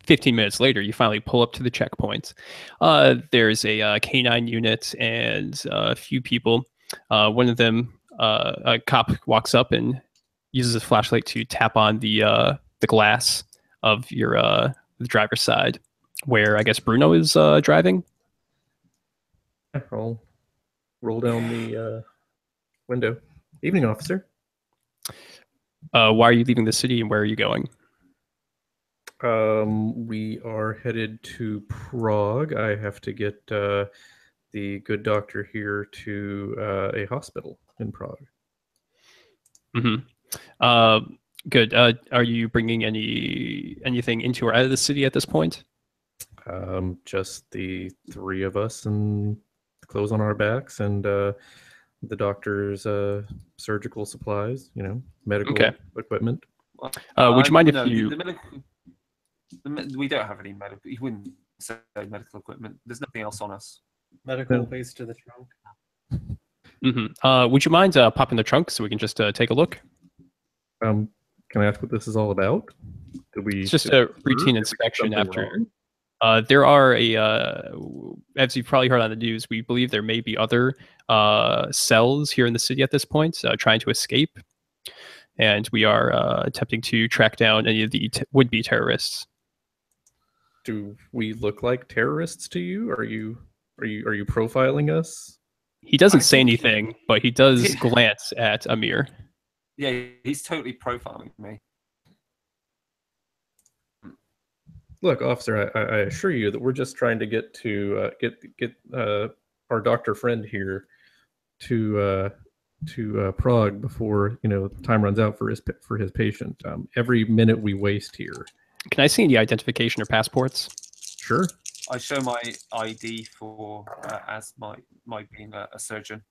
15 minutes later, you finally pull up to the checkpoint. There's a canine unit and a few people. One of them, a cop, walks up and uses a flashlight to tap on the glass of the driver's side, where I guess Bruno is driving. I'll roll down the window. Evening, officer. Why are you leaving the city and where are you going? We are headed to Prague. I have to get the good doctor here to a hospital in Prague. Mm-hmm. Good. Are you bringing anything into or out of the city at this point? Just the 3 of us and clothes on our backs and the doctor's surgical supplies, medical equipment. Would you mind if you... we don't have any medical... You wouldn't say medical equipment. There's nothing else on us. Medical waste to the trunk. Mm-hmm. Would you mind popping the trunk so we can just take a look? Can I ask what this is all about? It's just a routine inspection after... there are as you've probably heard on the news, we believe there may be other cells here in the city at this point trying to escape. And we are attempting to track down any of the would-be terrorists. Do we look like terrorists to you? Are you profiling us? He doesn't say anything, but he does glance at Amir. Yeah, he's totally profiling me. Look, officer, I assure you that we're just trying to get to get our doctor friend here to Prague before time runs out for his patient. Every minute we waste here. Can I see any identification or passports? Sure. I show my ID for as my being a surgeon.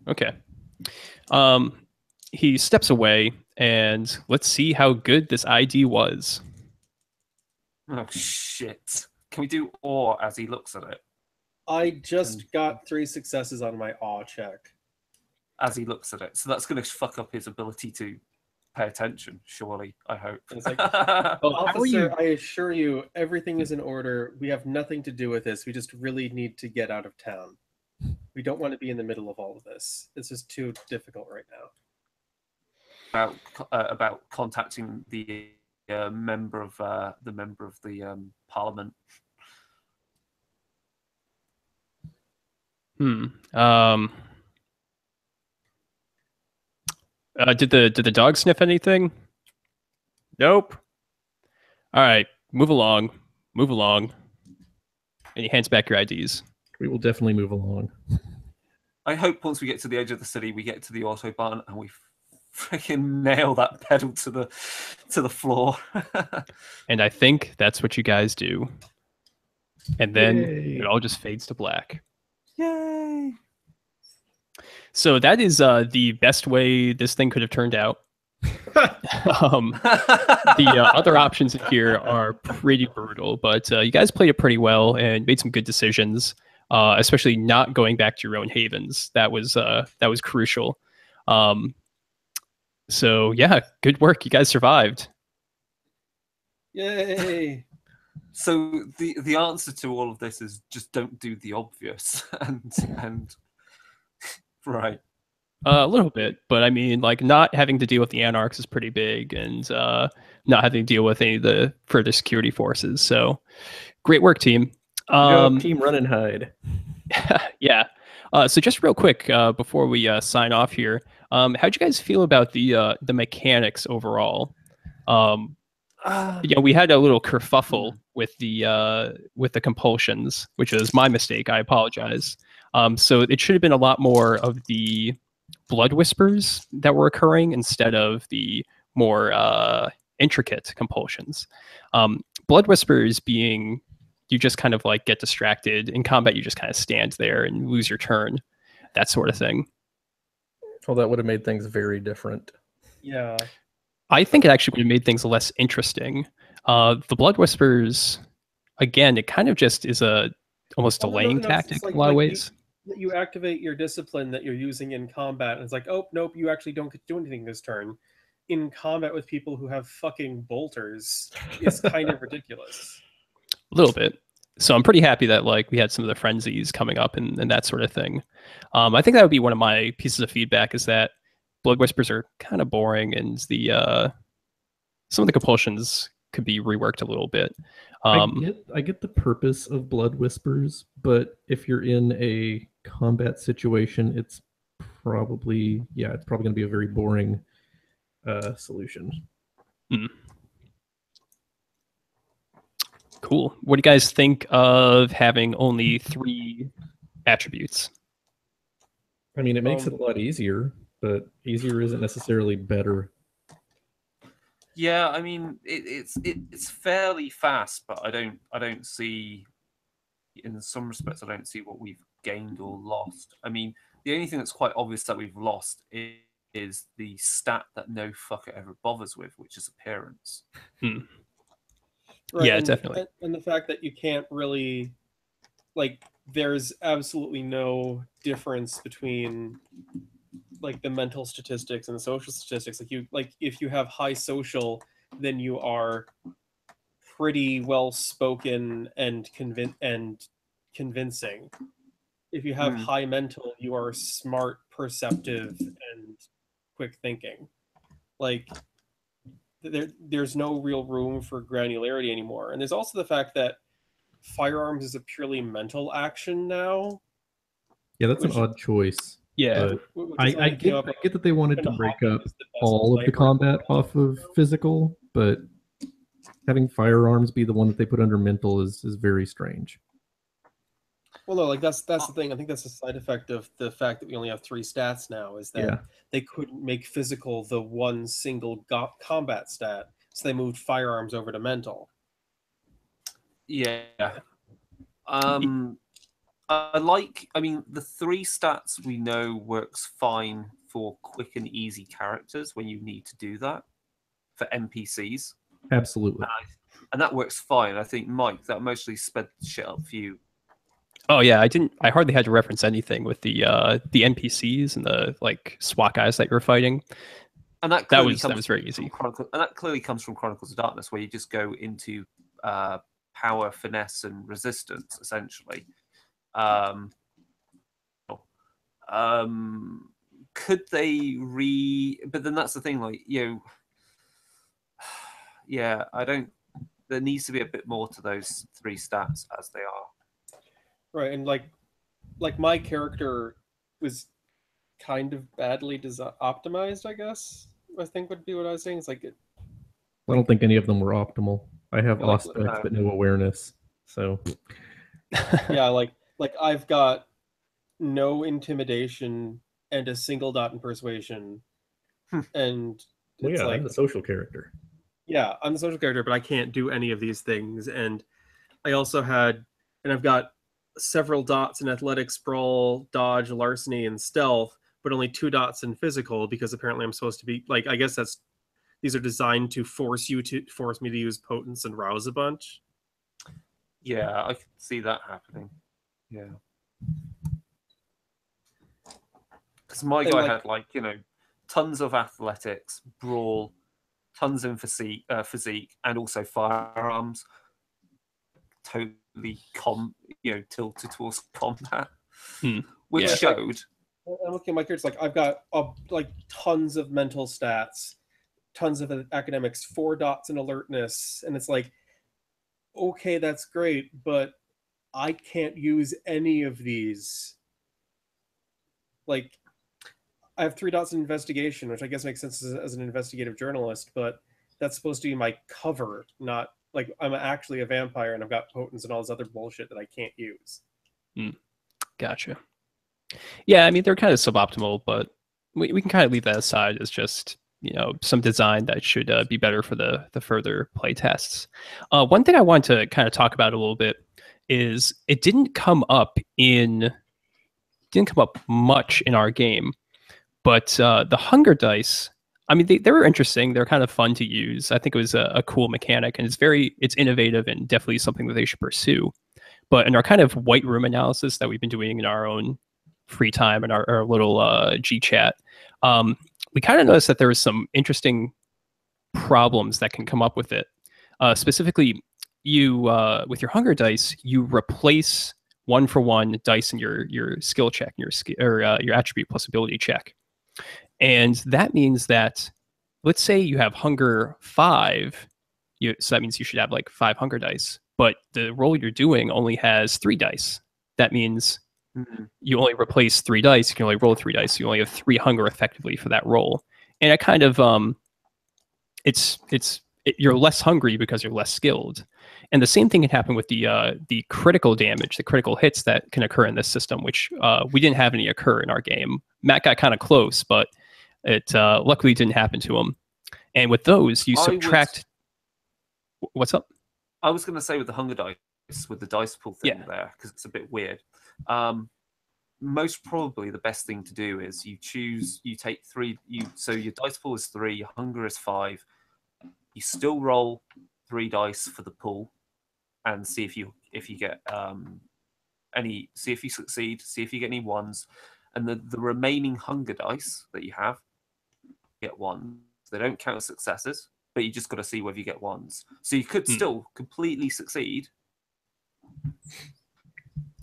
Okay. He steps away, and let's see how good this ID was. Oh shit! Can we do or as he looks at it? I just got 3 successes on my awe check. As he looks at it, so that's going to fuck up his ability to pay attention. Surely, I hope. It's like, Oh, officer, I assure you, everything is in order. We have nothing to do with this. We just really need to get out of town. We don't want to be in the middle of all of this. It's just too difficult right now. About contacting the member of the parliament. Did the dog sniff anything? Nope. All right, move along. And he hands back your IDs. We will definitely move along. I hope once we get to the edge of the city, we get to the autobahn and we freaking nail that pedal to the floor. And I think that's what you guys do. And then Yay. it all just fades to black. Yay! So that is the best way this thing could have turned out. The other options in here are pretty brutal, but you guys played it pretty well and made some good decisions, especially not going back to your own havens. That was crucial. So yeah, good work. You guys survived. Yay! So the answer to all of this is just don't do the obvious and right. A little bit, but I mean, like, not having to deal with the Anarchs is pretty big, and not having to deal with any of the further security forces. So, great work, team. Team Run and Hide. Yeah. So just real quick before we sign off here, how'd you guys feel about the mechanics overall? We had a little kerfuffle with the compulsions, which was my mistake. I apologize. So it should have been a lot more of the blood whispers that were occurring instead of the more intricate compulsions. Blood whispers being you just kind of like get distracted. In combat, you just kind of stand there and lose your turn, that sort of thing. Well, that would have made things very different. Yeah. I think it actually would have made things less interesting. The blood whispers, again, it kind of just is almost delaying tactic in a lot of ways. You activate your discipline that you're using in combat, and it's like, oh, nope, you actually don't get to do anything this turn. In combat with people who have fucking bolters is kind of ridiculous. A little bit. So I'm pretty happy that like we had some of the frenzies coming up and that sort of thing. I think that would be one of my pieces of feedback is that blood whispers are kind of boring, and the some of the compulsions could be reworked a little bit. I get the purpose of blood whispers, but if you're in a combat situation, it's probably going to be a very boring solution. Cool. What do you guys think of having only 3 attributes? I mean, it makes it a lot easier, but easier isn't necessarily better. Yeah, I mean it's fairly fast, but I don't see, in some respects, I don't see what we've gained or lost. I mean, the only thing that's quite obvious that we've lost is the stat that no fucker ever bothers with, which is appearance. Right, Yeah, definitely. And the fact that you can't really, like, there's absolutely no difference between like the mental statistics and the social statistics. If you have high social, then you are pretty well spoken and convincing. If you have high mental, you are smart, perceptive, and quick thinking. Like there's no real room for granularity anymore. And there's also the fact that firearms is a purely mental action now. Yeah, that's an odd choice. Yeah, I get that they wanted to break up all of the combat off of physical, but having firearms be the one that they put under mental is very strange. Well, no, like that's the thing. I think that's a side effect of the fact that we only have 3 stats now. Is that they couldn't make physical the one single combat stat, so they moved firearms over to mental. Yeah. I mean, the 3 stats we know works fine for quick and easy characters when you need to do that for NPCs. Absolutely. And that works fine. I think, Mike, that mostly sped shit up for you. Oh yeah, I hardly had to reference anything with the NPCs and the like SWAT guys that you're fighting. And that was very easy. And that clearly comes from Chronicles of Darkness, where you just go into power, finesse, and resistance, essentially. Could they But then that's the thing, like, yeah, I don't. There needs to be a bit more to those 3 stats as they are. Right, and like my character was kind of badly optimized, I guess. I think would be what I was saying. It's like I don't think any of them were optimal. I have like, aspects but no awareness. So yeah, like I've got no intimidation and a single dot in persuasion, and well, it's yeah, like I'm the social character. Yeah, I'm the social character, but I can't do any of these things. And I also I've got several dots in athletics, sprawl, dodge, larceny, and stealth, but only 2 dots in physical because apparently I'm supposed to be like, I guess these are designed to force me to use potence and rouse a bunch. Yeah, I can see that happening. Yeah. Because my guy had tons of athletics, brawl, tons in physique, and also firearms. Totally tilted towards combat, which showed. I'm looking at my characters, like I've got tons of mental stats, tons of academics, 4 dots in alertness, and it's like, okay, that's great, but I can't use any of these. Like, I have 3 dots in investigation, which I guess makes sense as an investigative journalist, but that's supposed to be my cover, not like I'm actually a vampire and I've got potence and all this other bullshit that I can't use. Gotcha. Yeah, I mean, they're kind of suboptimal, but we can kind of leave that aside as just, some design that should be better for the further play tests. One thing I want to kind of talk about a little bit is it didn't come up much in our game, but the hunger dice, I mean, they were interesting. They're kind of fun to use. I think it was a cool mechanic, and it's innovative and definitely something that they should pursue. But in our kind of white room analysis that we've been doing in our own free time and our little G chat, we kind of noticed that there was some interesting problems that can come up with it. Specifically, you with your hunger dice, you replace 1-for-1 dice in your skill check, your attribute plus ability check. And that means that, let's say you have hunger 5, so that means you should have like 5 hunger dice, but the roll you're doing only has 3 dice. That means you only replace 3 dice, you can only roll 3 dice, you only have 3 hunger effectively for that roll. And it kind of, you're less hungry because you're less skilled. And the same thing can happen with the critical damage, the critical hits that can occur in this system, which we didn't have any occur in our game. Matt got kind of close, but it luckily didn't happen to him. And with those, you subtract. What's up? I was going to say with the hunger dice, with the dice pool thing there, because it's a bit weird. Most probably the best thing to do is you take 3. So your dice pool is 3, your hunger is 5. You still roll 3 dice for the pool, and see if you get any. See if you succeed. See if you get any 1s, and the remaining hunger dice that you have get 1s. They don't count as successes, but you just got to see whether you get 1s. So you could still completely succeed,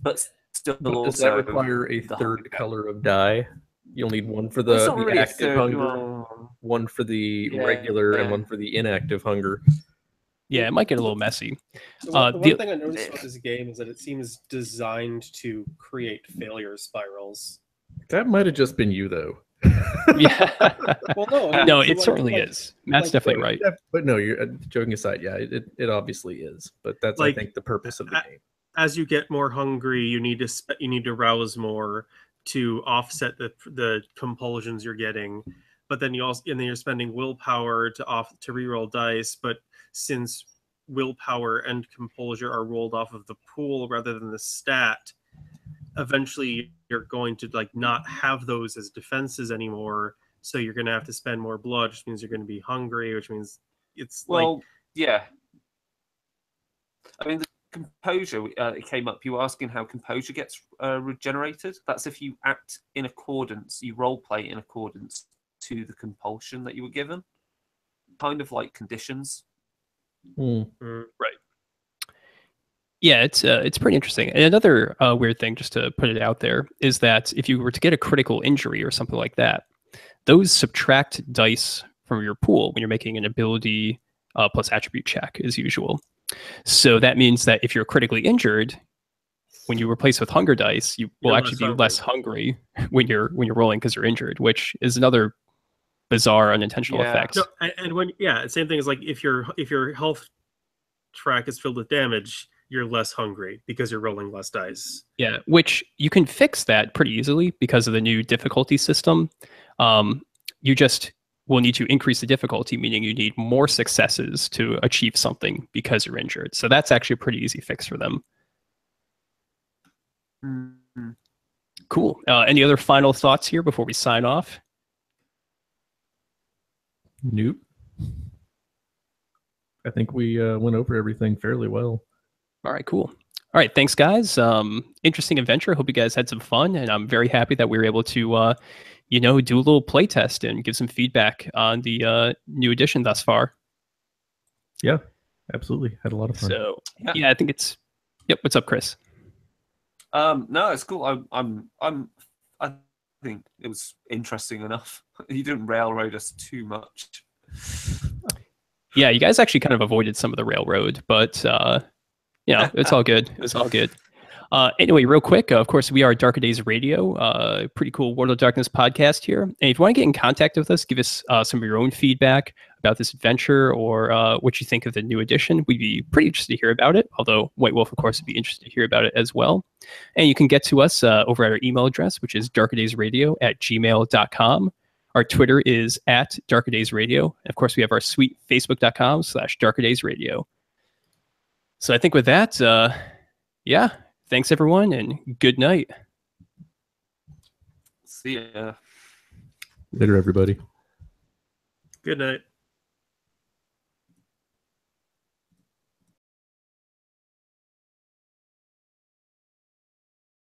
but still does that require a third color of die? You'll need 1 for the active hunger, 1 for the regular, and 1 for the inactive hunger. Yeah, it might get a little messy. The one thing I noticed about this game is that it seems designed to create failure spirals. That might have just been you, though. Yeah. Well, no, No, so, it certainly like, is. Matt's definitely right. But no, you're joking aside. Yeah, it obviously is. But that's I Like, think the purpose of the game. as you get more hungry, you need to rouse more to offset the compulsions you're getting. But then you're spending willpower to reroll dice. But since willpower and compulsion are rolled off of the pool rather than the stat, eventually you're going to like not have those as defenses anymore. So you're going to have to spend more blood, which means you're going to be hungry, which means it's yeah. I mean, the composure it came up. You were asking how composure gets regenerated. That's if you act in accordance, you role play in accordance to the compulsion that you were given. Kind of like conditions. Right. Yeah, it's pretty interesting. And another weird thing, just to put it out there, is that if you were to get a critical injury or something like that, those subtract dice from your pool when you're making an ability plus attribute check as usual. So that means that if you're critically injured, when you replace with hunger dice, you will actually be less hungry when you're rolling because you're injured, which is another bizarre unintentional effect. No, and when same thing as like if your health track is filled with damage, you're less hungry because you're rolling less dice. Yeah, which you can fix that pretty easily because of the new difficulty system. You just will need to increase the difficulty, meaning you need more successes to achieve something because you're injured. So that's actually a pretty easy fix for them. Mm-hmm. Cool. Any other final thoughts here before we sign off? Nope. I think we went over everything fairly well. All right, cool. All right, thanks, guys. Interesting adventure. Hope you guys had some fun, and I'm very happy that we were able to, do a little playtest and give some feedback on the new edition thus far. Yeah, absolutely. Had a lot of fun. So, yeah, I think it's. Yep. What's up, Chris? No, it's cool. I think it was interesting enough. You didn't railroad us too much. Yeah, you guys actually kind of avoided some of the railroad, but it's all good. It's all good. Anyway, real quick, of course, we are Darker Days Radio, pretty cool World of Darkness podcast here. And if you want to get in contact with us, give us some of your own feedback about this adventure or what you think of the new edition. We'd be pretty interested to hear about it, although White Wolf, of course, would be interested to hear about it as well. And you can get to us over at our email address, which is darkerdaysradio@gmail.com. Our Twitter is @darkerdaysradio. And of course, we have our sweet facebook.com/darkerdaysradio. So I think with that, thanks everyone and good night. See ya. Later, everybody. Good night.